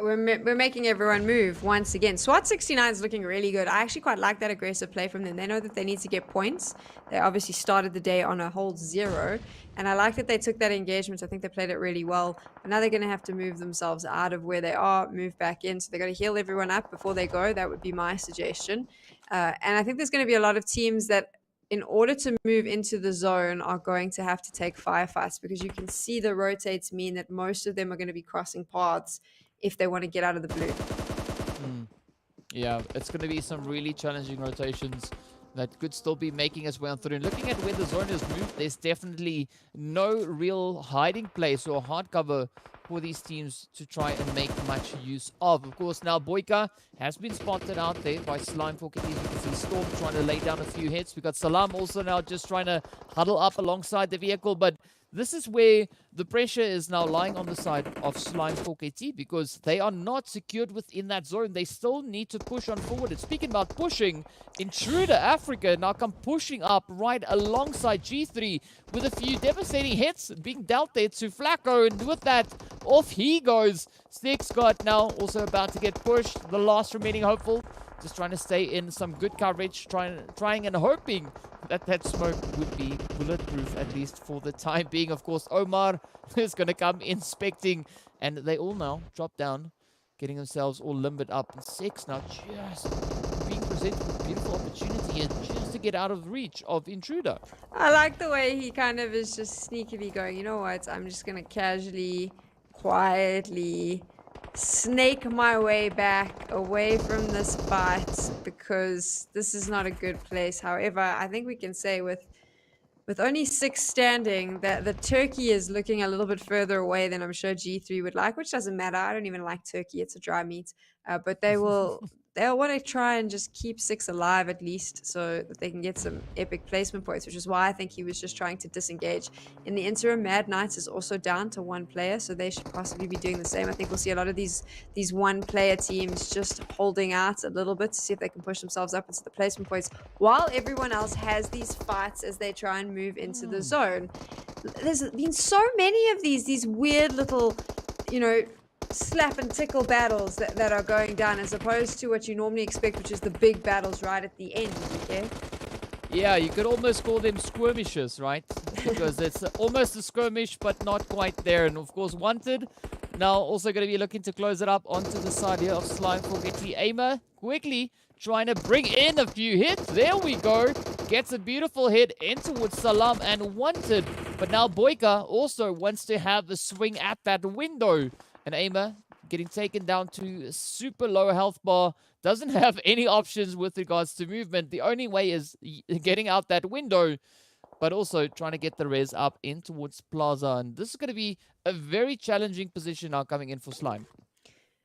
Speaker 5: We're making everyone move once again. SWAT 69 is looking really good. I actually quite like that aggressive play from them. They know that they need to get points. They obviously started the day on a hold 0. And I like that they took that engagement. I think they played it really well. But now they're going to have to move themselves out of where they are, move back in. So they're going to heal everyone up before they go. That would be my suggestion. And I think there's going to be a lot of teams that, in order to move into the zone, are going to have to take firefights, because you can see the rotates mean that most of them are going to be crossing paths if they want to get out of the blue.
Speaker 4: Yeah, it's going to be some really challenging rotations that could still be making its way on through. And looking at where the zone is moved, there's definitely no real hiding place or hard cover for these teams to try and make much use of. Of course, now Boyka has been spotted out there by Slime for Kitties. You can see Storm trying to lay down a few hits. We got Salam also now just trying to huddle up alongside the vehicle, but this is where the pressure is now lying on the side of Slime 4KT, because they are not secured within that zone. They still need to push on forward. And speaking about pushing, Intruder Africa now come pushing up right alongside G3 with a few devastating hits being dealt there to Flacco. And with that, off he goes. Six got now also about to get pushed. The last remaining hopeful, just trying to stay in some good coverage, trying and hoping that smoke would be bulletproof, at least for the time being. Of course, Omar is going to come inspecting, and they all now drop down, getting themselves all limbered up. And Six now just being presented with a beautiful opportunity and just to get out of reach of Intruder.
Speaker 5: I like the way he kind of is just sneakily going, you know what, I'm just going to casually, quietly snake my way back away from this fight, because this is not a good place. However, I think we can say with only 6 standing that the turkey is looking a little bit further away than I'm sure G3 would like, which doesn't matter. I don't even like turkey. It's a dry meat. But they'll want to try and just keep 6 alive at least, so that they can get some epic placement points, which is why I think he was just trying to disengage. In the interim, Mad Knights is also down to 1 player, so they should possibly be doing the same. I think we'll see a lot of these 1-player teams just holding out a little bit to see if they can push themselves up into the placement points, while everyone else has these fights as they try and move into the zone. There's been so many of these weird little, you know, slap and tickle battles that are going down, as opposed to what you normally expect, which is the big battles right at the end. Okay?
Speaker 4: Yeah, you could almost call them skirmishes, right? Because it's almost a skirmish, but not quite there. And of course, Wanted now also going to be looking to close it up onto the side here of Slime for Getty. Aimer quickly trying to bring in a few hits. There we go. Gets a beautiful hit in towards Salam and Wanted. But now Boyka also wants to have the swing at that window. And Aimer getting taken down to super low health bar. Doesn't have any options with regards to movement. The only way is getting out that window, but also trying to get the res up in towards Plaza. And this is going to be a very challenging position now coming in for Slime.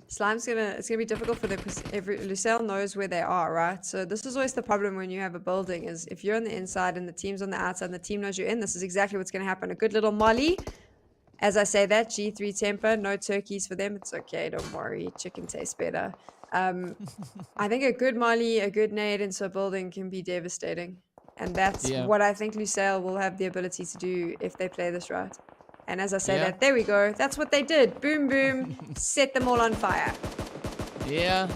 Speaker 5: It's gonna be difficult for them, because Lusail knows where they are, right? So this is always the problem when you have a building, is if you're on the inside and the team's on the outside and the team knows you're in, this is exactly what's going to happen. A good little molly. As I say that, G3 temper, no turkeys for them. It's okay, don't worry. Chicken tastes better. I think a good molly, a good nade into a building can be devastating. And that's what I think Lusail will have the ability to do if they play this right. And as I say that, there we go. That's what they did. Boom, boom, set them all on fire.
Speaker 4: Yeah,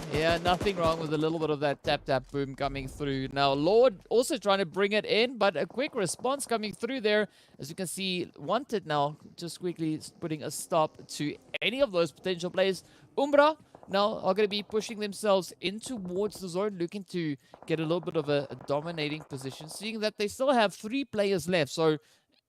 Speaker 4: nothing wrong with a little bit of that tap boom coming through. Now, Lord also trying to bring it in, but a quick response coming through there. As you can see, Wanted now just quickly putting a stop to any of those potential plays. Umbra now are going to be pushing themselves in towards the zone, looking to get a little bit of a dominating position, seeing that they still have 3 players left. So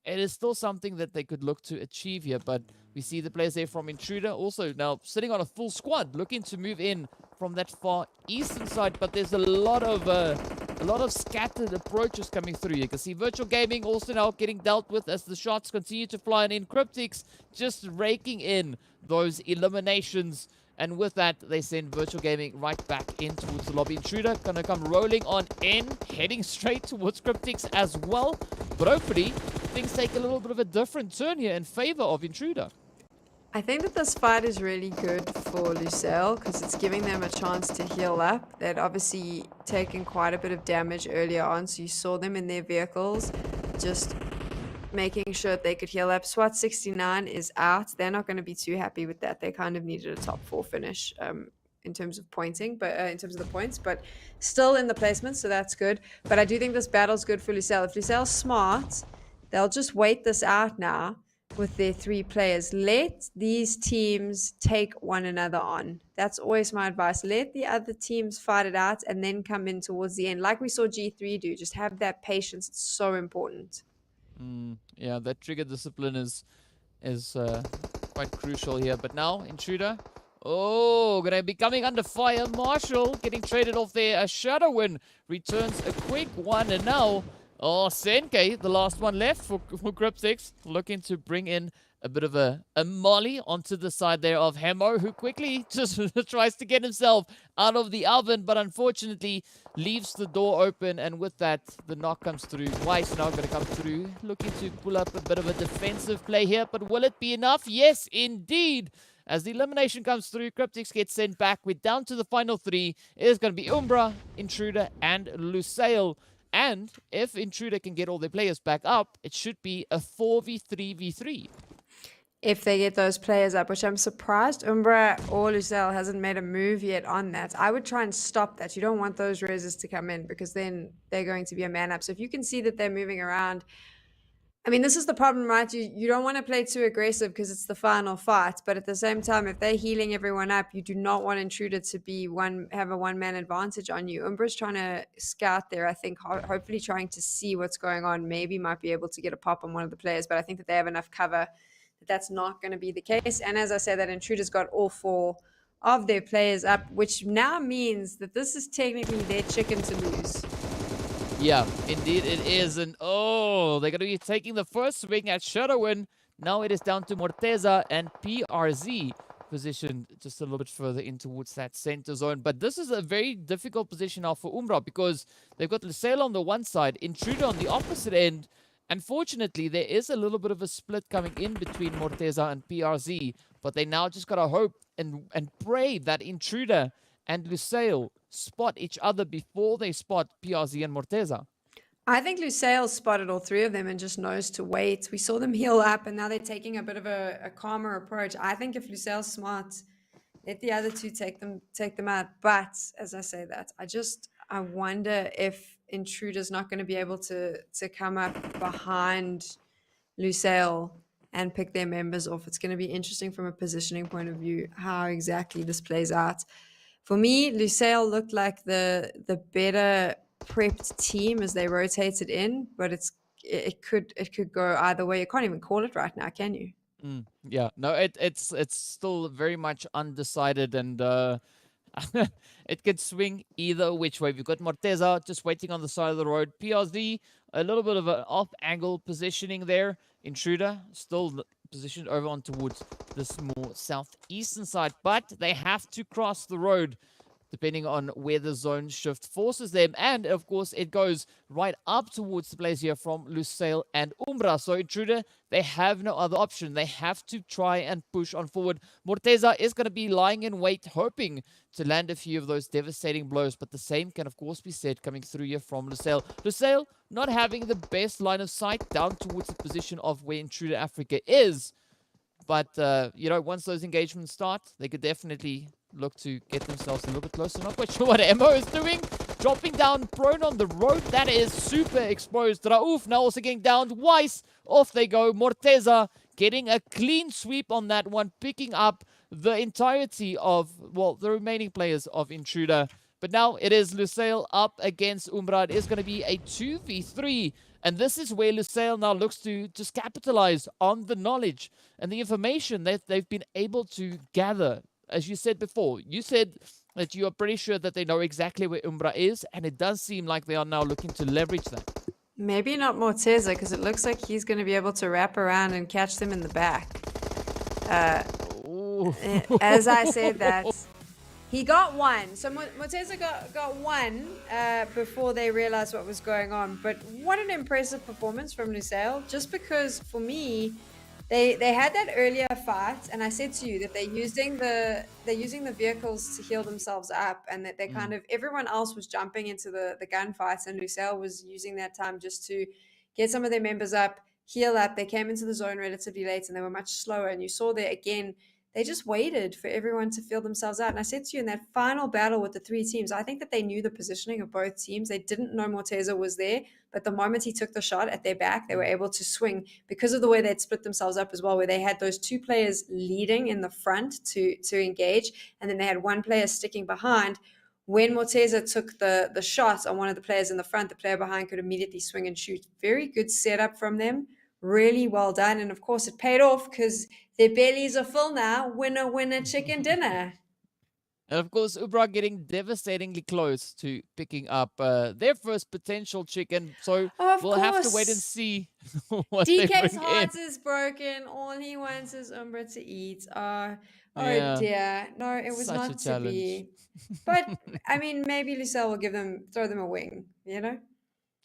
Speaker 4: it is still something that they could look to achieve here, but we see the players there from Intruder also now sitting on a full squad, looking to move in from that far eastern side. But there's a lot of scattered approaches coming through. You can see Virtual Gaming also now getting dealt with as the shots continue to fly, and in Cryptics just raking in those eliminations. And with that, they send Virtual Gaming right back in towards the lobby. Intruder gonna come rolling on in, heading straight towards Cryptics as well. But hopefully, things take a little bit of a different turn here in favor of Intruder.
Speaker 5: I think that this fight is really good for Lusail, because it's giving them a chance to heal up. They'd obviously taken quite a bit of damage earlier on, so you saw them in their vehicles just making sure they could heal up. SWAT 69 is out. They're not going to be too happy with that. They kind of needed a top 4 finish in terms of pointing, but in terms of the points, but still in the placement, so that's good. But I do think this battle's good for Lusail. If Lusail's smart, they'll just wait this out now with their 3 players. Let these teams take one another on. That's always my advice. Let the other teams fight it out and then come in towards the end. Like we saw G3 do. Just have that patience. It's so important.
Speaker 4: Yeah, that trigger discipline is quite crucial here. But now, Intruder. Oh, gonna be coming under fire. Marshall getting traded off there. A Shadow Win returns a quick one. And now, oh, Senke, the last one left for Cryptics, looking to bring in a bit of a molly onto the side there of Hemo, who quickly just tries to get himself out of the oven, but unfortunately leaves the door open, and with that, the knock comes through. Weiss now going to come through, looking to pull up a bit of a defensive play here, but will it be enough? Yes, indeed. As the elimination comes through, Cryptics gets sent back. We're down to the final 3. It is going to be Umbra, Intruder, and Lusail. And if Intruder can get all their players back up, it should be a 4v3v3.
Speaker 5: If they get those players up, which I'm surprised Umbra or Lusail hasn't made a move yet on that. I would try and stop that. You don't want those reses to come in because then they're going to be a man up. So if you can see that they're moving around, I mean, this is the problem, right? You don't want to play too aggressive because it's the final fight. But at the same time, if they're healing everyone up, you do not want Intruder to be have a one-man advantage on you. Umbra's trying to scout there, I think, hopefully trying to see what's going on. Maybe might be able to get a pop on one of the players, but I think that they have enough cover that that's not going to be the case. And as I said, that Intruder's got all 4 of their players up, which now means that this is technically their chicken to lose.
Speaker 4: Yeah, indeed it is. And oh, they're going to be taking the first swing at Shadowin. Now it is down to Morteza and PRZ, positioned just a little bit further in towards that center zone. But this is a very difficult position now for Umbra because they've got Lusail on the one side, Intruder on the opposite end. Unfortunately, there is a little bit of a split coming in between Morteza and PRZ, but they now just got to hope and pray that Intruder and Lusail spot each other before they spot PRZ and Morteza.
Speaker 5: I think Lusail spotted all 3 of them and just knows to wait. We saw them heal up, and now they're taking a bit of a calmer approach. I think if Lusail's smart, let the other 2 take them out. But as I say that, I wonder if Intruder's not going to be able to come up behind Lusail and pick their members off. It's going to be interesting from a positioning point of view how exactly this plays out. For me, Lusail looked like the better prepped team as they rotated in, but it could go either way. You can't even call it right now, can you?
Speaker 4: Yeah, no, it's still very much undecided, and it could swing either which way. We've got Morteza just waiting on the side of the road. PRZ, a little bit of an off-angle positioning there. Intruder still positioned over on towards this more southeastern side, but they have to cross the road depending on where the zone shift forces them. And, of course, it goes right up towards the place here from Lusail and Umbra. So, Intruder, they have no other option. They have to try and push on forward. Morteza is going to be lying in wait, hoping to land a few of those devastating blows. But the same can, of course, be said coming through here from Lusail. Lusail not having the best line of sight down towards the position of where Intruder Africa is. But, you know, once those engagements start, they could definitely look to get themselves a little bit closer. Not quite sure what Emo is doing. Dropping down prone on the road. That is super exposed. Raouf now also getting down. Weiss, off they go. Morteza getting a clean sweep on that one. Picking up the entirety of, well, the remaining players of Intruder. But now it is Lusail up against Umbra. It is going to be a 2v3. And this is where Lusail now looks to just capitalize on the knowledge and the information that they've been able to gather. As you said before, you said that you are pretty sure that they know exactly where Umbra is, and it does seem like they are now looking to leverage that.
Speaker 5: Maybe not Morteza, because it looks like he's going to be able to wrap around and catch them in the back. As I said that, he got one. So Morteza got one before they realized what was going on. But what an impressive performance from Lusail, just because for me, They had that earlier fight, and I said to you that they're using the vehicles to heal themselves up, and that they kind of everyone else was jumping into the gunfights, and Lusail was using that time just to get some of their members up, heal up. They came into the zone relatively late and they were much slower. And you saw there again, they just waited for everyone to feel themselves out. And I said to you in that final battle with the three teams, I think that they knew the positioning of both teams. They didn't know Morteza was there, but the moment he took the shot at their back, they were able to swing because of the way they'd split themselves up as well, where they had those two players leading in the front to engage, and then they had one player sticking behind. When Morteza took the shot on one of the players in the front, the player behind could immediately swing and shoot. Very good setup from them. Really well done. And of course, it paid off because their bellies are full now. Winner, winner, chicken dinner.
Speaker 4: And of course, Umbra getting devastatingly close to picking up their first potential chicken. So we'll have to wait and see what they
Speaker 5: DK's
Speaker 4: bring
Speaker 5: heart
Speaker 4: in.
Speaker 5: is broken. All he wants is Umbra to eat. Oh
Speaker 4: Yeah,
Speaker 5: dear. No, it was
Speaker 4: such a
Speaker 5: not to
Speaker 4: challenge.
Speaker 5: be. But I mean, maybe Lusail will throw them a wing,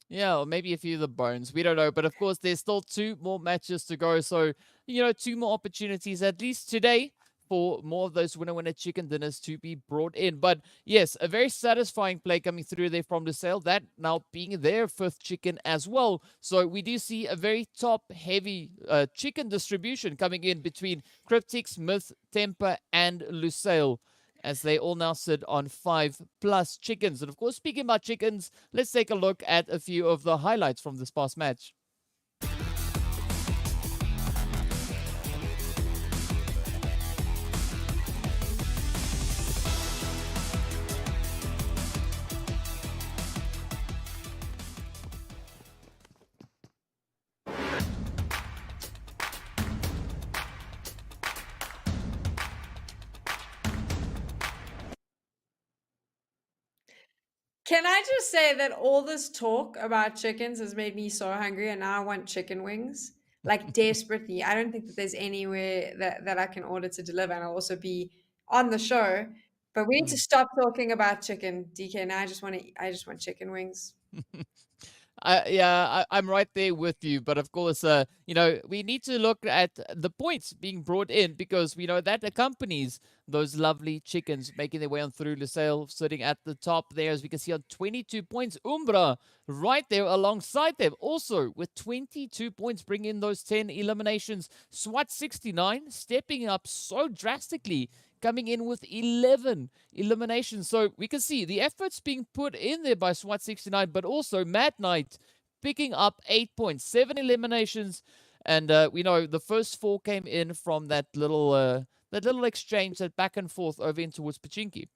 Speaker 4: Yeah, or maybe a few of the bones. We don't know. But of course, there's still 2 more matches to go. So, 2 more opportunities at least today for more of those winner-winner chicken dinners to be brought in. But yes, a very satisfying play coming through there from Lusail. That now being their 5th chicken as well. So we do see a very top-heavy chicken distribution coming in between Cryptics, Myth, Temper, and Lusail, as they all now sit on 5+ chickens. And of course, speaking about chickens, let's take a look at a few of the highlights from this past match.
Speaker 5: Can I just say that all this talk about chickens has made me so hungry, and now I want chicken wings, like desperately. I don't think that there's anywhere that I can order to deliver, and I'll also be on the show. But we need to stop talking about chicken, DK. Now I just want chicken wings.
Speaker 4: I'm right there with you. But of course, we need to look at the points being brought in, because we know that accompanies those lovely chickens making their way on through. Lusail sitting at the top there, as we can see, on 22 points. Umbra right there alongside them, also with 22 points, bringing in those 10 eliminations. SWAT 69 stepping up so drastically, coming in with 11 eliminations. So we can see the efforts being put in there by SWAT 69, but also Mad Knight picking up 8 points, 7 eliminations. And we know the first 4 came in from that little exchange, that back and forth over in towards Pachinki.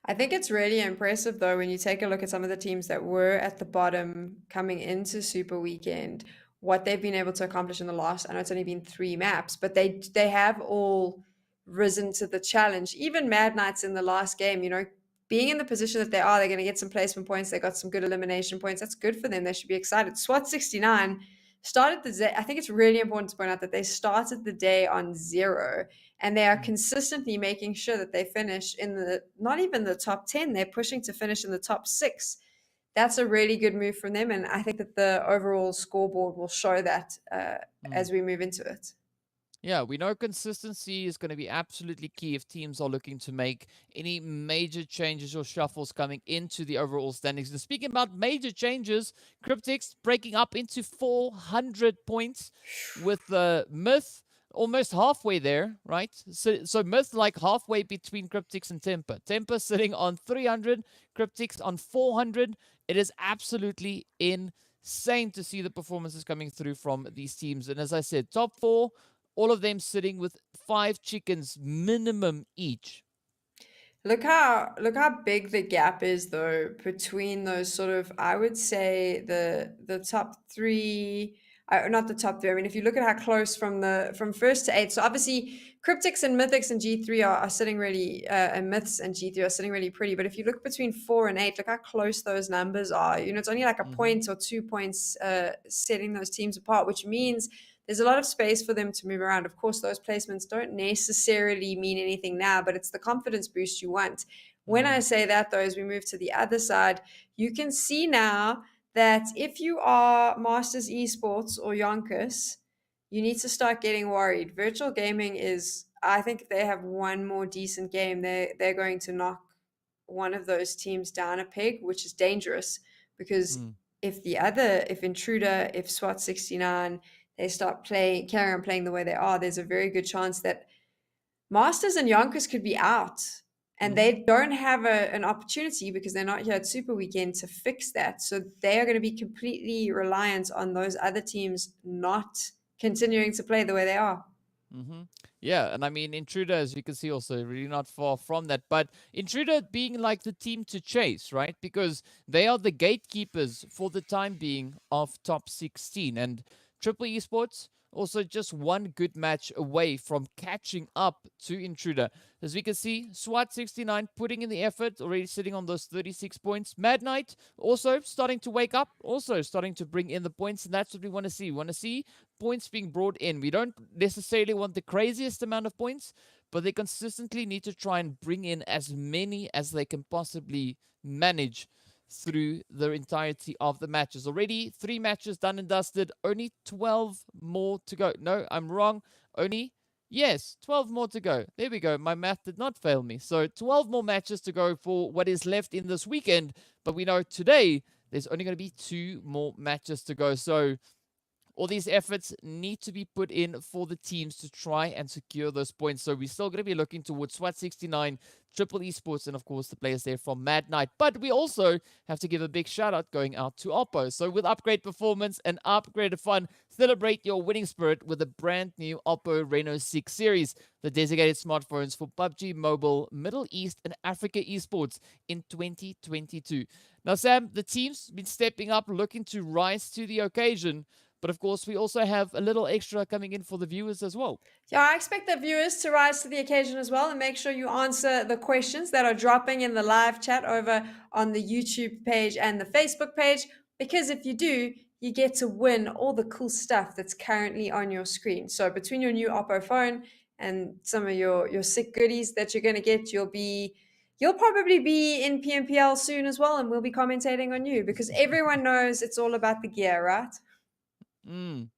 Speaker 5: I think it's really impressive, though, when you take a look at some of the teams that were at the bottom coming into Super Weekend, what they've been able to accomplish in the last, I know it's only been 3 maps, but they have all risen to the challenge. Even Mad Knights in the last game, being in the position that they're going to get some placement points. They got some good elimination points. That's good for them. They should be excited. SWAT 69 started the day. I think it's really important to point out that they started the day on 0, and they are consistently making sure that they finish in not even the top 10. They're pushing to finish in the top 6. That's a really good move from them, and I think that the overall scoreboard will show that as we move into it.
Speaker 4: Yeah, we know consistency is going to be absolutely key if teams are looking to make any major changes or shuffles coming into the overall standings. And speaking about major changes, Cryptics breaking up into 400 points with Myth almost halfway there, right? So Myth like halfway between Cryptics and Temper. Temper sitting on 300, Cryptics on 400. It is absolutely insane to see the performances coming through from these teams. And as I said, top 4, all of them sitting with 5 chickens minimum each.
Speaker 5: Look how big the gap is, though, between those sort of, I would say, the top 3, not the top 3. I mean, if you look at how close from 1st to 8th, so obviously Cryptics and Mythics and G3 are sitting really, and Myths and G3 are sitting really pretty. But if you look between 4 and 8, look how close those numbers are. It's only like a point or 2 points setting those teams apart, which means there's a lot of space for them to move around. Of course, those placements don't necessarily mean anything now, but it's the confidence boost you want. When I say that, though, as we move to the other side, you can see now that if you are Masters Esports or YONKOUS, you need to start getting worried. Virtual Gaming is, I think if they have one more decent game, they're going to knock one of those teams down a peg, which is dangerous, because if INTRUDER, if SWAT 69, they start carry on playing the way they are, there's a very good chance that Masters and YONKOUS could be out. And they don't have an opportunity because they're not here at Super Weekend to fix that. So they are going to be completely reliant on those other teams not continuing to play the way they are.
Speaker 4: Yeah, and I mean, Intruder, as you can see, also really not far from that. But Intruder being like the team to chase, right? Because they are the gatekeepers for the time being of top 16. And Triple Esports also just one good match away from catching up to Intruder. As we can see, SWAT 69 putting in the effort, already sitting on those 36 points. Mad Knight also starting to wake up, also starting to bring in the points, and that's what we want to see. We want to see points being brought in. We don't necessarily want the craziest amount of points, but they consistently need to try and bring in as many as they can possibly manage through the entirety of the matches. Already 3 matches done and dusted, only 12 more to go. No, I'm wrong. Yes, 12 more to go. There we go. My math did not fail me. So 12 more matches to go for what is left in this weekend. But we know today there's only going to be 2 more matches to go. So all these efforts need to be put in for the teams to try and secure those points. So we're still going to be looking towards SWAT 69, Triple Esports, and of course the players there from Mad Knight. But we also have to give a big shout out going out to Oppo. So with upgrade performance and upgraded fun, celebrate your winning spirit with a brand new Oppo Reno 6 series, the designated smartphones for PUBG Mobile, Middle East and Africa esports in 2022. Now, Sam, the team's been stepping up, looking to rise to the occasion. But of course, we also have a little extra coming in for the viewers as well.
Speaker 5: Yeah, I expect the viewers to rise to the occasion as well, and make sure you answer the questions that are dropping in the live chat over on the YouTube page and the Facebook page. Because if you do, you get to win all the cool stuff that's currently on your screen. So between your new Oppo phone and some of your sick goodies that you're going to get, you'll probably be in PMPL soon as well, and we'll be commentating on you because everyone knows it's all about the gear, right?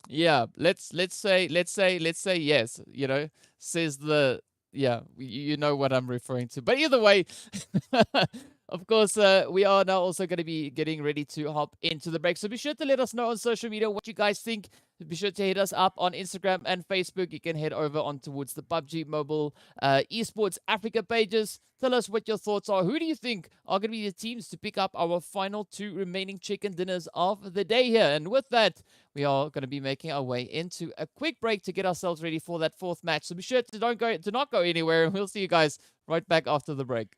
Speaker 4: Yeah, let's say yes, says the, yeah, you know what I'm referring to. But either way, of course, we are now also going to be getting ready to hop into the break. So be sure to let us know on social media what you guys think. Be sure to hit us up on Instagram and Facebook. You can head over on towards the PUBG Mobile Esports Africa pages. Tell us what your thoughts are. Who do you think are going to be the teams to pick up our final 2 remaining chicken dinners of the day here? And with that, we are going to be making our way into a quick break to get ourselves ready for that 4th match. So be sure to not go anywhere, and we'll see you guys right back after the break.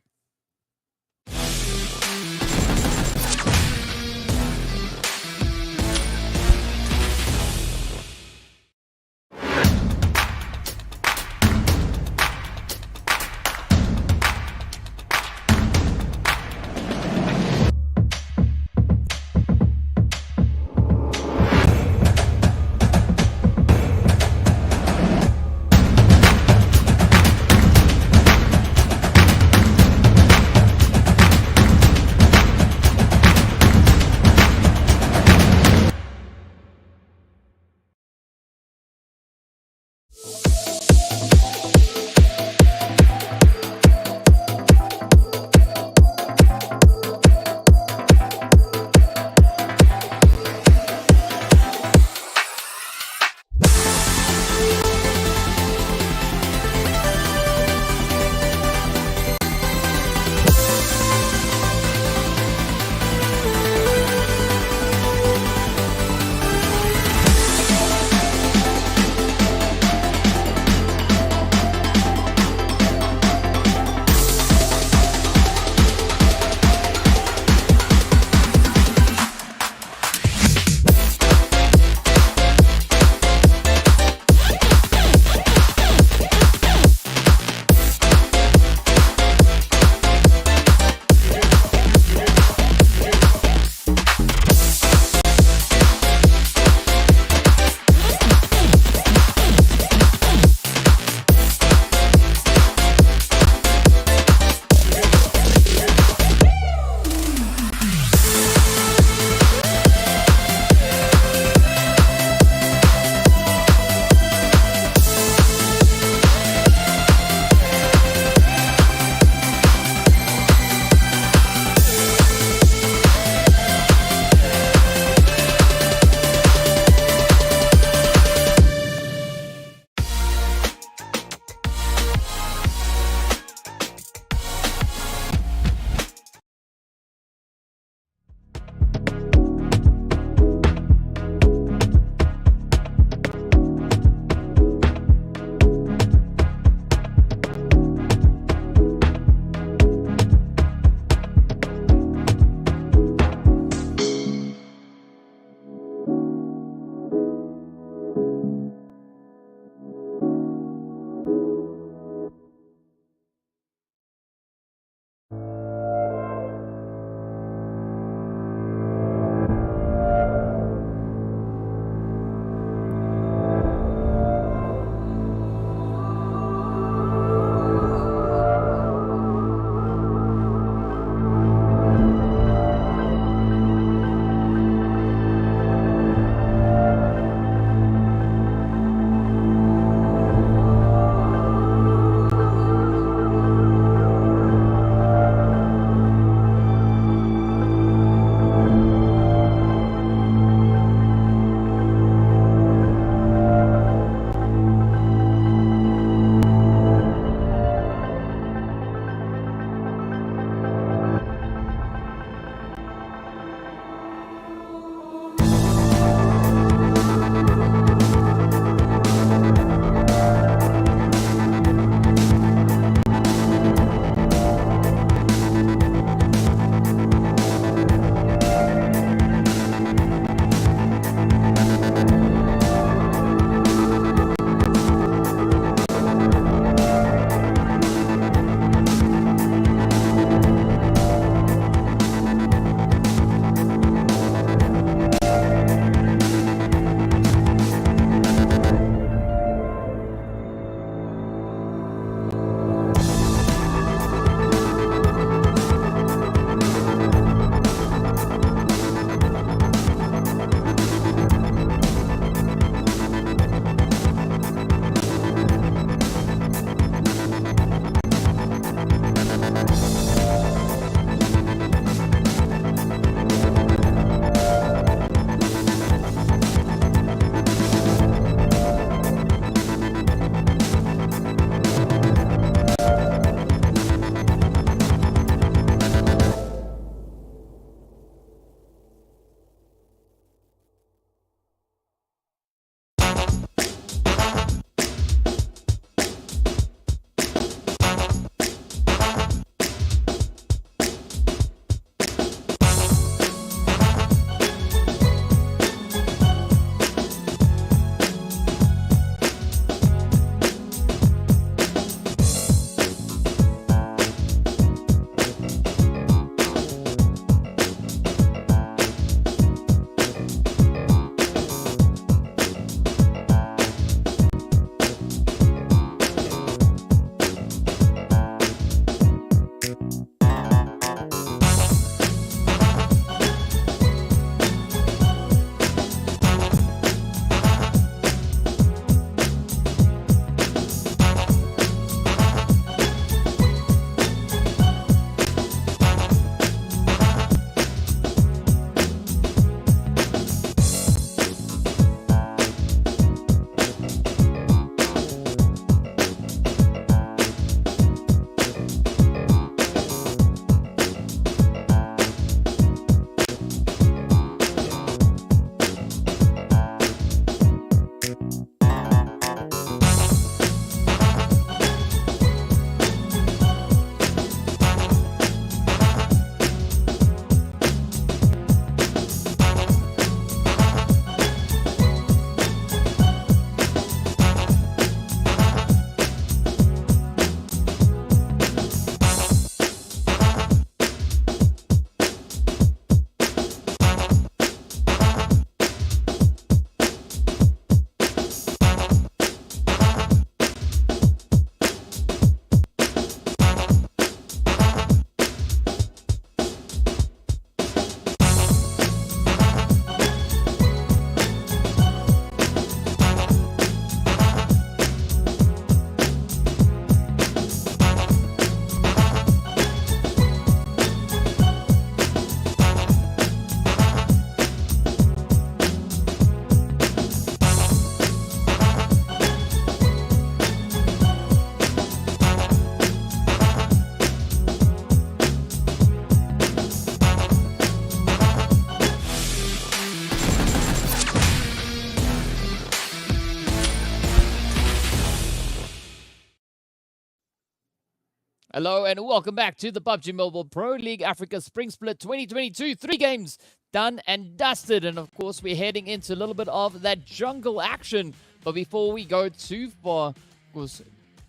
Speaker 4: Hello and welcome back to the PUBG Mobile Pro League Africa Spring Split 2022. 3 games done and dusted. And of course, we're heading into a little bit of that jungle action. But before we go too far, of course,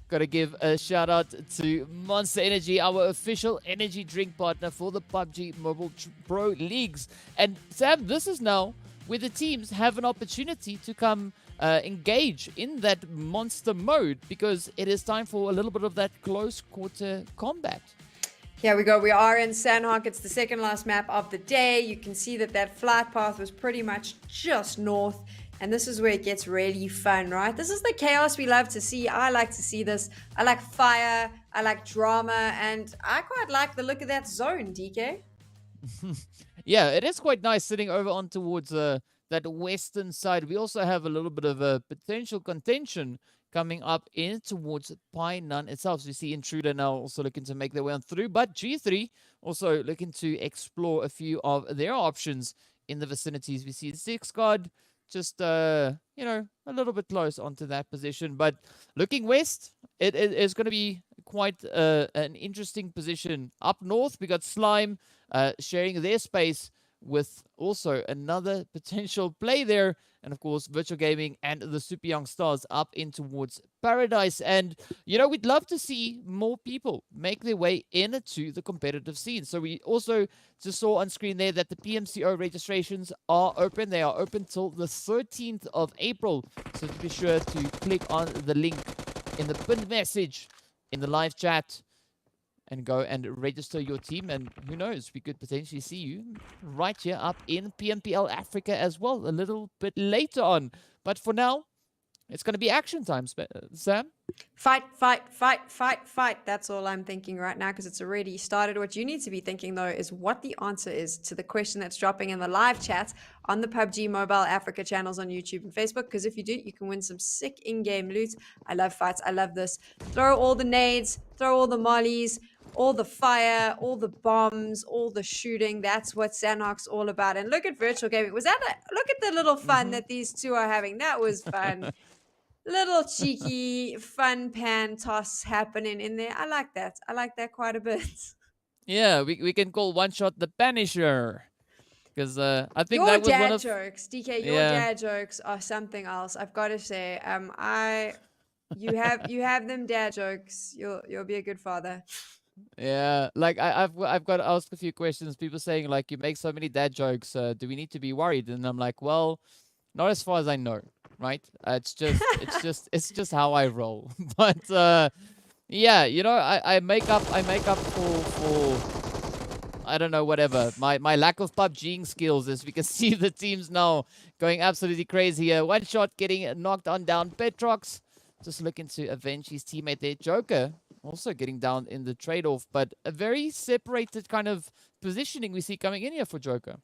Speaker 4: got to give a shout out to Monster Energy, our official energy drink partner for the PUBG Mobile Pro Leagues. And Sam, this is now where the teams have an opportunity to come engage in that monster mode, because it is time for a little bit of that close quarter combat.
Speaker 5: Here we go. We are in Sanhok. It's the second last map of the day. You can see that that flight path was pretty much just north. And this is where it gets really fun, right? This is the chaos we love to see. I like to see this. I like fire. I like drama. And I quite like the look of that zone, DK.
Speaker 4: Yeah, it is quite nice sitting over on towards that western side. We also have a little bit of a potential contention coming up in towards Painan itself. So we see Intruder now also looking to make their way on through. But G3 also looking to explore a few of their options in the vicinities. We see Six God just, you know, a little bit close onto that position. But looking west, it is going to be quite an interesting position. Up north, we got Slime sharing their space with also another potential play there. And of course, Virtual Gaming and the Super Young Stars up in towards Paradise. And, you know, we'd love to see more people make their way into the competitive scene. So we also just saw on screen there that the PMCO registrations are open. They are open till the 13th of April. So be sure to click on the link in the pinned message in the live chat and go and register your team. And who knows, we could potentially see you right here up in PMPL Africa as well a little bit later on. But for now, it's going to be action time, Sam.
Speaker 5: Fight, fight, fight, fight, fight. That's all I'm thinking right now, because it's already started. What you need to be thinking, though, is what the answer is to the question that's dropping in the live chat on the PUBG Mobile Africa channels on YouTube and Facebook. Because if you do, you can win some sick in-game loot. I love fights. I love this. Throw all the nades. Throw all the mollies. All the fire, all the bombs, all the shooting. That's what Sanhok's all about. And look at Virtual Gaming. Look at the little fun that these two are having. That was fun. Little cheeky fun pan toss happening in there. I like that. I like that quite a bit.
Speaker 4: Yeah, we can call one shot the Banisher. Because I think
Speaker 5: your
Speaker 4: that was
Speaker 5: dad
Speaker 4: one of...
Speaker 5: jokes, DK, your dad jokes are something else. I've got to say, you have them dad jokes. You'll be a good father.
Speaker 4: Yeah, like I've got to ask a few questions. People saying like, you make so many dad jokes. Do we need to be worried? And I'm like, well, not as far as I know, right? It's just how I roll. But yeah, you know, I make up for I don't know, whatever. My lack of PUBGing skills, as we can see the teams now going absolutely crazy here. One shot getting knocked on down. Petrox just looking to avenge his teammate there. Joker also getting down in the trade-off, but a very separated kind of positioning we see coming in here for Joker.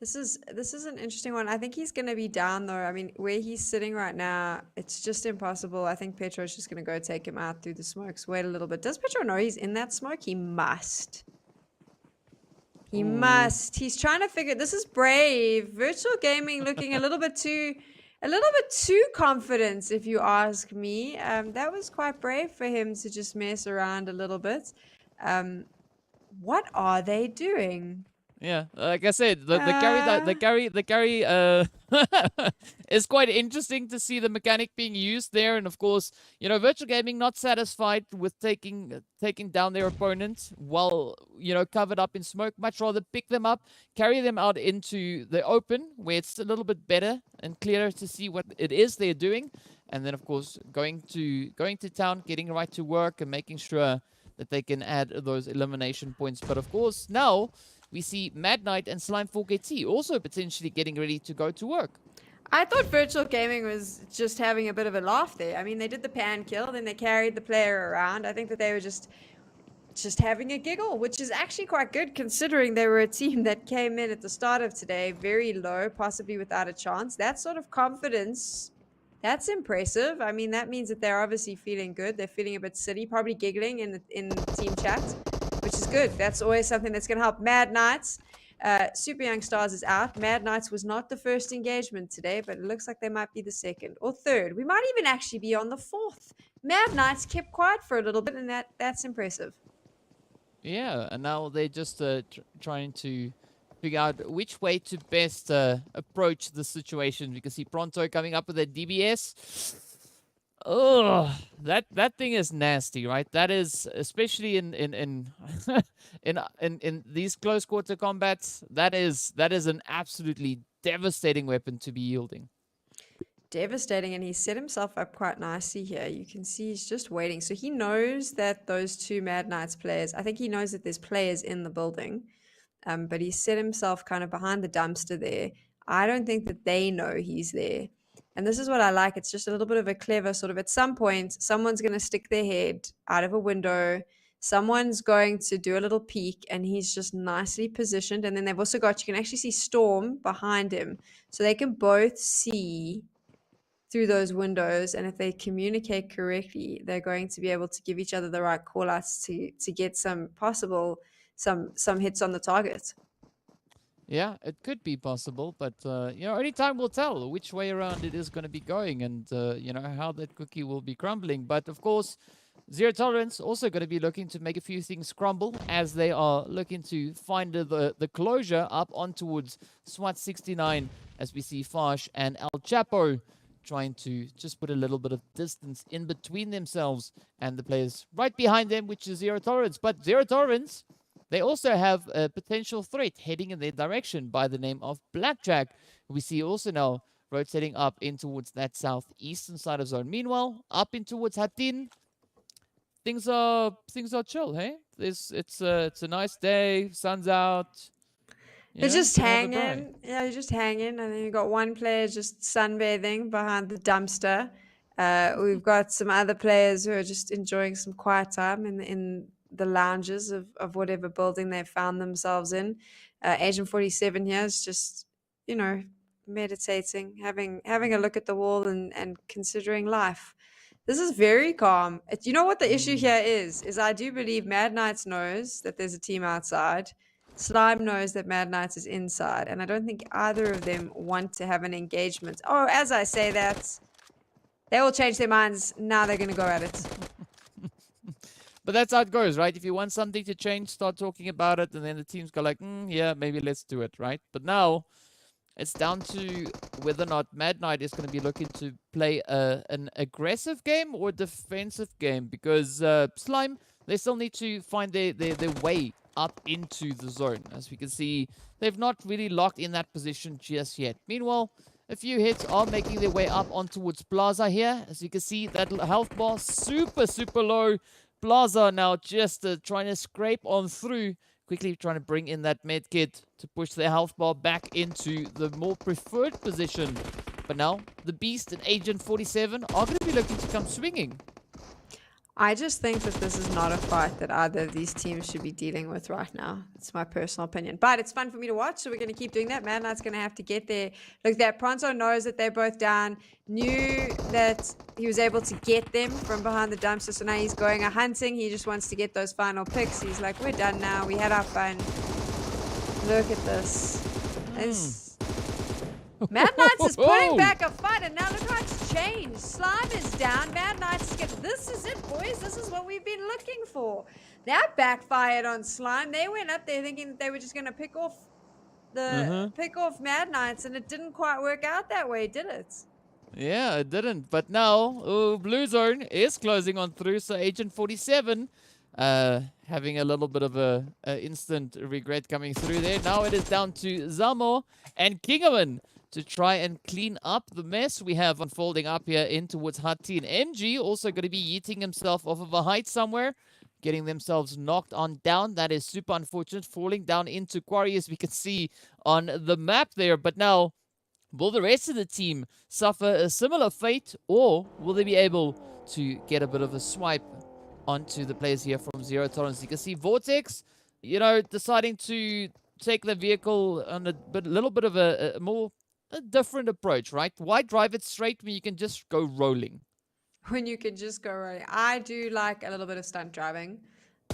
Speaker 5: This is an interesting one. I think he's going to be down, though. I mean, where he's sitting right now, it's just impossible. I think Petro's just going to go take him out through the smokes. Wait a little bit. Does Petro know he's in that smoke? He must. He must. He's trying to figure... This is brave. Virtual Gaming looking a little bit too confident, if you ask me. That was quite brave for him to just mess around a little bit. What are they doing?
Speaker 4: Yeah, like I said, the carry is quite interesting to see the mechanic being used there. And of course, you know, Virtual Gaming not satisfied with taking down their opponents while, you know, covered up in smoke. Much rather pick them up, carry them out into the open where it's a little bit better and clearer to see what it is they're doing. And then of course going to town, getting right to work and making sure that they can add those elimination points. But of course now we see Mad Knight and Slime 4KT also potentially getting ready to go to work.
Speaker 5: I thought Virtual Gaming was just having a bit of a laugh there. I mean, they did the pan kill, then they carried the player around. I think that they were just having a giggle, which is actually quite good considering they were a team that came in at the start of today very low, possibly without a chance. That sort of confidence, that's impressive. I mean, that means that they're obviously feeling good. They're feeling a bit silly, probably giggling in the team chat, which is good. That's always something that's going to help. Mad Knights, Super Young Stars is out. Mad Knights was not the first engagement today, but it looks like they might be the second or third. We might even actually be on the fourth. Mad Knights kept quiet for a little bit, and that's impressive.
Speaker 4: Yeah, and now they're just trying to figure out which way to best approach the situation. We can see Pronto coming up with a DBS. Oh, that thing is nasty, right? That is, especially in in these close quarter combats. That is an absolutely devastating weapon to be yielding.
Speaker 5: Devastating, and he set himself up quite nicely here. You can see he's just waiting. So he knows that those two Mad Knights players, I think he knows that there's players in the building, but he set himself kind of behind the dumpster there. I don't think that they know he's there. And this is what I like. It's just a little bit of a clever sort of, at some point, someone's going to stick their head out of a window. Someone's going to do a little peek, and he's just nicely positioned. And then they've also got, you can actually see Storm behind him. So they can both see through those windows, and if they communicate correctly, they're going to be able to give each other the right call outs to get some hits on the target.
Speaker 4: Yeah, it could be possible, but only time will tell which way around it is going to be going, and how that cookie will be crumbling. But of course, Zero Tolerance also going to be looking to make a few things crumble as they are looking to find the closure up on towards SWAT 69, as we see Fash and El Chapo trying to just put a little bit of distance in between themselves and the players right behind them, which is Zero Tolerance. But Zero Tolerance, they also have a potential threat heading in their direction by the name of Blackjack. We see also now rotating up in towards that southeastern side of zone. Meanwhile, up in towards Hatin, things are chill, hey? It's a nice day, sun's out.
Speaker 5: They're just hanging. Yeah, they're just hanging. And then you've got one player just sunbathing behind the dumpster. We've got some other players who are just enjoying some quiet time in the lounges of whatever building they've found themselves in. Agent 47 here is just, meditating, having a look at the wall and considering life. This is very calm. You know what the issue here is I do believe Mad Knights knows that there's a team outside. Slime knows that Mad Knights is inside, and I don't think either of them want to have an engagement. Oh, as I say that, they all change their minds. Now they're going to go at it.
Speaker 4: But that's how it goes, right? If you want something to change, start talking about it, and then the teams go like, yeah, maybe let's do it, right? But now it's down to whether or not Mad Knight is going to be looking to play an aggressive game or defensive game, because Slime, they still need to find their way up into the zone. As we can see, they've not really locked in that position just yet. Meanwhile, a few hits are making their way up on towards Plaza here. As you can see, that health bar super low. Plaza now just trying to scrape on through, quickly trying to bring in that med kit to push their health bar back into the more preferred position. But now the Beast and Agent 47 are going to be looking to come swinging.
Speaker 5: I just think that this is not a fight that either of these teams should be dealing with right now. It's my personal opinion. But it's fun for me to watch, so we're going to keep doing that. Mad Knight's going to have to get there. Look, that Pronto knows that they're both down, knew that he was able to get them from behind the dumpster, so now he's going hunting. He just wants to get those final picks. He's like, we're done now. We had our fun. Look at this. Mad Knights is putting back a fight, and now look how it's changed. Slime is down. Mad Knights get. This is it, boys. This is what we've been looking for. That backfired on Slime. They went up there thinking that they were just going to pick off Mad Knights, and it didn't quite work out that way, did it?
Speaker 4: Yeah, it didn't. But now Blue Zone is closing on through, so Agent 47 having a little bit of a instant regret coming through there. Now it is down to Zamo and Kingaman to try and clean up the mess we have unfolding up here in towards Hatin. MG also going to be yeeting himself off of a height somewhere, getting themselves knocked on down. That is super unfortunate, falling down into Quarry, as we can see on the map there. But now, will the rest of the team suffer a similar fate, or will they be able to get a bit of a swipe onto the players here from Zero Tolerance? You can see Vortex, deciding to take the vehicle on a little bit of a different approach, right? Why drive it straight when you can just go rolling?
Speaker 5: When you can just go rolling. I do like a little bit of stunt driving.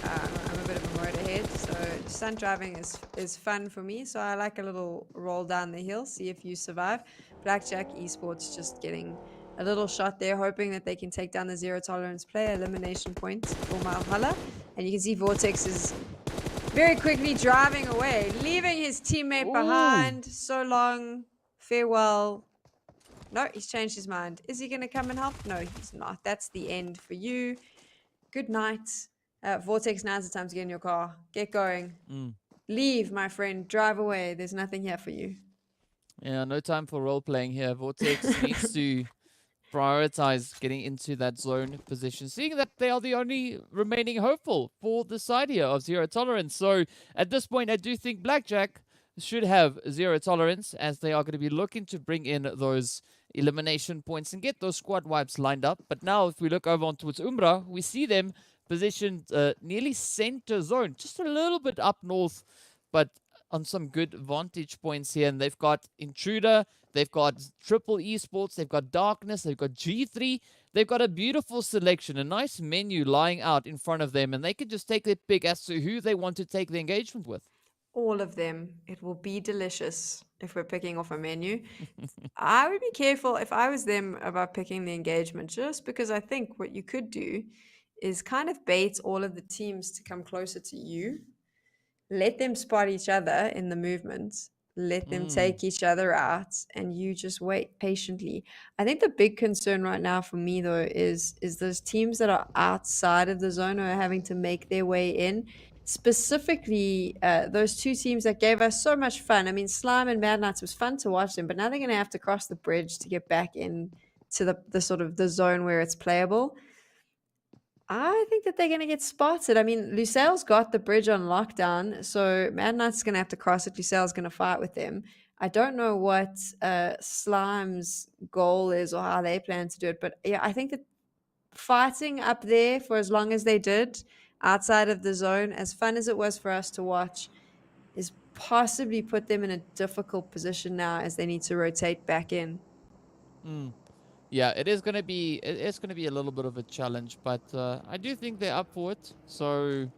Speaker 5: I'm a bit of a motorhead, so stunt driving is fun for me. So I like a little roll down the hill, see if you survive. Blackjack Esports just getting a little shot there, hoping that they can take down the Zero Tolerance player. Elimination point for Malhala. And you can see Vortex is very quickly driving away, leaving his teammate behind. So long. Farewell. No, he's changed his mind. Is he going to come and help? No, he's not. That's the end for you. Good night. Vortex, now's the time to get in your car. Get going. Leave, my friend. Drive away. There's nothing here for you.
Speaker 4: Yeah, no time for role-playing here. Vortex needs to prioritize getting into that zone position, seeing that they are the only remaining hopeful for the side here of zero tolerance. So at this point, I do think Blackjack should have zero tolerance, as they are going to be looking to bring in those elimination points and get those squad wipes lined up. But now if we look over on towards Umbra, we see them positioned nearly center zone, just a little bit up north, but on some good vantage points here. And they've got Intruder, they've got Triple Esports, they've got Darkness, they've got G3. They've got a beautiful selection, a nice menu lying out in front of them, and they can just take their pick as to who they want to take the engagement with.
Speaker 5: All of them. It will be delicious if we're picking off a menu. I would be careful if I was them about picking the engagement, just because I think what you could do is kind of bait all of the teams to come closer to you. Let them spot each other in the movements. Let them take each other out, and you just wait patiently. I think the big concern right now for me, though, is those teams that are outside of the zone or are having to make their way in. Specifically, those two teams that gave us so much fun. I mean, Slime and Mad Knights was fun to watch them, but now they're going to have to cross the bridge to get back in to the sort of the zone where it's playable. I think that they're going to get spotted. I mean, Lusail's got the bridge on lockdown, so Mad Knight's going to have to cross it. Lusail's going to fight with them. I don't know what Slime's goal is or how they plan to do it, but yeah, I think that fighting up there for as long as they did outside of the zone, as fun as it was for us to watch, is possibly put them in a difficult position now as they need to rotate back in.
Speaker 4: Yeah, it's going to be a little bit of a challenge, but I do think they're up for it. So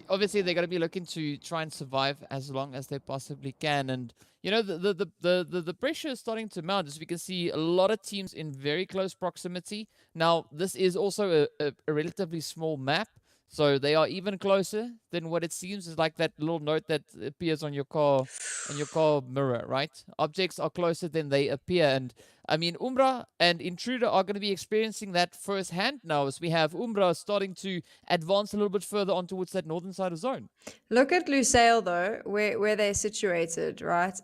Speaker 4: obviously they're going to be looking to try and survive as long as they possibly can. And you know, the pressure is starting to mount, as we can see a lot of teams in very close proximity. Now this is also a relatively small map, so they are even closer than what it seems. Is like that little note that appears on your car mirror, right? Objects are closer than they appear. And I mean, Umbra and Intruder are going to be experiencing that firsthand now, as we have Umbra starting to advance a little bit further on towards that northern side of zone.
Speaker 5: Look at Lusail, though, where they're situated, right?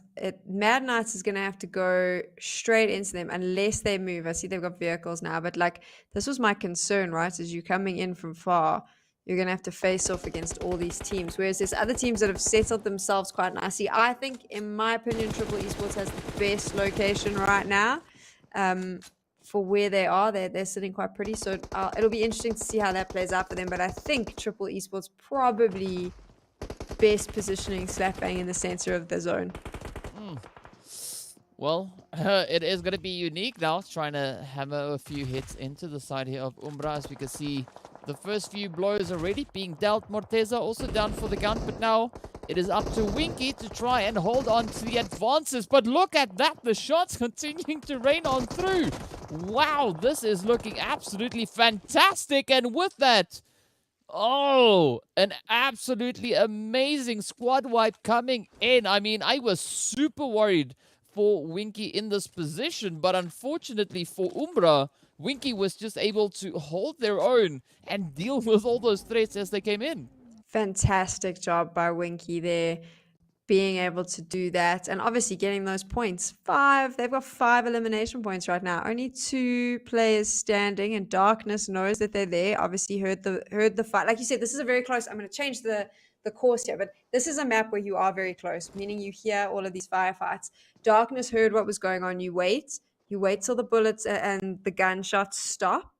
Speaker 5: Mad Knights is going to have to go straight into them unless they move. I see they've got vehicles now, but like, this was my concern, right? As you coming in from far, you're going to have to face off against all these teams. Whereas there's other teams that have settled themselves quite nicely. I think, in my opinion, Triple Esports has the best location right now. For where they are, they're sitting quite pretty, so it'll be interesting to see how that plays out for them. But I think Triple Esports probably best positioning slap bang in the center of the zone.
Speaker 4: Well, it is going to be unique now, trying to hammer a few hits into the side here of Umbra. As we can see, the first few blows already being dealt. Morteza also down for the count, but now it is up to Winky to try and hold on to the advances. But look at that, the shots continuing to rain on through. Wow, this is looking absolutely fantastic. And with that, oh, an absolutely amazing squad wipe coming in. I mean, I was super worried for Winky in this position, but unfortunately for Umbra, Winky was just able to hold their own and deal with all those threats as they came in.
Speaker 5: Fantastic job by Winky there, being able to do that, and obviously getting those points. They've got 5 elimination points right now. Only 2 players standing, and Darkness knows that they're there. Obviously heard the fight. Like you said, this is a very close. I'm going to change the course here, but this is a map where you are very close, meaning you hear all of these firefights. Darkness heard what was going on. You wait till the bullets and the gunshots stop,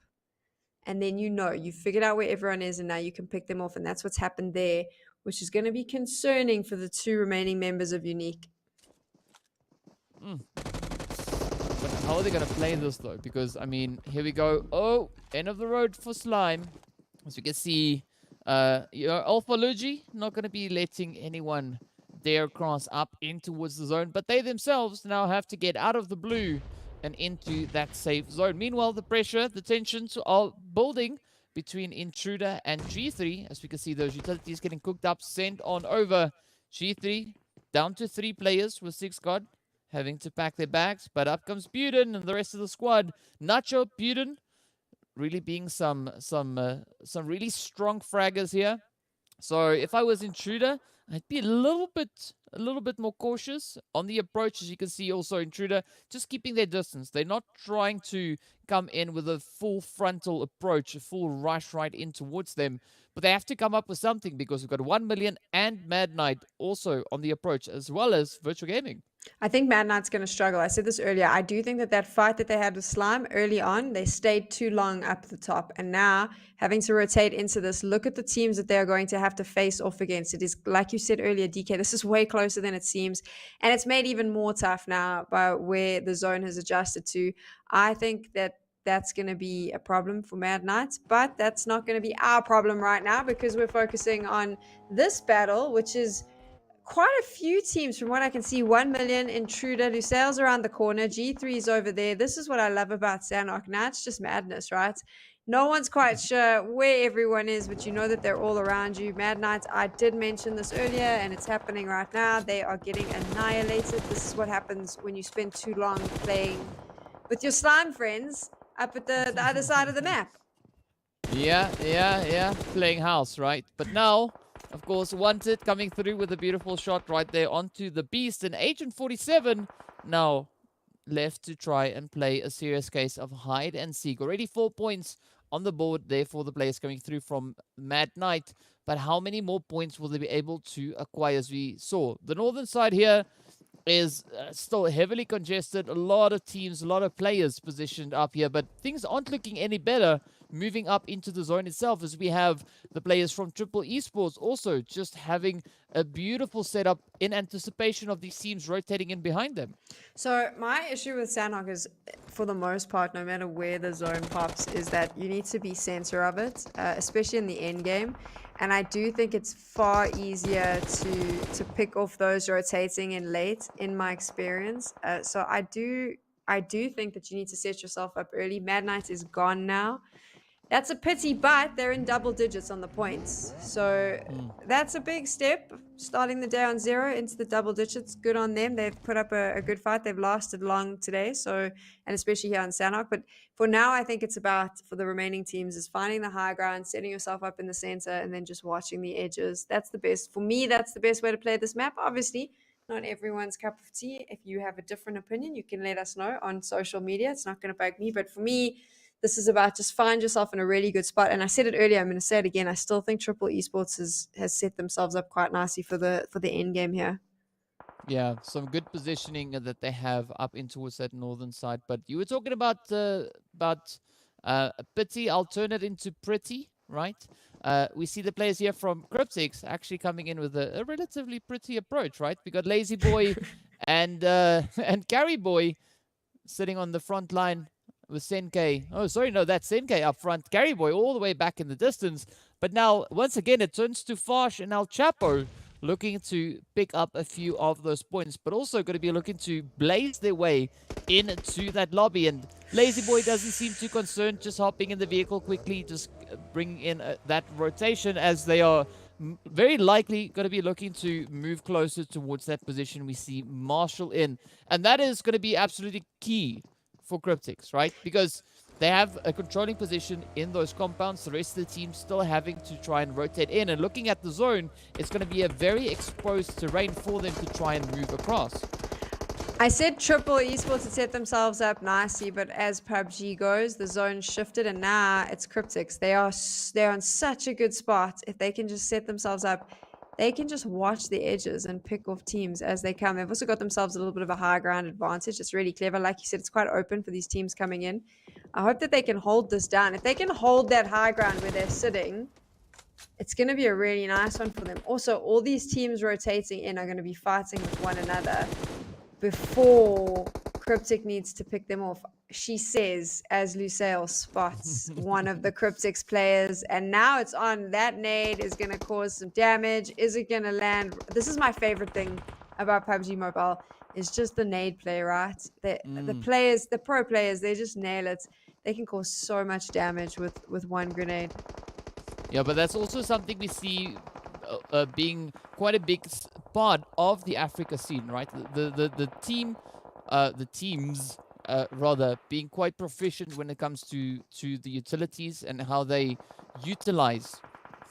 Speaker 5: and then you figured out where everyone is, and now you can pick them off. And that's what's happened there, which is going to be concerning for the 2 remaining members of Unique.
Speaker 4: But how are they going to play this, though? Because, I mean, here we go. Oh, end of the road for Slime. As you can see, Alpha Luigi not going to be letting anyone dare cross up in towards the zone, but they themselves now have to get out of the blue and into that safe zone. Meanwhile, the pressure, the tensions are building between Intruder and G3. As we can see, those utilities getting cooked up, sent on over. G3 down to 3 players with 6 God, having to pack their bags. But up comes Buden and the rest of the squad. Nacho, Buden, really being some really strong fraggers here. So if I was Intruder, I'd be a little bit more cautious on the approach. As you can see, also Intruder just keeping their distance. They're not trying to come in with a full frontal approach, a full rush right in towards them. But they have to come up with something, because we've got 1 million and Mad Knight also on the approach, as well as Virtual Gaming.
Speaker 5: I think Mad Knight's going to struggle. I said this earlier. I do think that fight that they had with Slime early on, they stayed too long up at the top. And now, having to rotate into this, look at the teams that they're going to have to face off against. It is, like you said earlier, DK, this is way closer than it seems. And it's made even more tough now by where the zone has adjusted to. I think that that's going to be a problem for Mad Knights, but that's not going to be our problem right now, because we're focusing on this battle, which is quite a few teams from what I can see. 1 million, Intruder, Lusail's around the corner, G3's over there. This is what I love about Sanhok. Now it's just madness, right? No one's quite sure where everyone is, but you know that they're all around you. Mad Knights, I did mention this earlier, and it's happening right now. They are getting annihilated. This is what happens when you spend too long playing with your slime friends up at the other side of the map.
Speaker 4: Yeah. Playing house, right? But now, of course, Wanted coming through with a beautiful shot right there onto the Beast. And Agent 47 now left to try and play a serious case of hide and seek. Already 4 points on the board there for the players coming through from Mad Knight. But how many more points will they be able to acquire? As we saw, the northern side here is still heavily congested. A lot of teams, a lot of players positioned up here, but things aren't looking any better moving up into the zone itself, as we have the players from Triple Esports also just having a beautiful setup in anticipation of these teams rotating in behind them.
Speaker 5: So my issue with Sanhok is, for the most part, no matter where the zone pops, is that you need to be center of it, especially in the end game. And I do think it's far easier to pick off those rotating in late, in my experience. So I do think that you need to set yourself up early. Mad Knight is gone now. That's a pity, but they're in double digits on the points. So that's a big step, starting the day on 0 into the double digits. Good on them. They've put up a good fight. They've lasted long today, so, and especially here on Sanhok. But for now, I think it's about, for the remaining teams, is finding the high ground, setting yourself up in the center, and then just watching the edges. That's the best. For me, that's the best way to play this map. Obviously, not everyone's cup of tea. If you have a different opinion, you can let us know on social media. It's not going to bug me. But for me, this is about just find yourself in a really good spot. And I said it earlier, I'm going to say it again. I still think Triple Esports has set themselves up quite nicely for the end game here.
Speaker 4: Yeah, some good positioning that they have up in towards that northern side. But you were talking about pity. I'll turn it into pretty, right? We see the players here from Cryptics actually coming in with a relatively pretty approach, right? We got Lazy Boy and Carry Boy sitting on the front line with Senke. Oh, sorry, no, that's Senke up front. Carry Boy all the way back in the distance. But now, once again, it turns to Fash and El Chapo looking to pick up a few of those points, but also going to be looking to blaze their way into that lobby. And Lazy Boy doesn't seem too concerned, just hopping in the vehicle quickly, just bringing in that rotation, as they are very likely going to be looking to move closer towards that position. We see Marshall in, and that is going to be absolutely key for Cryptics, right? Because they have a controlling position in those compounds. The rest of the team still having to try and rotate in. And looking at the zone, it's going to be a very exposed terrain for them to try and move across.
Speaker 5: I said Triple Esports had set themselves up nicely, but as PUBG goes, the zone shifted, and now it's Cryptics. They're on such a good spot. If they can just set themselves up, they can just watch the edges and pick off teams as they come. They've also got themselves a little bit of a high ground advantage. It's really clever. Like you said, it's quite open for these teams coming in. I hope that they can hold this down. If they can hold that high ground where they're sitting, it's going to be a really nice one for them. Also, all these teams rotating in are going to be fighting with one another before Cryptic needs to pick them off. She says, as Lusail spots one of the Cryptics players, and now it's on. That nade is going to cause some damage. Is it going to land? This is my favorite thing about PUBG Mobile, is just the nade play, right? The players, the pro players, they just nail it. they can cause so much damage with one grenade.
Speaker 4: Yeah, but that's also something we see being quite a big part of the Africa scene, right? The teams rather being quite proficient when it comes to the utilities and how they utilize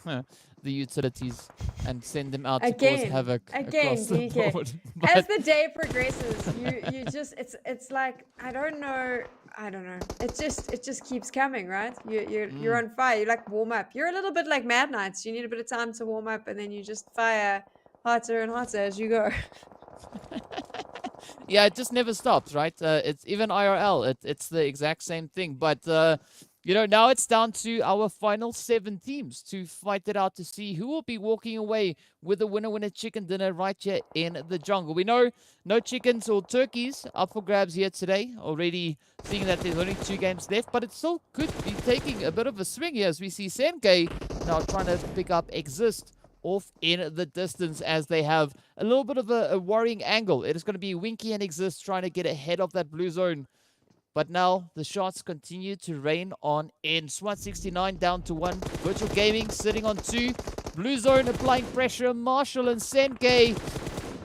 Speaker 4: the utilities and send them out to cause havoc across the
Speaker 5: DK.
Speaker 4: board.
Speaker 5: As the day progresses, you just it's like I don't know. It just keeps coming, right? You're on fire. You like warm up. You're a little bit like Mad Knights. You need a bit of time to warm up, and then you just fire hotter and hotter as you go.
Speaker 4: Yeah, it just never stops, right? It's even IRL. It's the exact same thing. But now it's down to our final 7 teams to fight it out to see who will be walking away with the winner chicken dinner right here in the jungle. We know no chickens or turkeys up for grabs here today. Already seeing that there's only 2 games left, but it still could be taking a bit of a swing here as we see Senke now trying to pick up Exist off in the distance as they have a little bit of a worrying angle. It is going to be Winky and Exist trying to get ahead of that blue zone. But now the shots continue to rain on in. SWAT 69 down to 1. Virtual Gaming sitting on 2. Blue zone applying pressure. Marshall and Senke.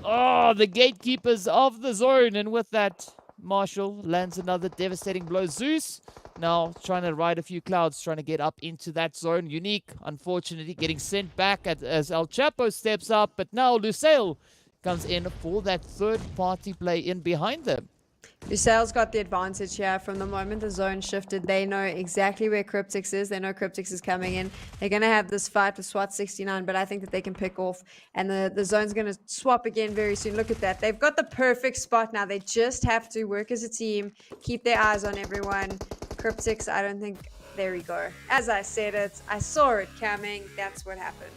Speaker 4: Oh, the gatekeepers of the zone. And with that, Marshall lands another devastating blow. Zeus now trying to ride a few clouds, trying to get up into that zone. Unique, unfortunately, getting sent back as El Chapo steps up. But now Lusail comes in for that third-party play in behind them.
Speaker 5: Lusail's got the advantage here. From the moment the zone shifted, they know exactly where Cryptics is. They know Cryptics is coming in. They're going to have this fight with SWAT 69, but I think that they can pick off. And the zone's going to swap again very soon. Look at that. They've got the perfect spot now. They just have to work as a team, keep their eyes on everyone. Cryptics, I don't think... There we go. As I said it, I saw it coming. That's what happened.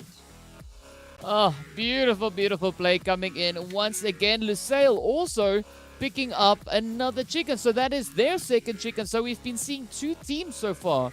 Speaker 4: Oh, beautiful, beautiful play coming in once again. Lusail also picking up another chicken. So that is their second chicken. So we've been seeing 2 teams so far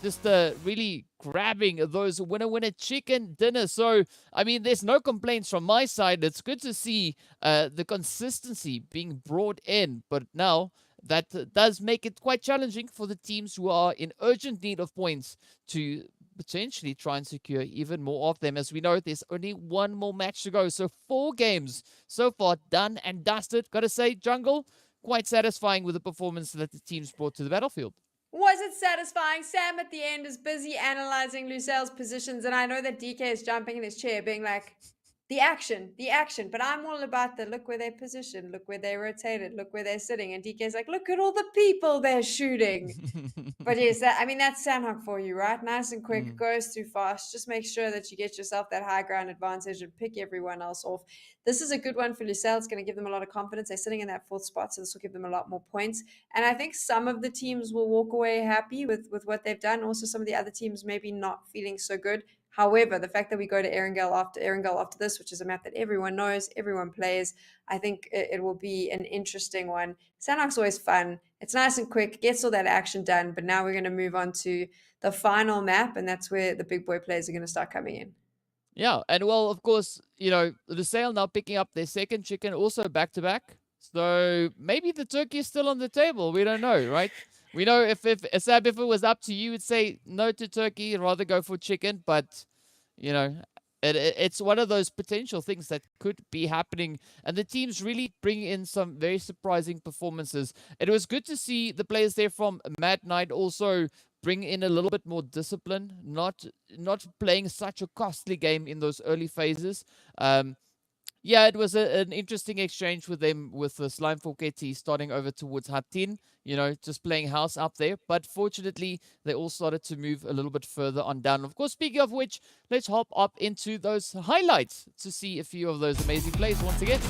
Speaker 4: just really grabbing those winner chicken dinners. So, I mean, there's no complaints from my side. It's good to see the consistency being brought in. But now that does make it quite challenging for the teams who are in urgent need of points to potentially try and secure even more of them. As we know, there's only 1 more match to go. So 4 games so far done and dusted. Gotta say, Jungle, quite satisfying with the performance that the teams brought to the battlefield.
Speaker 5: Was it satisfying? Sam at the end is busy analyzing Lusail's positions, and I know that DK is jumping in his chair being like, the action. But I'm all about the look where they're positioned, look where they rotated, look where they're sitting. And DK's like, look at all the people they're shooting. But yes, that's Sanhok for you, right? Nice and quick, goes too fast. Just make sure that you get yourself that high ground advantage and pick everyone else off. This is a good one for Lusail. It's going to give them a lot of confidence. They're sitting in that 4th spot, so this will give them a lot more points. And I think some of the teams will walk away happy with what they've done. Also, some of the other teams maybe not feeling so good. However, the fact that we go to Erangel after this, which is a map that everyone knows, everyone plays, I think it will be an interesting one. Sanhok's always fun. It's nice and quick, gets all that action done, but now we're going to move on to the final map, and that's where the big boy players are going to start coming in.
Speaker 4: Yeah, and well, of course, Lusail now picking up their second chicken also back-to-back. So maybe the turkey is still on the table. We don't know, right? We know if Asab, if it was up to you, would say no to turkey and rather go for chicken. But, it's one of those potential things that could be happening. And the teams really bring in some very surprising performances. It was good to see the players there from Mad Knight also bring in a little bit more discipline, not playing such a costly game in those early phases. Yeah, it was an interesting exchange with them, with the Slime 4KT starting over towards Hatin, just playing house up there. But fortunately, they all started to move a little bit further on down. Of course, speaking of which, let's hop up into those highlights to see a few of those amazing plays once again.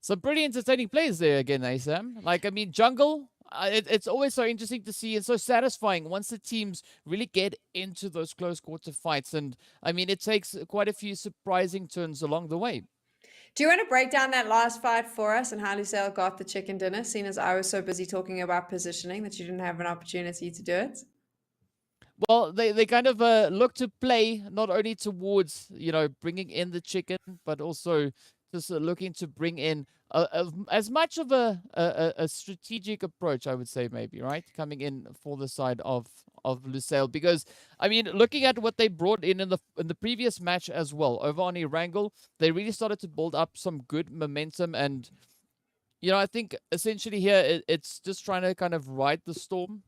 Speaker 4: Some pretty entertaining plays there again, eh, Sam? Like, I mean, jungle, it's always so interesting to see and so satisfying once the teams really get into those close quarter fights. And I mean, it takes quite a few surprising turns along the way.
Speaker 5: Do you want to break down that last fight for us and how Lusail got the chicken dinner, seeing as I was so busy talking about positioning that you didn't have an opportunity to do it?
Speaker 4: Well, they kind of look to play not only towards, bringing in the chicken, but also just looking to bring in as much of a strategic approach, I would say, maybe, right? Coming in for the side of Lusail, because I mean, looking at what they brought in the previous match as well over on Erangel, they really started to build up some good momentum. And I think essentially here it's just trying to kind of ride the storm,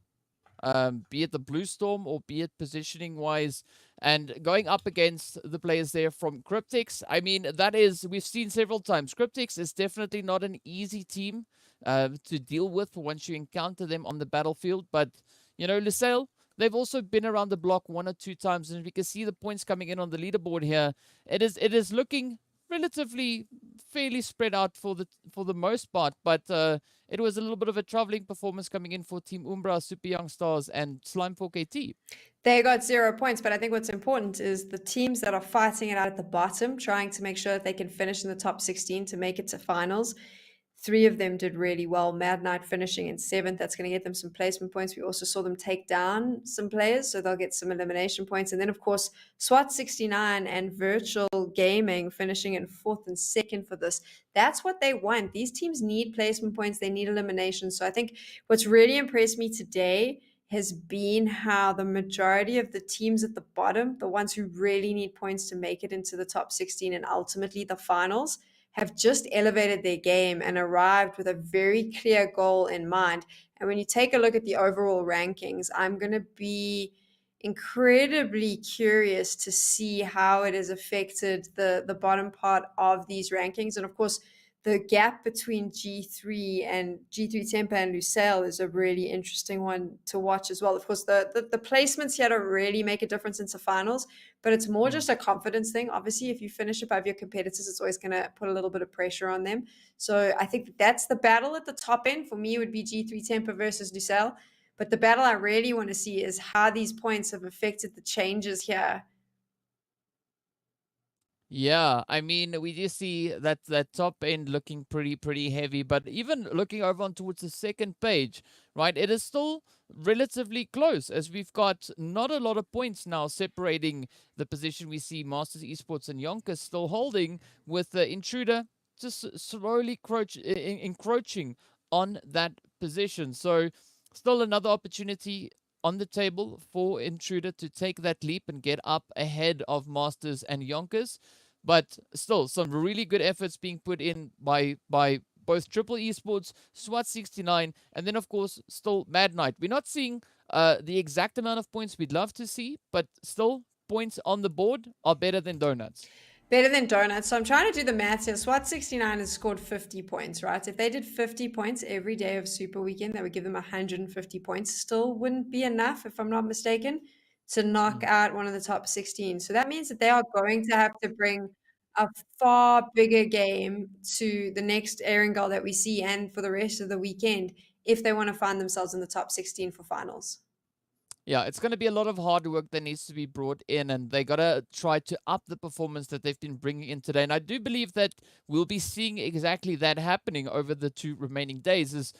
Speaker 4: be it the blue storm or be it positioning wise, and going up against the players there from Cryptics. I mean, we've seen several times, Cryptics is definitely not an easy team to deal with once you encounter them on the battlefield. But Lusail, they've also been around the block one or two times, and we can see the points coming in on the leaderboard here. It is looking relatively fairly spread out for the most part, but it was a little bit of a traveling performance coming in for Team Umbra, Super Young Stars, and Slime 4KT.
Speaker 5: They got 0 points, but I think what's important is the teams that are fighting it out at the bottom, trying to make sure that they can finish in the top 16 to make it to finals. 3 of them did really well. Mad Knight finishing in 7th. That's going to get them some placement points. We also saw them take down some players, so they'll get some elimination points. And then, of course, SWAT 69 and Virtual Gaming finishing in 4th and 2nd for this. That's what they want. These teams need placement points. They need elimination. So I think what's really impressed me today has been how the majority of the teams at the bottom, the ones who really need points to make it into the top 16 and ultimately the finals, have just elevated their game and arrived with a very clear goal in mind. And when you take a look at the overall rankings, I'm going to be incredibly curious to see how it has affected the bottom part of these rankings. And of course, the gap between G3 and G3 Temper and Lusail is a really interesting one to watch as well. Of course, the placements here don't really make a difference into finals, but it's more just a confidence thing. Obviously, if you finish above your competitors, it's always going to put a little bit of pressure on them. So I think that's the battle at the top end. For me, it would be G3 Temper versus Lusail. But the battle I really want to see is how these points have affected the changes here.
Speaker 4: Yeah, I mean, we do see that top end looking pretty heavy, but even looking over on towards the second page, right, it is still relatively close, as we've got not a lot of points now separating the position. We see Masters Esports and YONKOUS still holding, with the Intruder just slowly encroaching on that position. So still another opportunity on the table for Intruder to take that leap and get up ahead of Masters and YONKOUS. But still, some really good efforts being put in by both Triple Esports, SWAT 69, and then, of course, still Mad Knight. We're not seeing the exact amount of points we'd love to see, but still, points on the board are better than donuts.
Speaker 5: Better than donuts. So I'm trying to do the maths here. SWAT 69 has scored 50 points, right? If they did 50 points every day of Super Weekend, that would give them 150 points. Still wouldn't be enough, if I'm not mistaken, to knock out one of the top 16. So that means that they are going to have to bring a far bigger game to the next Erangel that we see and for the rest of the weekend if they want to find themselves in the top 16 for finals.
Speaker 4: Yeah, it's going to be a lot of hard work that needs to be brought in, and they got to try to up the performance that they've been bringing in today. And I do believe that we'll be seeing exactly that happening over the 2 remaining days.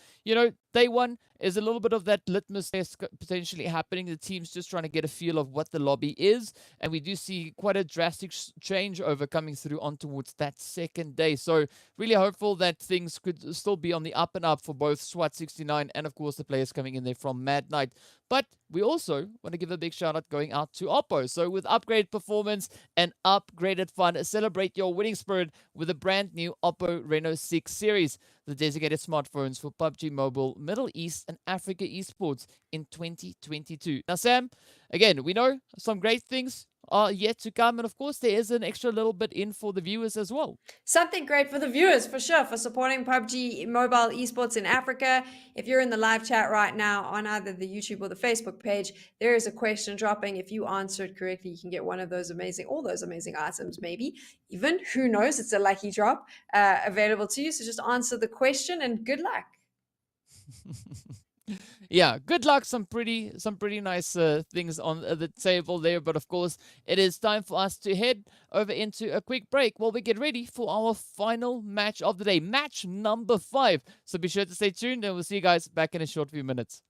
Speaker 4: Day 1 is a little bit of that litmus test potentially happening. The team's just trying to get a feel of what the lobby is, and we do see quite a drastic change over coming through on towards that second day. So really hopeful that things could still be on the up and up for both SWAT 69 and, of course, the players coming in there from Mad Knight. But we also want to give a big shout out going out to Oppo. So with upgraded performance and upgraded fun, celebrate your winning spirit with a brand new Oppo Reno 6 series, the designated smartphones for PUBG Mobile, Middle East and Africa esports in 2022. Now, Sam, again, we know some great things are yet to come. And of course, there is an extra little bit in for the viewers as well.
Speaker 5: Something great for the viewers, for sure, for supporting PUBG mobile esports in Africa. If you're in the live chat right now on either the YouTube or the Facebook page, there is a question dropping. If you answer it correctly, you can get one of those all those amazing items, maybe. Even, who knows, it's a lucky drop available to you. So just answer the question and good luck.
Speaker 4: Yeah, good luck. Some pretty nice things on the table there. But of course, it is time for us to head over into a quick break while we get ready for our final match of the day, match number 5. So be sure to stay tuned, and we'll see you guys back in a short few minutes.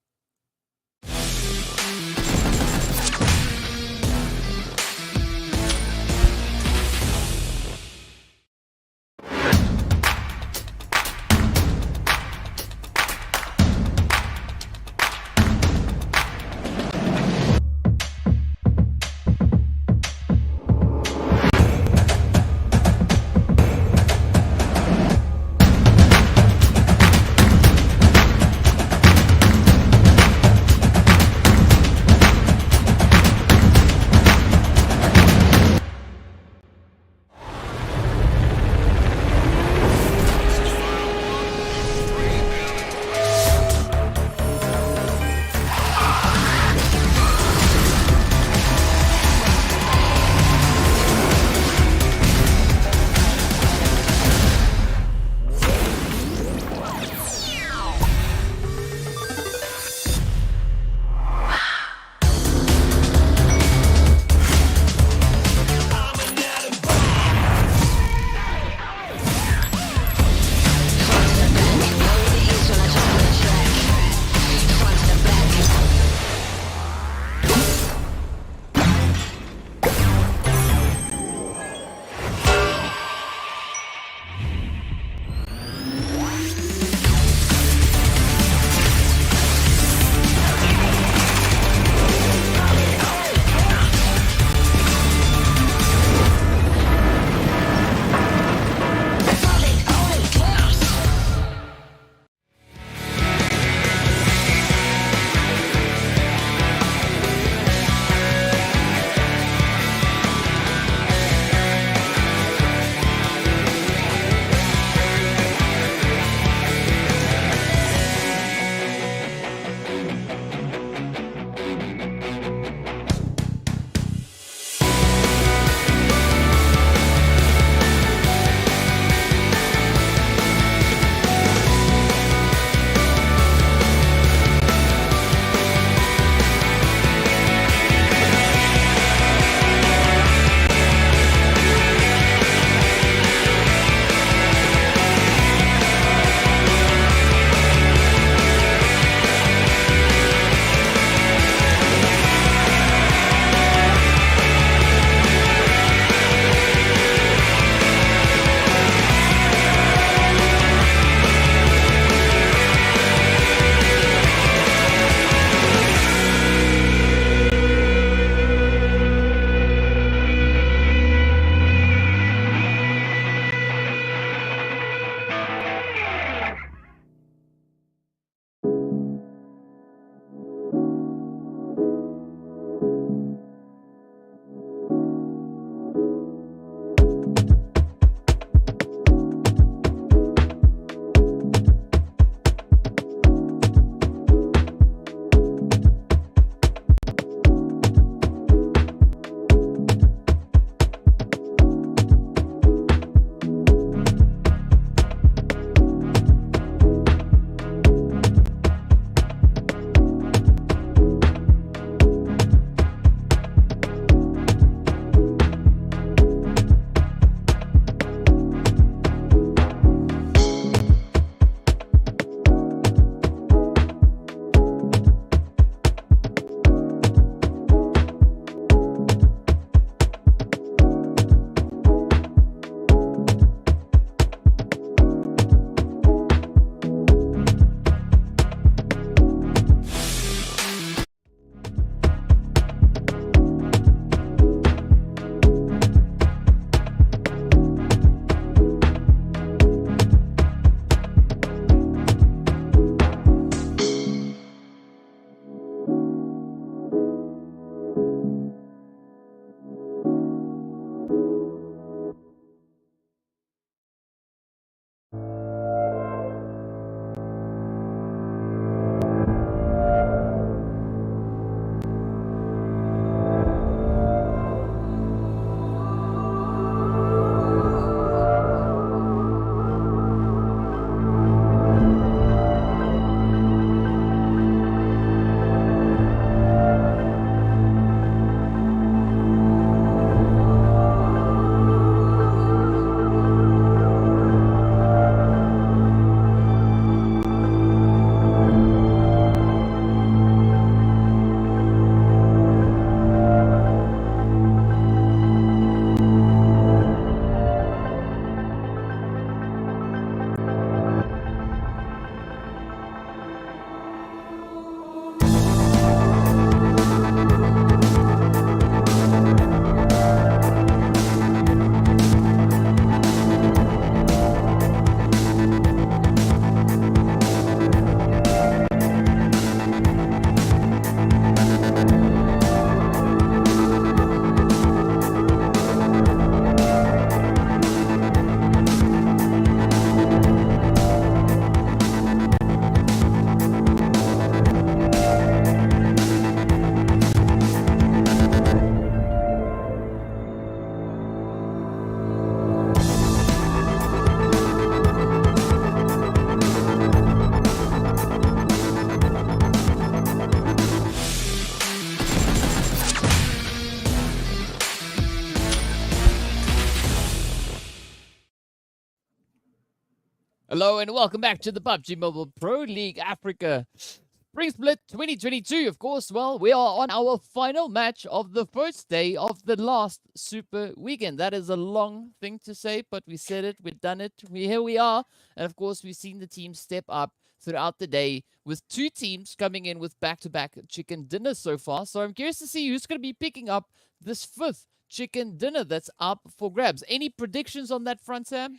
Speaker 4: Hello and welcome back to the PUBG Mobile Pro League Africa Spring Split 2022. Of course, well, we are on our final match of the first day of the last Super Weekend. That is a long thing to say, but we said it, we've done it, here we are. And of course, we've seen the team step up throughout the day with two teams coming in with back-to-back chicken dinners so far. So I'm curious to see who's going to be picking up this fifth chicken dinner that's up for grabs. Any predictions on that front, Sam?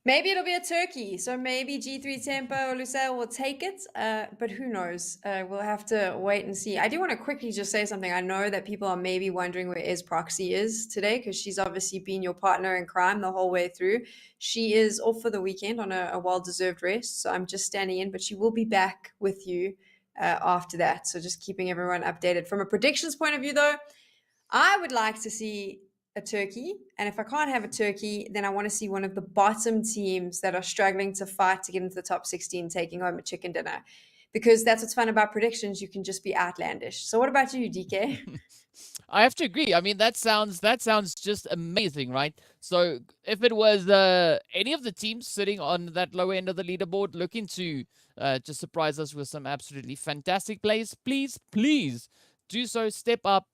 Speaker 5: Maybe it'll be a turkey. So maybe G3 Tempo or Lusail will take it. But who knows? We'll have to wait and see. I do want to quickly just say something. I know that people are maybe wondering where Proxy is today because she's obviously been your partner in crime the whole way through. She is off for the weekend on a well-deserved rest. So I'm just standing in, but she will be back with you after that. So just keeping everyone updated. From a predictions point of view, though, I would like to see a turkey, and if I can't have a turkey, then I want to see one of the bottom teams that are struggling to fight to get into the top 16 taking home a chicken dinner, because that's what's fun about predictions. You can just be outlandish. So what about you, DK?
Speaker 4: I have to agree. I mean, that sounds just amazing, right? So if it was any of the teams sitting on that lower end of the leaderboard looking to just surprise us with some absolutely fantastic plays, please do so. Step up.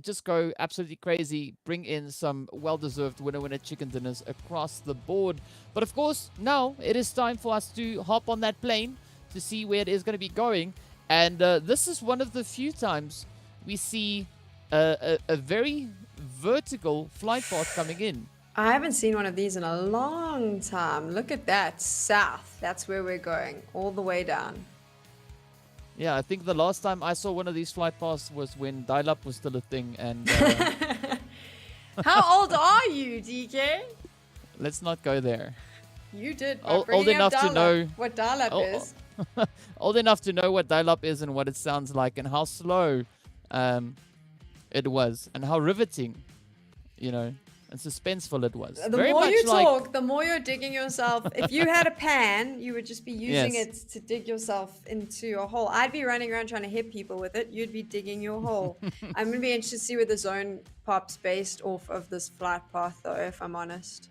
Speaker 4: Just go absolutely crazy. Bring in some well-deserved winner chicken dinners across the board. But of course, now it is time for us to hop on that plane to see where it is going to be going. And this is one of the few times we see a very vertical flight path coming in.
Speaker 5: I haven't seen one of these in a long time. Look at that. South. That's where we're going. All the way down.
Speaker 4: Yeah, I think the last time I saw one of these flight paths was when dial-up was still a thing. And
Speaker 5: How old are you, DK?
Speaker 4: let's not go there.
Speaker 5: You did.
Speaker 4: Old enough to know
Speaker 5: what dial-up is.
Speaker 4: Old enough to know what dial-up is and what it sounds like and how slow it was and how riveting, and suspenseful it was.
Speaker 5: The
Speaker 4: Very
Speaker 5: more
Speaker 4: much
Speaker 5: you
Speaker 4: like...
Speaker 5: talk, the more you're digging yourself. If you had a pan, you would just be using
Speaker 4: Yes.
Speaker 5: it to dig yourself into a hole. I'd be running around trying to hit people with it. You'd be digging your hole. I'm going to be interested to see where the zone pops based off of this flight path, though, if I'm honest.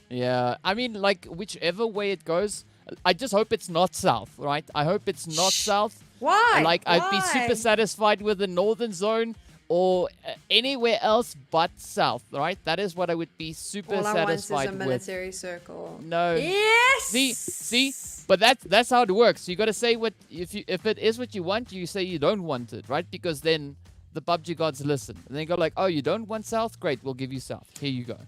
Speaker 4: Yeah, I mean, like, whichever way it goes, I just hope it's not south, right? I hope it's not south.
Speaker 5: Why?
Speaker 4: Like, I'd be
Speaker 5: Why?
Speaker 4: super satisfied with the northern zone or anywhere else but south, right? That is what I would be super
Speaker 5: All I want is
Speaker 4: satisfied
Speaker 5: a
Speaker 4: with.
Speaker 5: military circle.
Speaker 4: No.
Speaker 5: Yes!
Speaker 4: See, but that's how it works. You got to say what if it is what you want, you say you don't want it, right? Because then the PUBG gods listen and they go like, oh, you don't want south? Great, we'll give you south. Here you go.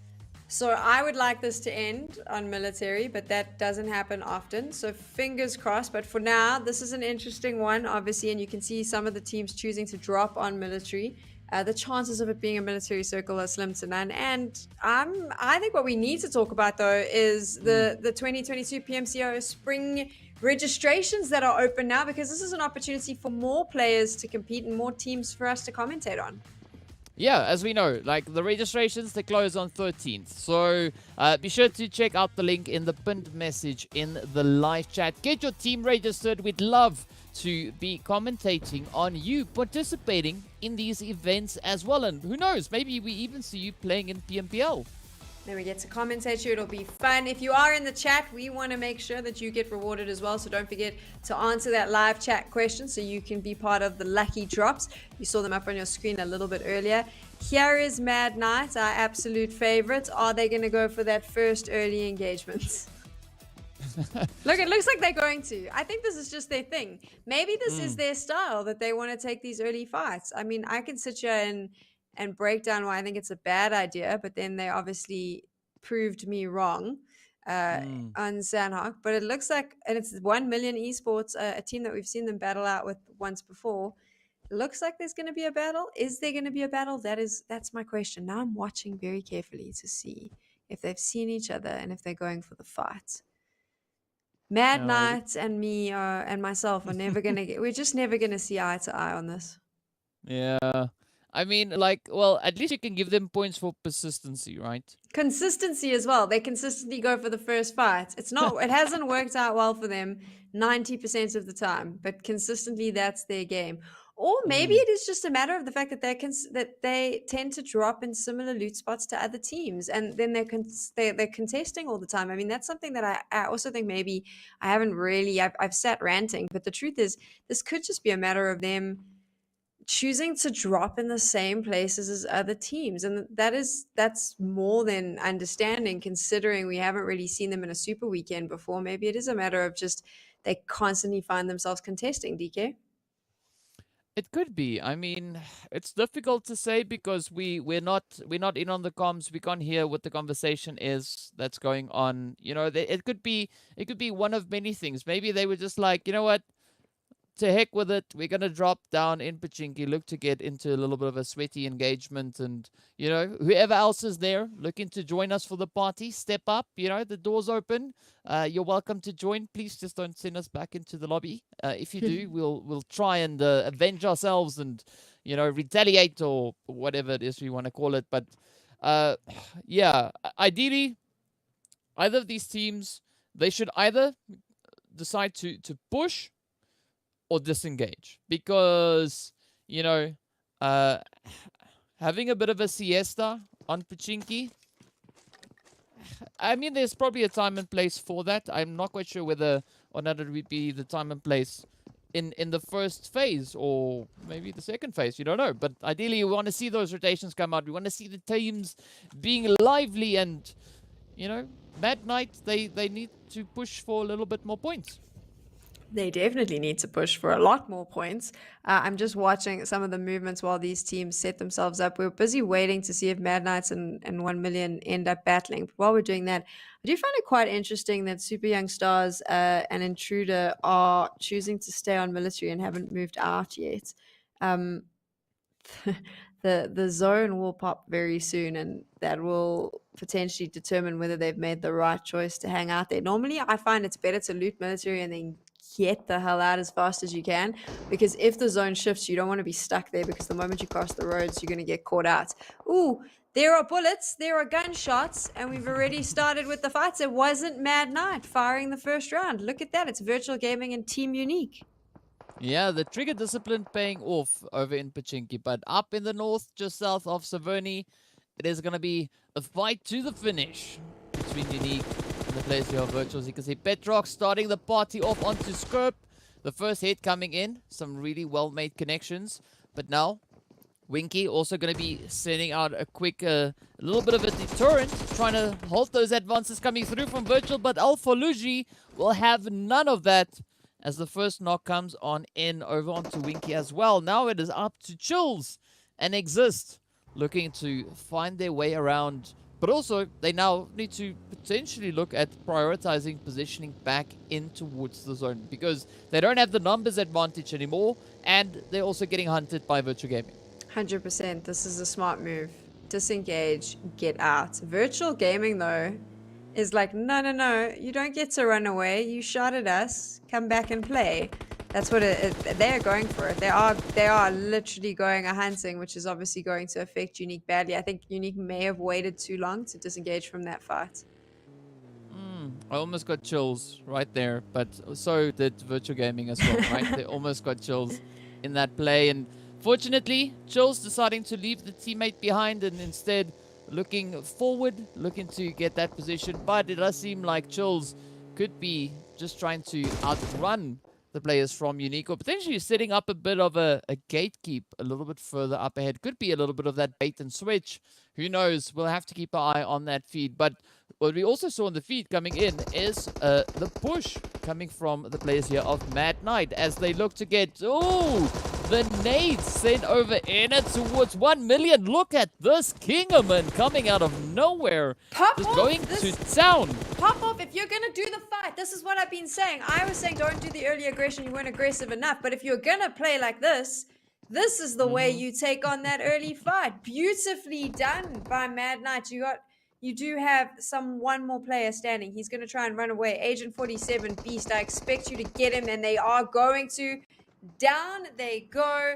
Speaker 5: So I would like this to end on military, but that doesn't happen often. So fingers crossed. But for now, this is an interesting one, obviously, and you can see some of the teams choosing to drop on military. The chances of it being a military circle are slim to none. And I think what we need to talk about, though, is the 2022 PMCO spring registrations that are open now, because this is an opportunity for more players to compete and more teams for us to commentate on.
Speaker 4: Yeah, as we know, like the registrations, they close on 13th. So be sure to check out the link in the pinned message in the live chat. Get your team registered. We'd love to be commentating on you participating in these events as well. And who knows, maybe we even see you playing in PMPL.
Speaker 5: Then we get to commentate you. It'll be fun. If you are in the chat, we want to make sure that you get rewarded as well. So don't forget to answer that live chat question so you can be part of the lucky drops. You saw them up on your screen a little bit earlier. Here is Mad Knight, our absolute favorite. Are they going to go for that first early engagement? Look, it looks like they're going to. I think this is just their thing. Maybe this is their style, that they want to take these early fights. I mean, I can sit here and break down why I think it's a bad idea, but then they obviously proved me wrong on Sanhok. But it looks like, and it's 1 Million Esports, a team that we've seen them battle out with once before. It looks like there's going to be a battle. Is there going to be a battle? That's my question. Now I'm watching very carefully to see if they've seen each other and if they're going for the fight. Mad Knight and me and myself are never going to we're just never going to see eye to eye on this.
Speaker 4: Yeah. I mean, like, well, at least you can give them points for persistency, right?
Speaker 5: Consistency as well. They consistently go for the first fight. It hasn't worked out well for them 90% of the time, but consistently that's their game. Or maybe it is just a matter of the fact that they tend to drop in similar loot spots to other teams, and then they're contesting all the time. I mean, that's something that I also think maybe I haven't really I've sat ranting, but the truth is this could just be a matter of them choosing to drop in the same places as other teams, and that's more than understanding considering we haven't really seen them in a super weekend before. Maybe it is a matter of just they constantly find themselves contesting. DK.
Speaker 4: It could be. I mean, it's difficult to say because we're not in on the comms. We can't hear what the conversation is that's going on. You know, it could be one of many things. Maybe they were just like, you know what, to heck with it. We're gonna drop down in Pachinki, look to get into a little bit of a sweaty engagement, and you know, whoever else is there looking to join us for the party, step up. You know, the door's open. You're welcome to join. Please just don't send us back into the lobby. If you do, we'll try and avenge ourselves and, you know, retaliate or whatever it is we want to call it. But yeah, ideally, either of these teams, they should either decide to push or disengage, because, you know, having a bit of a siesta on Pachinki, I mean, there's probably a time and place for that. I'm not quite sure whether or not it would be the time and place in the first phase or maybe the second phase. You don't know. But ideally, we want to see those rotations come out. We want to see the teams being lively and, you know, Mad Knight, they need to push for a little bit more points.
Speaker 5: They definitely need to push for a lot more points. I'm just watching some of the movements while these teams set themselves up. We're busy waiting to see if Mad Knights and 1 Million end up battling. But while we're doing that, I do find it quite interesting that Super Young Stars and Intruder are choosing to stay on military and haven't moved out yet. The zone will pop very soon, and that will potentially determine whether they've made the right choice to hang out there. Normally, I find it's better to loot military and then get the hell out as fast as you can, because if the zone shifts, you don't want to be stuck there, because the moment you cross the roads, you're going to get caught out. Ooh, there are bullets, there are gunshots, and we've already started with the fights. It wasn't Mad Knight firing the first round. Look at that. It's Virtual Gaming and Team Unique.
Speaker 4: Yeah, the trigger discipline paying off over in Pachinki, but up in the north, just south of Savoni, it is going to be a fight to the finish between Unique and the players here of Virtuals. You can see Petrox starting the party off onto Skirp. The first hit coming in, some really well-made connections, but now Winky also going to be sending out a quick, a little bit of a deterrent, trying to halt those advances coming through from Virtual, but Alphalugi will have none of that as the first knock comes on in over onto Winky as well. Now it is up to Chills and Exist looking to find their way around. But also, they now need to potentially look at prioritizing positioning back in towards the zone, because they don't have the numbers advantage anymore, and they're also getting hunted by Virtual Gaming.
Speaker 5: 100%. This is a smart move. Disengage, get out. Virtual Gaming, though, is like, no, you don't get to run away. You shot at us. Come back and play. That's what they're going for it. They are literally going a hunting, which is obviously going to affect Unique badly. I think Unique may have waited too long to disengage from that fight.
Speaker 4: I almost got chills right there, but so did Virtual Gaming as well, right? They almost got chills in that play, and fortunately, Chills deciding to leave the teammate behind and instead looking forward, looking to get that position. But it does seem like Chills could be just trying to outrun the players from Unique, or potentially setting up a bit of a gatekeep a little bit further up ahead. Could be a little bit of that bait and switch. Who knows? We'll have to keep our eye on that feed. But what we also saw in the feed coming in is the push coming from the players here of Mad Knight as they look to get, the nades sent over in it towards 1 million. Look at this Kingerman coming out of nowhere. Just going to town.
Speaker 5: Pop off if you're going to do the fight. This is what I've been saying. I was saying don't do the early aggression. You weren't aggressive enough. But if you're going to play like this, this is the way you take on that early fight. Beautifully done by Mad Knight. You do have one more player standing. He's going to try and run away. Agent 47, Beast, I expect you to get him, and they are going to. Down they go.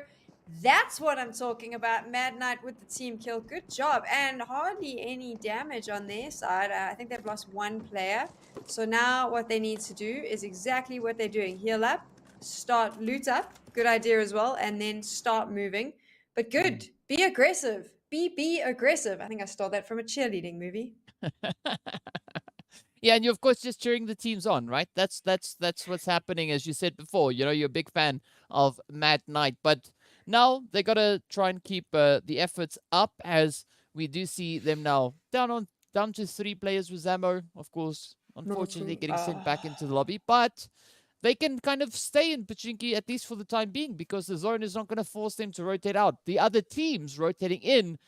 Speaker 5: That's what I'm talking about. Mad Knight with the team kill. Good job. And hardly any damage on their side. I think they've lost one player. So now what they need to do is exactly what they're doing. Heal up, start loot up. Good idea as well. And then start moving. But good. Be aggressive. Be aggressive. I think I stole that from a cheerleading movie.
Speaker 4: Yeah, and you're of course just cheering the teams on, right? That's what's happening, as you said before. You know, you're a big fan of Mad Knight, but now they gotta try and keep the efforts up, as we do see them now down to 3 players with Zamo, of course. Unfortunately, getting sent back into the lobby, but they can kind of stay in Pachinki at least for the time being, because the zone is not going to force them to rotate out. The other teams rotating in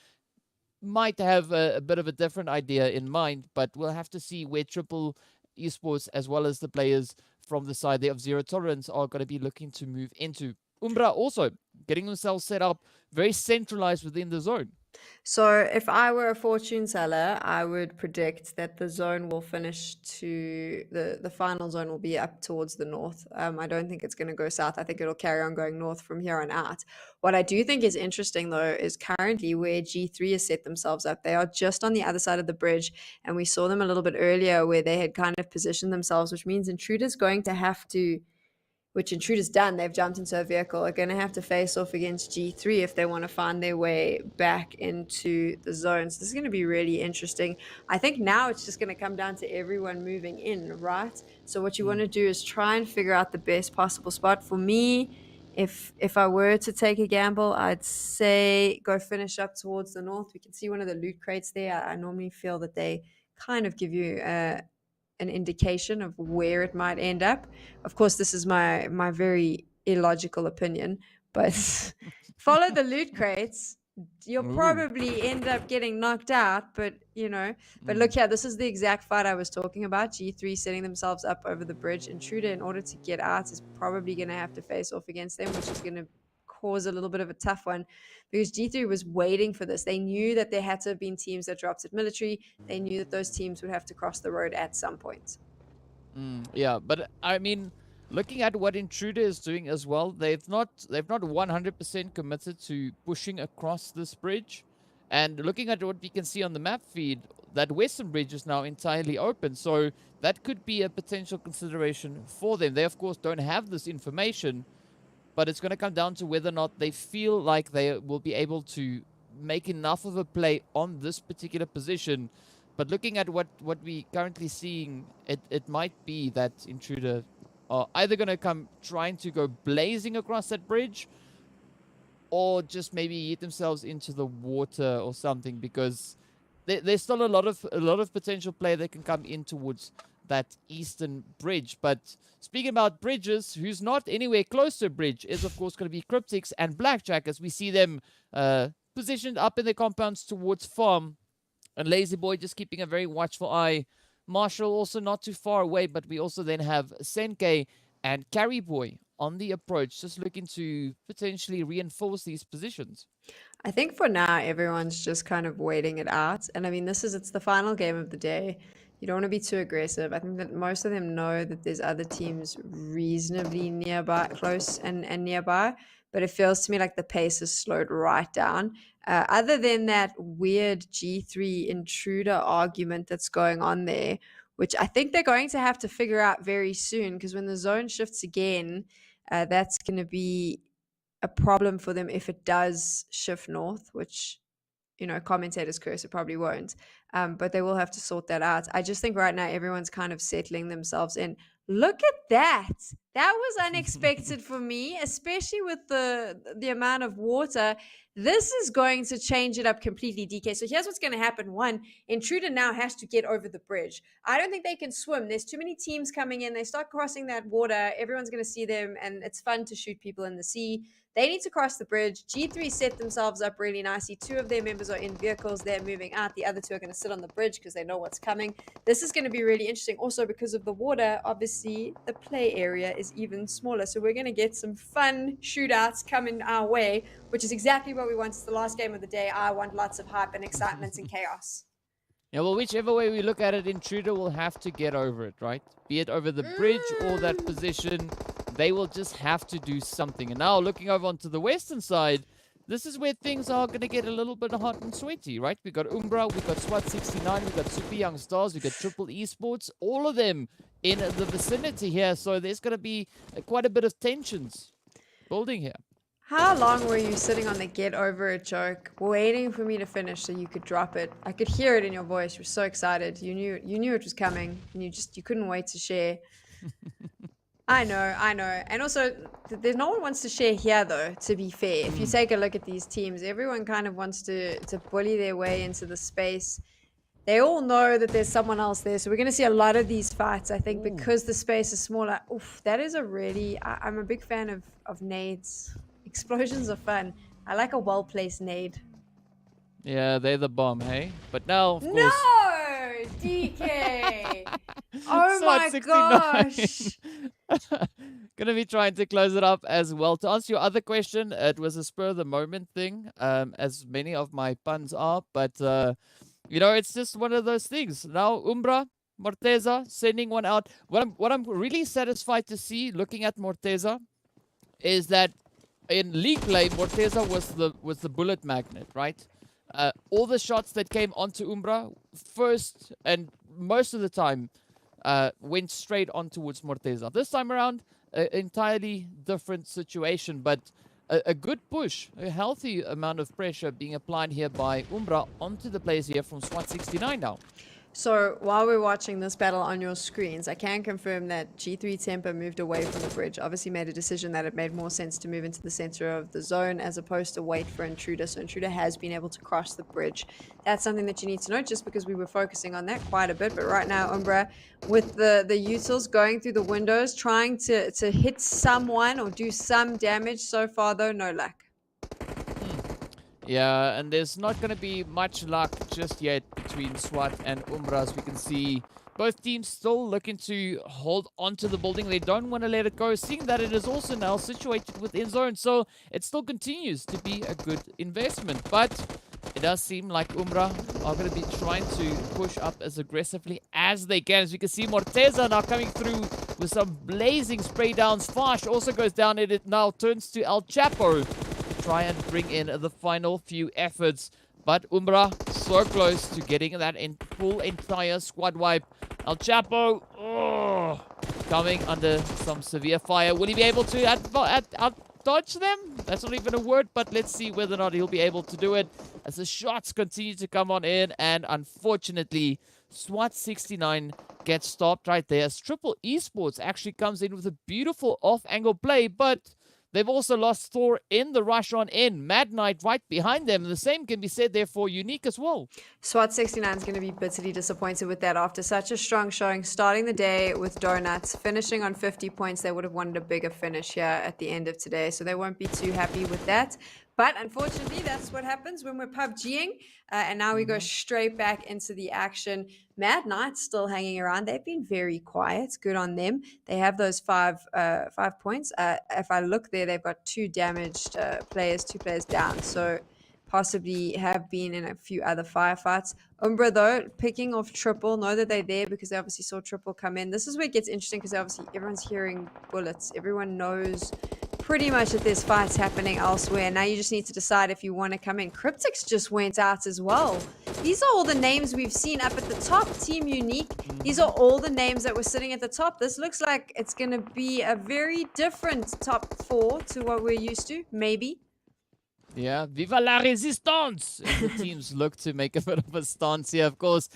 Speaker 4: might have a bit of a different idea in mind, but we'll have to see where Triple Esports, as well as the players from the side there of Zero Tolerance, are going to be looking to move into. Umbra also getting themselves set up very centralized within the zone.
Speaker 5: So if I were a fortune teller, I would predict that the zone will finish to the final zone will be up towards the north. I don't think it's going to go south. I think it'll carry on going north from here on out. What I do think is interesting, though, is currently where G3 has set themselves up. They are just on the other side of the bridge, and we saw them a little bit earlier where they had kind of positioned themselves, which means Intruder's going to have to, which Intruder's done, they've jumped into a vehicle, are going to have to face off against G3 if they want to find their way back into the zone. So this is going to be really interesting. I think now it's just going to come down to everyone moving in, right? So what you want to do is try and figure out the best possible spot. For me, if I were to take a gamble, I'd say go finish up towards the north. We can see one of the loot crates there. I normally feel that they kind of give you an indication of where it might end up. Of course, this is my very illogical opinion, but follow the loot crates. You'll probably end up getting knocked out, but look here, this is the exact fight I was talking about. G3 setting themselves up over the bridge. Intruder, in order to get out, is probably going to have to face off against them, which is going to cause a little bit of a tough one, because G3 was waiting for this. They knew that there had to have been teams that dropped at military. They knew that those teams would have to cross the road at some point.
Speaker 4: Yeah, but I mean, looking at what Intruder is doing as well, they've not 100% committed to pushing across this bridge. And looking at what we can see on the map feed, that western bridge is now entirely open, so that could be a potential consideration for them. They of course don't have this information, but it's going to come down to whether or not they feel like they will be able to make enough of a play on this particular position. But looking at what we're currently seeing, it might be that Intruder are either going to come trying to go blazing across that bridge, or just maybe hit themselves into the water or something, because there's still a lot of potential play that can come in towards that eastern bridge. But speaking about bridges, who's not anywhere close to a bridge is of course going to be Cryptics and Blackjack, as we see them positioned up in their compounds towards farm, and Lazy Boy just keeping a very watchful eye. Marshall also not too far away, but we also then have Senke and Carry Boy on the approach, just looking to potentially reinforce these positions.
Speaker 5: I think for now everyone's just kind of waiting it out, and I mean it's the final game of the day. You don't want to be too aggressive. I think that most of them know that there's other teams reasonably nearby, close and nearby, but it feels to me like the pace has slowed right down. Other than that weird G3 Intruder argument that's going on there, which I think they're going to have to figure out very soon, because when the zone shifts again, that's going to be a problem for them if it does shift north, which commentators curse it probably won't, but they will have to sort that out. I just think right now everyone's kind of settling themselves in. Look at that. That was unexpected for me, especially with the amount of water. This is going to change it up completely, DK. So here's what's going to happen. One, Intruder now has to get over the bridge. I don't think they can swim. There's too many teams coming in. They start crossing that water. Everyone's going to see them, and it's fun to shoot people in the sea. They need to cross the bridge. G3 set themselves up really nicely. 2 of their members are in vehicles. They're moving out. The other 2 are going to sit on the bridge because they know what's coming. This is going to be really interesting. Also, because of the water, obviously, the play area is even smaller. So we're going to get some fun shootouts coming our way, which is exactly what we want. It's the last game of the day. I want lots of hype and excitement and chaos.
Speaker 4: Yeah, well, whichever way we look at it, Intruder will have to get over it, right? Be it over the bridge or that position, they will just have to do something. And now looking over onto the western side, this is where things are going to get a little bit hot and sweaty, right? We got Umbra, we got SWAT 69, we got Super Young Stars, we got Triple Esports, all of them in the vicinity here. So there's going to be quite a bit of tensions building here.
Speaker 5: How long were you sitting on the get over it joke, waiting for me to finish so you could drop it? I could hear it in your voice. You were so excited. You knew it was coming, and you couldn't wait to share. I know. And also, there's no one wants to share here, though, to be fair. If you take a look at these teams, everyone kind of wants to bully their way into the space. They all know that there's someone else there. So we're going to see a lot of these fights, I think, because the space is smaller. Oof, that is a really... I'm a big fan of nades. Explosions are fun. I like a well-placed nade.
Speaker 4: Yeah, they're the bomb, hey? But now, of course...
Speaker 5: No! DK! Oh my gosh!
Speaker 4: Gonna be trying to close it up as well. To answer your other question, it was a spur of the moment thing, as many of my puns are. But, you know, it's just one of those things. Now, Umbra, Morteza, sending one out. What I'm really satisfied to see, looking at Morteza, is that in league play, Morteza was the bullet magnet, right? All the shots that came onto Umbra first and most of the time went straight on towards Morteza. This time around, an entirely different situation, but a good push, a healthy amount of pressure being applied here by Umbra onto the players here from SWAT 69 now.
Speaker 5: So while we're watching this battle on your screens, I can confirm that G3 Temper moved away from the bridge. Obviously made a decision that it made more sense to move into the center of the zone as opposed to wait for Intruder. So Intruder has been able to cross the bridge. That's something that you need to know just because we were focusing on that quite a bit. But right now, Umbra, with the utils going through the windows, trying to hit someone or do some damage. So far, though, no luck.
Speaker 4: Yeah, and there's not going to be much luck just yet between SWAT and Umbra. As we can see, both teams still looking to hold onto the building. They don't want to let it go, seeing that it is also now situated within zone. So it still continues to be a good investment. But it does seem like Umbra are going to be trying to push up as aggressively as they can. As we can see, Morteza now coming through with some blazing spray downs. Fash also goes down, and it now turns to El Chapo. Try and bring in the final few efforts, but Umbra so close to getting that full entire squad wipe. El Chapo coming under some severe fire. Will he be able to out-dodge them? That's not even a word, but let's see whether or not he'll be able to do it as the shots continue to come on in, and unfortunately SWAT 69 gets stopped right there as Triple Esports actually comes in with a beautiful off-angle play, but they've also lost Thor in the rush on in. Mad Knight right behind them. And the same can be said there for Unique as well.
Speaker 5: SWAT 69 is going to be bitterly disappointed with that after such a strong showing, starting the day with donuts, finishing on 50 points. They would have wanted a bigger finish here at the end of today, so they won't be too happy with that. But unfortunately, that's what happens when we're PUBGing. And now we go straight back into the action. Mad Knight's still hanging around. They've been very quiet. Good on them. They have those five points. If I look there, they've got 2 damaged players, 2 players down. So possibly have been in a few other firefights. Umbra, though, picking off Triple. Know that they're there because they obviously saw Triple come in. This is where it gets interesting because obviously everyone's hearing bullets. Everyone knows pretty much that there's fights happening elsewhere. Now you just need to decide if you want to come in. Cryptics just went out as well. These are all the names we've seen up at the top. Team Unique. These are all the names that were sitting at the top. This looks like it's going to be a very different top 4 to what we're used to, maybe.
Speaker 4: Yeah, viva la resistance! The teams look to make a bit of a stance here, of course.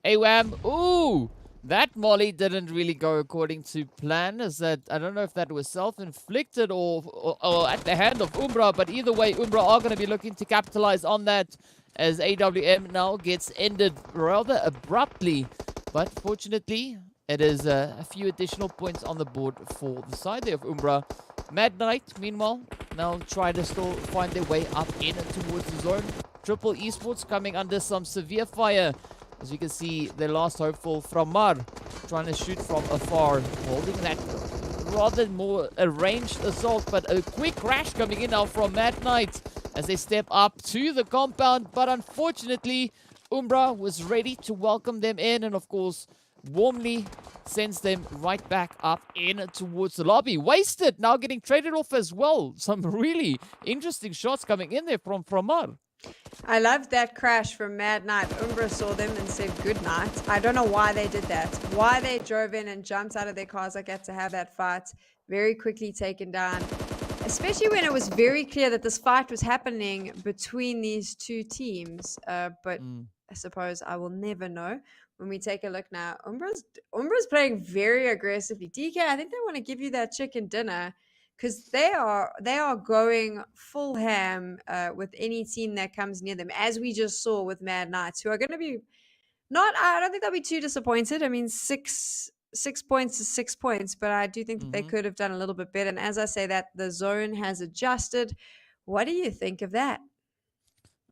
Speaker 4: AWAM, ooh! That molly didn't really go according to plan, as that, I don't know if that was self-inflicted or at the hand of Umbra, but either way, Umbra are going to be looking to capitalize on that as AWM now gets ended rather abruptly. But fortunately, it is a few additional points on the board for the side there of Umbra. Mad Knight, meanwhile, now try to still find their way up in towards the zone. Triple Esports coming under some severe fire. As you can see, their last hopeful from Mar, trying to shoot from afar, holding that rather more arranged assault, but a quick crash coming in now from Mad Knight as they step up to the compound. But unfortunately, Umbra was ready to welcome them in, and of course, warmly sends them right back up in towards the lobby. Wasted now getting traded off as well. Some really interesting shots coming in there from Mar.
Speaker 5: I loved that crash from Mad Knight. Umbra saw them and said good night. I don't know why they did that. Why they drove in and jumped out of their cars like that to have that fight. Very quickly taken down. Especially when it was very clear that this fight was happening between these two teams. But I suppose I will never know. When we take a look now, Umbra's playing very aggressively. DK, I think they want to give you that chicken dinner, because they are going full ham with any team that comes near them, as we just saw with Mad Knights, who are going to be not. I don't think they'll be too disappointed. I mean, six points is 6 points, but I do think that they could have done a little bit better. And as I say that, the zone has adjusted. What do you think of that?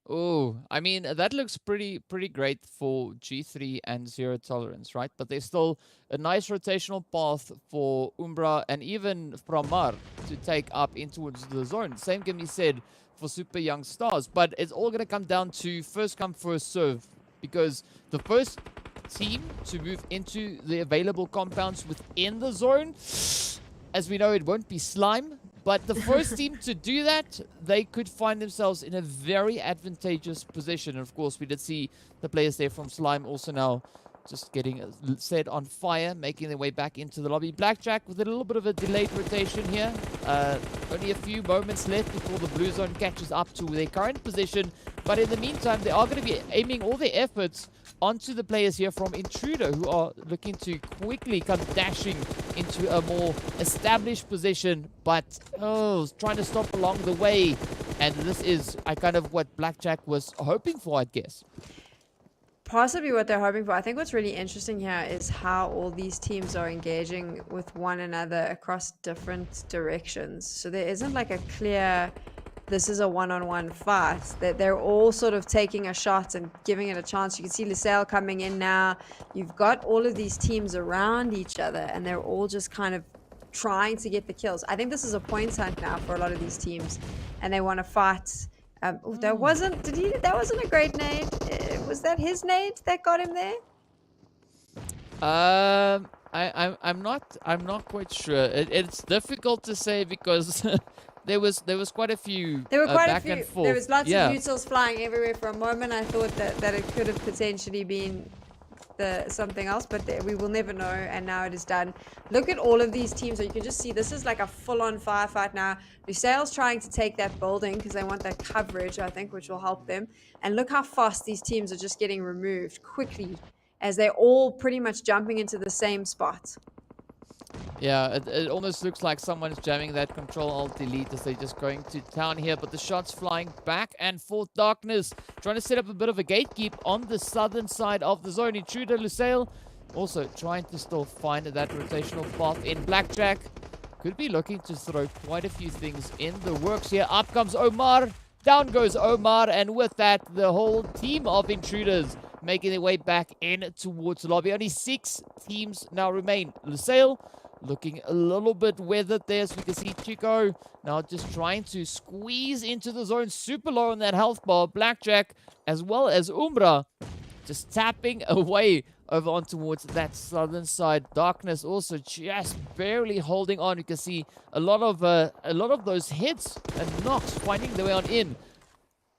Speaker 4: Oh, I mean, that looks pretty great for G3 and Zero Tolerance, right? But there's still a nice rotational path for Umbra and even Miramar to take up in towards the zone. Same can be said for Super Young Stars. But it's all going to come down to first come, first serve. Because the first team to move into the available compounds within the zone, as we know, it won't be Slime. But the first team to do that, they could find themselves in a very advantageous position. And of course, we did see the players there from Slime also now just getting set on fire, making their way back into the lobby. Blackjack with a little bit of a delayed rotation here. Only a few moments left before the blue zone catches up to their current position. But in the meantime, they are going to be aiming all their efforts onto the players here from Intruder, who are looking to quickly come dashing into a more established position, but trying to stop along the way. And this is kind of what Blackjack was hoping for, I guess.
Speaker 5: Possibly what they're hoping for. I think what's really interesting here is how all these teams are engaging with one another across different directions. So there isn't like a clear, this is a one-on-one fight. That they're all sort of taking a shot and giving it a chance. You can see Lusail coming in now. You've got all of these teams around each other, and they're all just kind of trying to get the kills. I think this is a points hunt now for a lot of these teams, and they want to fight. That wasn't a great nade. Was that his nade that got him there?
Speaker 4: I'm not quite sure. It's difficult to say because there was quite a few.
Speaker 5: There were quite
Speaker 4: back
Speaker 5: a few.
Speaker 4: and forth.
Speaker 5: There was lots
Speaker 4: yeah.
Speaker 5: of utils flying everywhere. For a moment, I thought that it could have potentially been something else, but we will never know. And now it is done. Look at all of these teams. So you can just see this is like a full-on firefight now. Lusail's trying to take that building because they want that coverage, I think, which will help them. And look how fast these teams are just getting removed quickly, as they're all pretty much jumping into the same spot.
Speaker 4: Yeah, it almost looks like someone's jamming that Control-Alt-Delete as they're just going to town here. But the shots flying back and forth. Darkness trying to set up a bit of a gatekeep on the southern side of the zone. Intruder, Lusail also trying to still find that rotational path in. Blackjack could be looking to throw quite a few things in the works here. Up comes Omar. Down goes Omar. And with that, the whole team of Intruders making their way back in towards the lobby. Only 6 teams now remain. Lusail looking a little bit weathered there, so we can see Chico now just trying to squeeze into the zone. Super low on that health bar. Blackjack as well as Umbra just tapping away over on towards that southern side. Darkness also just barely holding on. You can see a lot of those hits and knocks finding their way on in.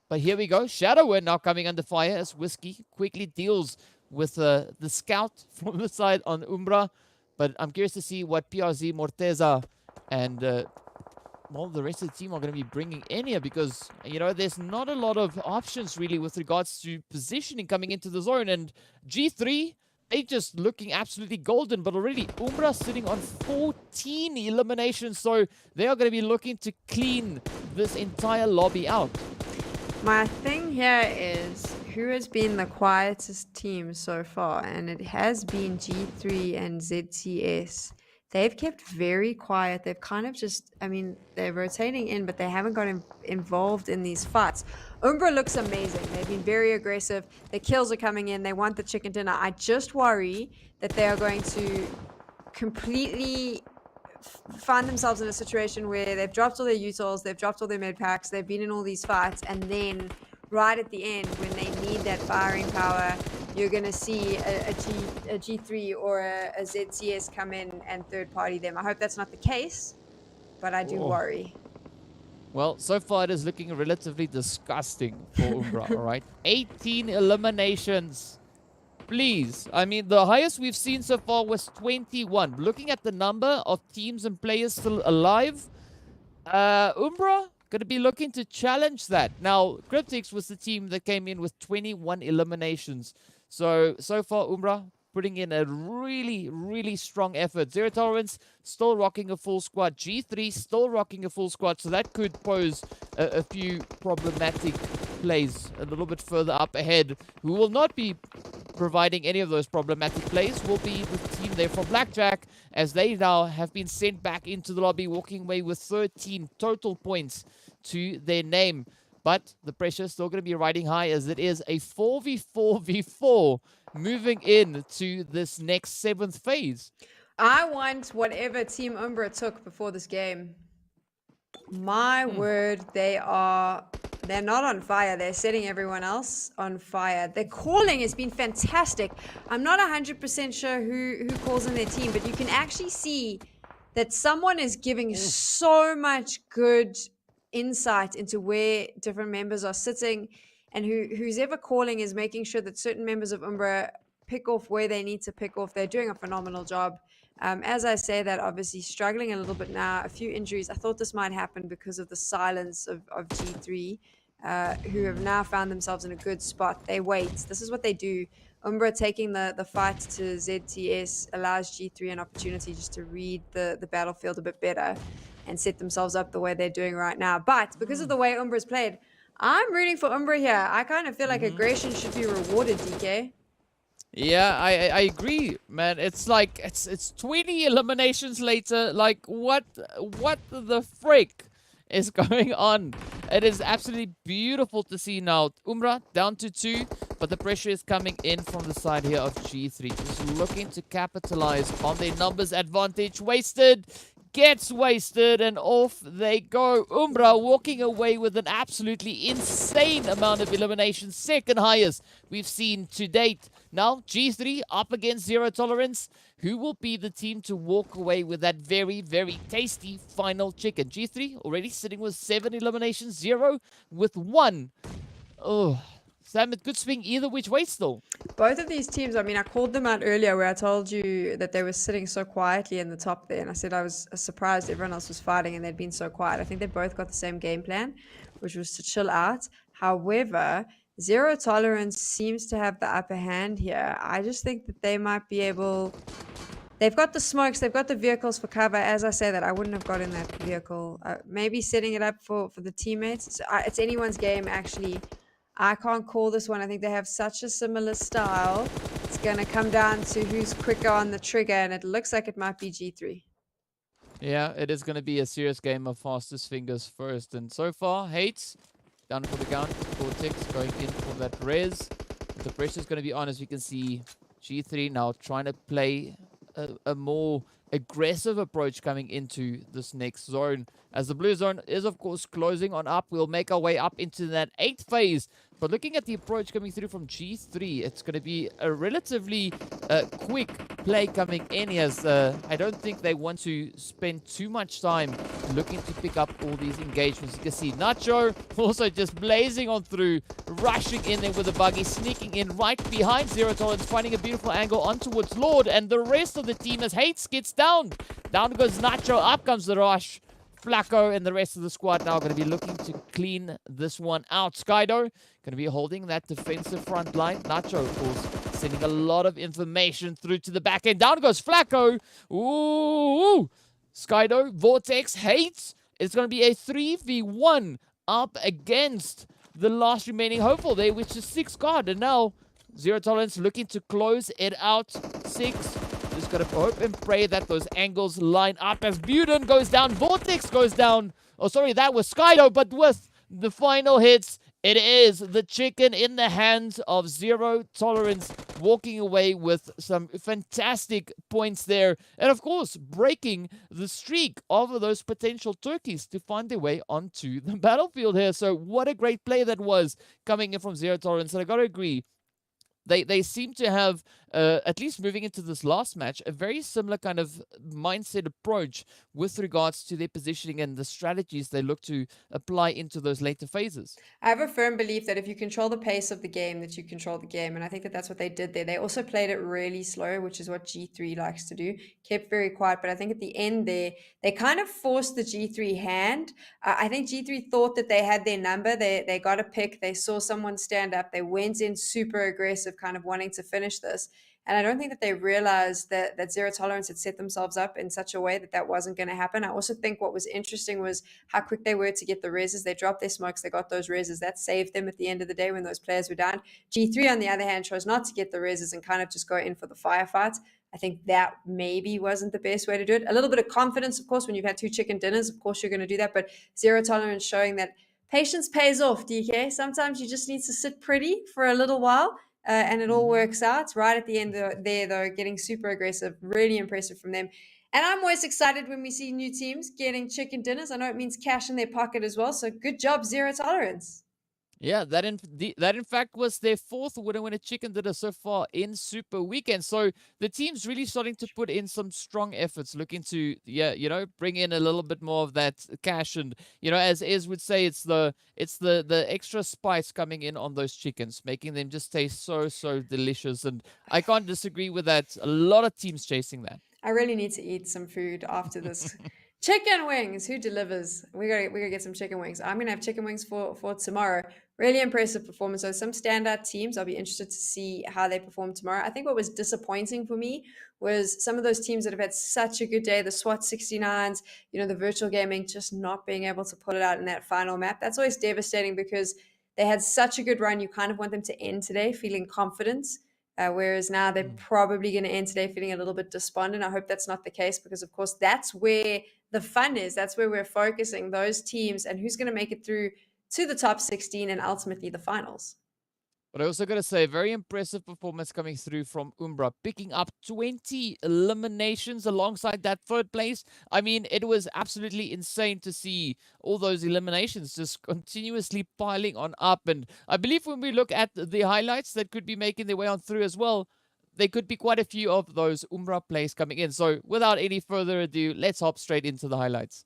Speaker 4: But here we go. Shadow now coming under fire as Whiskey quickly deals with the scout from the side on Umbra. But I'm curious to see what PRZ, Morteza, and well, the rest of the team are going to be bringing in here, because, you know, there's not a lot of options really with regards to positioning coming into the zone. And G3, they just looking absolutely golden, but already Umbra sitting on 14 eliminations, so they are going to be looking to clean this entire lobby out.
Speaker 5: My thing here is who has been the quietest team so far, and it has been G3 and ZCS. They've kept very quiet. They've kind of just, I mean, they're rotating in, but they haven't got involved in these fights. Umbra looks amazing. They've been very aggressive. The kills are coming in. They want the chicken dinner. I just worry that they are going to completely find themselves in a situation where they've dropped all their utils, they've dropped all their med packs, they've been in all these fights, and then right at the end, when they need that firing power, you're going to see a G3 or a ZCS come in and third party them. I hope that's not the case, but I do worry.
Speaker 4: Well, so far it is looking relatively disgusting for Umbra, all right? 18 eliminations. Please. I mean, the highest we've seen so far was 21. Looking at the number of teams and players still alive, Umbra going to be looking to challenge that. Now, Cryptics was the team that came in with 21 eliminations. So far, Umbra putting in a really, really strong effort. Zero Tolerance still rocking a full squad. G3 still rocking a full squad. So that could pose a few problematic plays a little bit further up ahead. Who will not be providing any of those problematic plays will be the team there from Blackjack, as they now have been sent back into the lobby, walking away with 13 total points to their name. But the pressure is still going to be riding high, as it is a 4v4v4 moving in to this next 7th phase.
Speaker 5: I want whatever Team Umbra took before this game. My word, they're not on fire. They're setting everyone else on fire. Their calling has been fantastic. I'm not 100% sure who calls in their team, but you can actually see that someone is giving so much good insight into where different members are sitting, and who's ever calling is making sure that certain members of Umbra pick off where they need to pick off. They're doing a phenomenal job. As I say that, obviously struggling a little bit now, a few injuries. I thought this might happen because of the silence of G3, who have now found themselves in a good spot. They wait. This is what they do. Umbra taking the fight to ZTS allows G3 an opportunity just to read the battlefield a bit better and set themselves up the way they're doing right now. But because of the way Umbra's played, I'm rooting for Umbra here. I kind of feel like aggression should be rewarded, DK.
Speaker 4: Yeah, I agree, man. It's like it's 20 eliminations later. Like what the frick is going on? It is absolutely beautiful to see now. Umbra down to 2, but the pressure is coming in from the side here of G3. Just looking to capitalize on their numbers advantage. Wasted. Gets wasted, and off they go. Umbra walking away with an absolutely insane amount of eliminations, second highest we've seen to date. Now G3 up against Zero Tolerance. Who will be the team to walk away with that very, very tasty final chicken? G3 already sitting with 7 eliminations, 0 with 1. Oh, Sam, it could swing either which way still.
Speaker 5: Both of these teams, I mean, I called them out earlier where I told you that they were sitting so quietly in the top there. And I said I was surprised everyone else was fighting and they'd been so quiet. I think they both got the same game plan, which was to chill out. However, Zero Tolerance seems to have the upper hand here. I just think that they might be able... They've got the smokes, they've got the vehicles for cover. As I say that, I wouldn't have got in that vehicle. Maybe setting it up for the teammates. It's anyone's game, actually. I can't call this one. I think they have such a similar style. It's going to come down to who's quicker on the trigger, and it looks like it might be G3.
Speaker 4: Yeah, it is going to be a serious game of fastest fingers first. And so far, Hates down for the count. Cortex going in for that res. The pressure is going to be on, as you can see. G3 now trying to play a more aggressive approach coming into this next zone. As the blue zone is, of course, closing on up. We'll make our way up into that 8th phase. But looking at the approach coming through from G3, it's going to be a relatively quick play coming in, as I don't think they want to spend too much time looking to pick up all these engagements. You can see Nacho also just blazing on through, rushing in there with a buggy, sneaking in right behind Zero Tolerance, finding a beautiful angle on towards Lord, and the rest of the team as Hates gets down. Down goes Nacho, up comes the rush. Flacco and the rest of the squad now going to be looking to clean this one out. Skydo going to be holding that defensive front line. Nacho, of course, sending a lot of information through to the back end. Down goes Flacco. Ooh! Skydo, Vortex, Hates. It's going to be a 3v1 up against the last remaining hopeful there, which is 6 guard. And now Zero Tolerance looking to close it out. 6. Just gotta hope and pray that those angles line up as Buden goes down, Vortex goes down. Oh, sorry, that was Skydo, but with the final hits, it is the chicken in the hands of Zero Tolerance, walking away with some fantastic points there. And of course, breaking the streak of those potential turkeys to find their way onto the battlefield here. So what a great play that was coming in from Zero Tolerance. And I gotta agree, they seem to have, at least moving into this last match, a very similar kind of mindset approach with regards to their positioning and the strategies they look to apply into those later phases.
Speaker 5: I have a firm belief that if you control the pace of the game, that you control the game, and I think that that's what they did there. They also played it really slow, which is what G3 likes to do. Kept very quiet, but I think at the end there, they kind of forced the G3 hand. I think G3 thought that they had their number. They got a pick. They saw someone stand up. They went in super aggressive, kind of wanting to finish this. And I don't think that they realized that Zero Tolerance had set themselves up in such a way that that wasn't going to happen. I also think what was interesting was how quick they were to get the reses. They dropped their smokes. They got those reses. That saved them at the end of the day when those players were down. G3, on the other hand, chose not to get the reses and kind of just go in for the firefight. I think that maybe wasn't the best way to do it. A little bit of confidence, of course, when you've had 2 chicken dinners, of course you're going to do that. But Zero Tolerance showing that patience pays off, DK. Sometimes you just need to sit pretty for a little while. And it all works out. Right at the end there, though, getting super aggressive, really impressive from them. And I'm always excited when we see new teams getting chicken dinners. I know it means cash in their pocket as well. So good job, Zero Tolerance.
Speaker 4: Yeah, that in fact was their 4th winner chicken dinner so far in Super Weekend. So the team's really starting to put in some strong efforts, looking to bring in a little bit more of that cash, and as Ez would say, it's the extra spice coming in on those chickens, making them just taste so delicious. And I can't disagree with that. A lot of teams chasing that.
Speaker 5: I really need to eat some food after this. Chicken wings. Who delivers? We gotta get some chicken wings. I'm gonna have chicken wings for tomorrow. Really impressive performance. So some standout teams. I'll be interested to see how they perform tomorrow. I think what was disappointing for me was some of those teams that have had such a good day, the SWAT 69s, the virtual gaming, just not being able to pull it out in that final map. That's always devastating because they had such a good run. You kind of want them to end today feeling confident. Whereas now they're probably going to end today feeling a little bit despondent. I hope that's not the case because, of course, that's where the fun is. That's where we're focusing, those teams and who's going to make it through to the top 16 and ultimately the finals.
Speaker 4: But I also got to say, very impressive performance coming through from Umbra, picking up 20 eliminations alongside that 3rd place. I mean, it was absolutely insane to see all those eliminations just continuously piling on up. And I believe when we look at the highlights that could be making their way on through as well, there could be quite a few of those Umbra plays coming in. So without any further ado, let's hop straight into the highlights.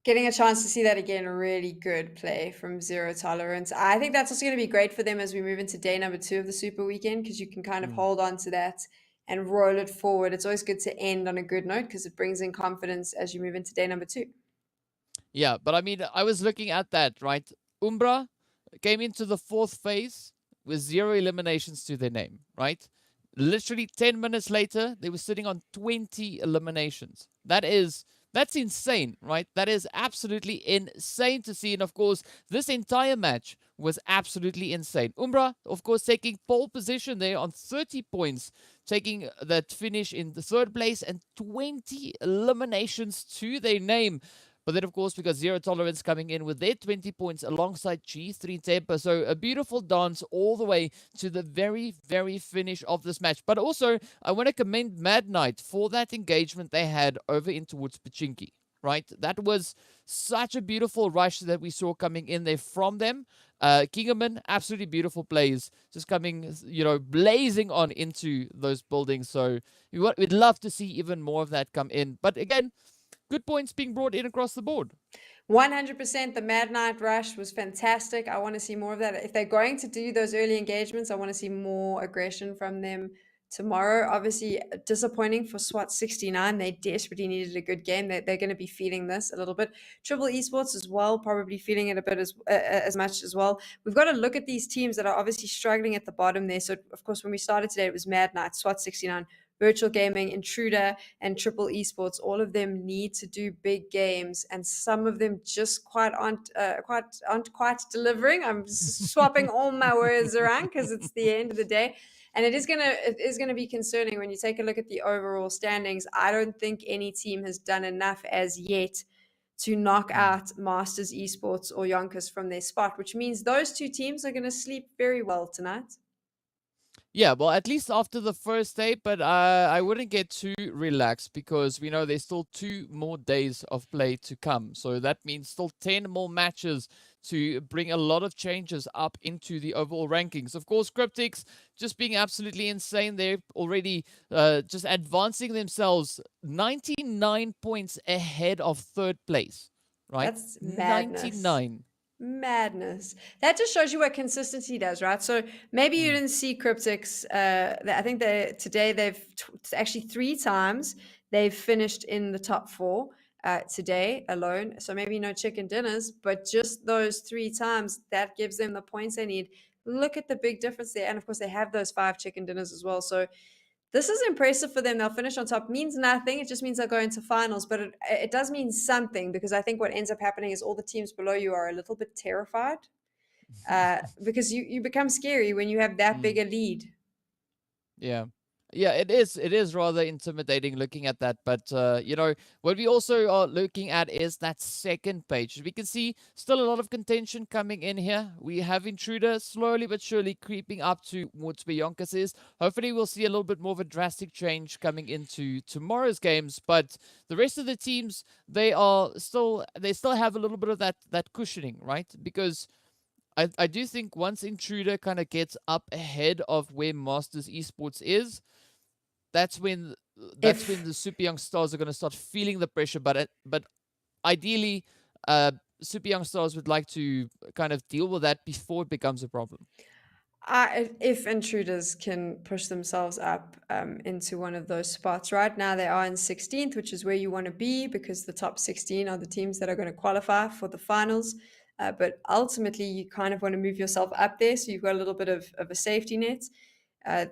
Speaker 5: Getting a chance to see that again, really good play from Zero Tolerance. I think that's also going to be great for them as we move into day number 2 of the Super Weekend, because you can kind of hold on to that and roll it forward. It's always good to end on a good note because it brings in confidence as you move into day number 2.
Speaker 4: Yeah, but I mean, I was looking at that, right? Umbra came into the 4th phase with 0 eliminations to their name, right? Literally 10 minutes later, they were sitting on 20 eliminations. That is That's insane, right? That is absolutely insane to see. And of course, this entire match was absolutely insane. Umbra, of course, taking pole position there on 30 points, taking that finish in the third place and 20 eliminations to their name. But then, of course, we got Zero Tolerance coming in with their 20 points alongside G3 Temper. So a beautiful dance all the way to the very, very finish of this match. But also, I want to commend Mad Knight for that engagement they had over in towards Pachinki, right? That was such a beautiful rush that we saw coming in there from them. Kingerman, absolutely beautiful plays, just coming, blazing on into those buildings. So we'd love to see even more of that come in. But again, good points being brought in across the board.
Speaker 5: 100%. The Mad Night Rush was fantastic. I want to see more of that. If they're going to do those early engagements, I want to see more aggression from them tomorrow. Obviously, disappointing for SWAT 69. They desperately needed a good game. They're going to be feeling this a little bit. Triple Esports as well, probably feeling it a bit as much as well. We've got to look at these teams that are obviously struggling at the bottom there. So, of course, when we started today, it was Mad Night, SWAT 69, Virtual Gaming, Intruder, and Triple Esports. All of them need to do big games, and some of them just aren't quite delivering. I'm swapping all my words around because it's the end of the day, and it is gonna be concerning when you take a look at the overall standings. I don't think any team has done enough as yet to knock out Masters Esports or YONKOUS from their spot, which means those two teams are going to sleep very well tonight.
Speaker 4: Yeah, well, at least after the first day, but I wouldn't get too relaxed because we know there's still 2 more days of play to come. So that means still 10 more matches to bring a lot of changes up into the overall rankings. Of course, Cryptics just being absolutely insane. They're already just advancing themselves 99 points ahead of third place, right?
Speaker 5: That's madness.
Speaker 4: 99.
Speaker 5: Madness. That just shows you what consistency does, right? So maybe you didn't see Cryptics. I think today they've actually 3 times they've finished in the top 4 today alone. So maybe no chicken dinners, but just those 3 times that gives them the points they need. Look at the big difference there, and of course they have those 5 chicken dinners as well. So this is impressive for them. They'll finish on top. Means nothing. It just means they'll go into finals. But it does mean something, because I think what ends up happening is all the teams below you are a little bit terrified because you become scary when you have that big a lead.
Speaker 4: Yeah. Yeah, it is rather intimidating looking at that. But, what we also are looking at is that second page. We can see still a lot of contention coming in here. We have Intruder slowly but surely creeping up towards where YONKOUS is. Hopefully, we'll see a little bit more of a drastic change coming into tomorrow's games. But the rest of the teams, they still have a little bit of that cushioning, right? Because I do think once Intruder kind of gets up ahead of where Masters Esports is, that's when the Super Young Stars are going to start feeling the pressure. But ideally, Super Young Stars would like to kind of deal with that before it becomes a problem.
Speaker 5: If Intruders can push themselves up into one of those spots. Right now they are in 16th, which is where you want to be, because the top 16 are the teams that are going to qualify for the finals. But ultimately, you kind of want to move yourself up there, so you've got a little bit of a safety net.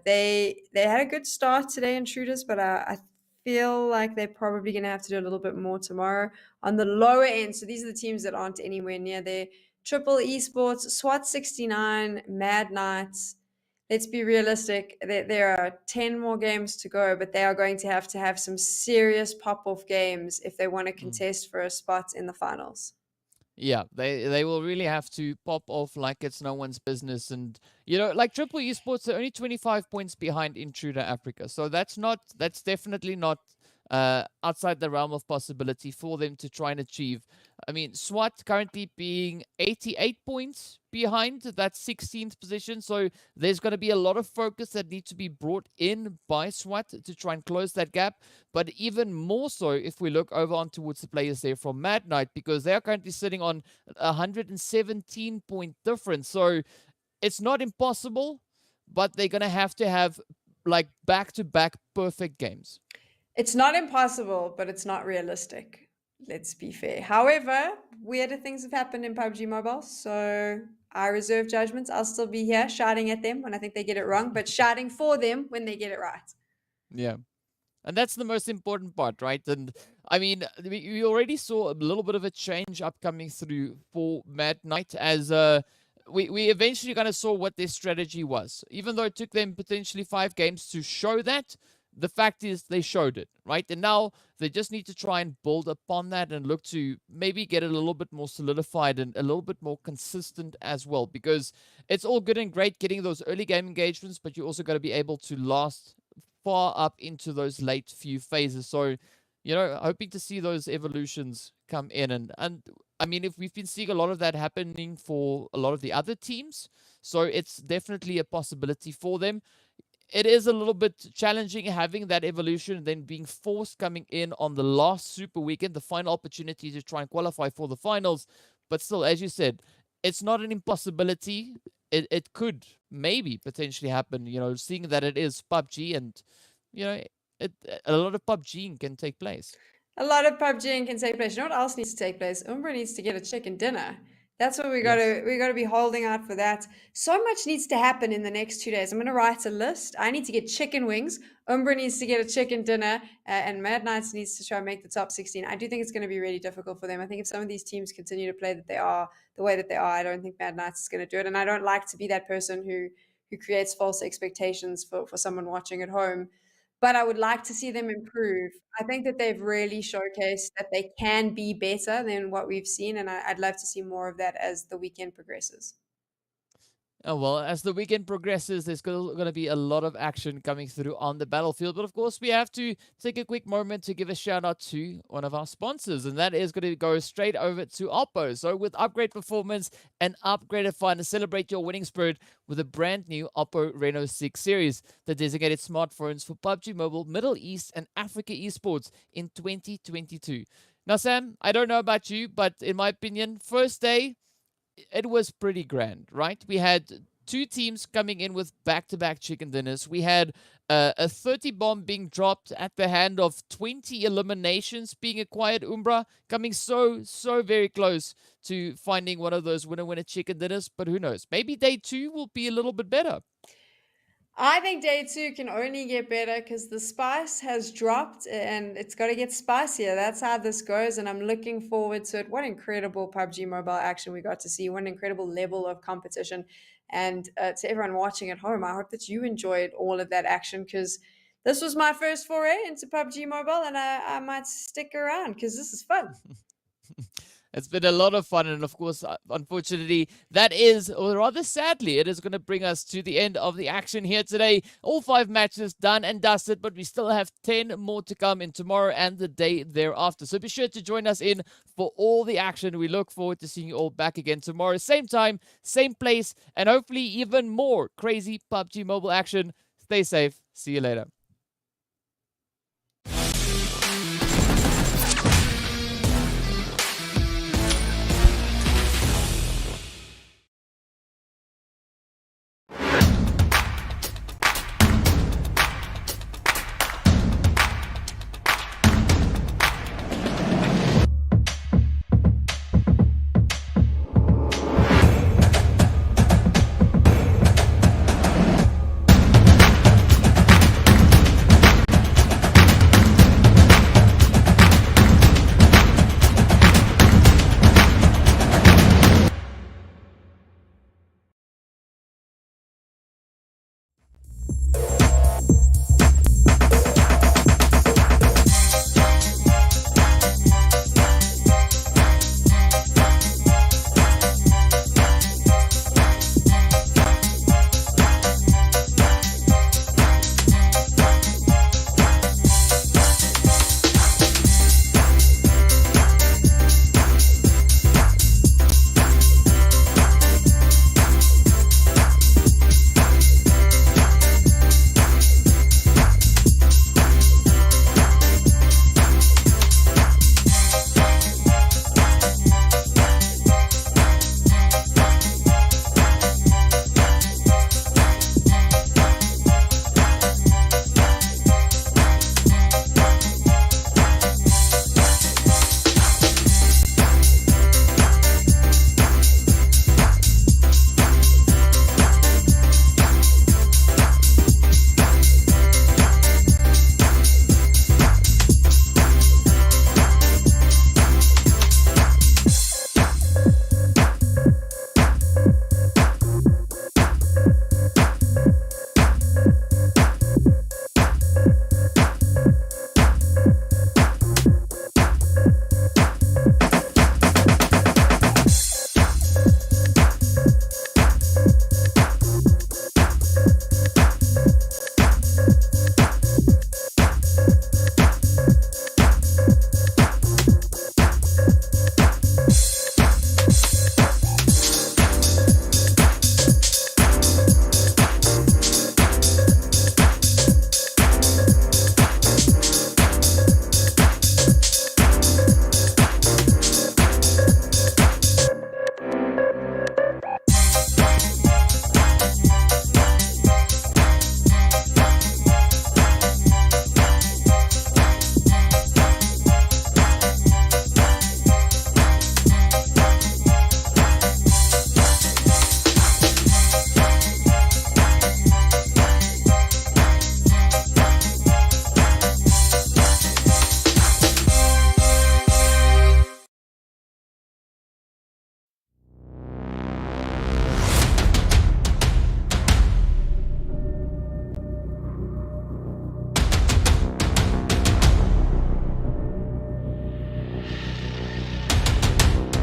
Speaker 5: They had a good start today, Intruders, but I feel like they're probably going to have to do a little bit more tomorrow on the lower end. So these are the teams that aren't anywhere near there. Triple Esports, SWAT 69, Mad Knights. Let's be realistic. There are 10 more games to go, but they are going to have some serious pop-off games if they want to contest for a spot in the finals.
Speaker 4: Yeah, they will really have to pop off like it's no one's business. And, like Triple Esports, they're only 25 points behind Intruder Africa. So that's definitely not outside the realm of possibility for them to try and achieve. I mean, SWAT currently being 88 points behind that 16th position. So there's going to be a lot of focus that needs to be brought in by SWAT to try and close that gap. But even more so if we look over on towards the players there from Mad Knight, because they are currently sitting on 117 point difference. So it's not impossible, but they're going to have like back-to-back perfect games.
Speaker 5: It's not impossible, but it's not realistic. Let's be fair. However, weirder things have happened in PUBG Mobile, so I reserve judgments. I'll still be here shouting at them when I think they get it wrong, but shouting for them when they get it right.
Speaker 4: Yeah. And that's the most important part, right? And I mean, we already saw a little bit of a change upcoming through for Mad Knight as we eventually kind of saw what their strategy was. Even though it took them potentially 5 games to show that, the fact is they showed it, right? And now they just need to try and build upon that and look to maybe get it a little bit more solidified and a little bit more consistent as well. Because it's all good and great getting those early game engagements, but you also got to be able to last far up into those late few phases. So, you know, hoping to see those evolutions come in. And I mean, if we've been seeing a lot of that happening for a lot of the other teams, so it's definitely a possibility for them. It is a little bit challenging having that evolution and then being forced coming in on the last super weekend, the final opportunity to try and qualify for the finals. But still, as you said, it's not an impossibility. It could maybe potentially happen, you know, seeing that it is PUBG and, you know, a lot of PUBG can take place.
Speaker 5: A lot of PUBG can take place. You know what else needs to take place? Umbra needs to get a chicken dinner. That's what
Speaker 4: Yes.
Speaker 5: we gotta be holding out for that. So much needs to happen in the next 2 days. I'm gonna write a list. I need to get chicken wings. Umbra needs to get a chicken dinner, and Mad Knights needs to try and make the top 16. I do think it's going to be really difficult for them. I think if some of these teams continue to play that they are the way that they are, I don't think Mad Knights is going to do it. And I don't like to be that person who creates false expectations for someone watching at home. But I would like to see them improve. I think that they've really showcased that they can be better than what we've seen, and I'd love to see more of that as the weekend progresses.
Speaker 4: Oh, well, as the weekend progresses, there's going to be a lot of action coming through on the battlefield. But of course, we have to take a quick moment to give a shout out to one of our sponsors, and that is going to go straight over to Oppo. So, with upgrade performance and upgraded fun, celebrate your winning spirit with a brand new Oppo Reno 6 series, the designated smartphones for PUBG Mobile, Middle East, and Africa esports in 2022. Now, Sam, I don't know about you, but in my opinion, first day, it was pretty grand, right? We had 2 teams coming in with back-to-back chicken dinners. We had a 30 bomb being dropped at the hand of 20 eliminations being acquired. Umbra coming so very close to finding one of those winner chicken dinners. But who knows? Maybe day 2 will be a little bit better.
Speaker 5: I think day 2 can only get better because the spice has dropped and it's got to get spicier. That's how this goes, and I'm looking forward to it. What incredible PUBG Mobile action we got to see. What an incredible level of competition. And to everyone watching at home, I hope that you enjoyed all of that action because this was my first foray into PUBG Mobile, and I might stick around because this is fun.
Speaker 4: It's been a lot of fun, and of course, unfortunately, that is, or rather sadly, it is going to bring us to the end of the action here today. All 5 matches done and dusted, but we still have 10 more to come in tomorrow and the day thereafter. So be sure to join us in for all the action. We look forward to seeing you all back again tomorrow, same time, same place, and hopefully even more crazy PUBG Mobile action. Stay safe. See you later.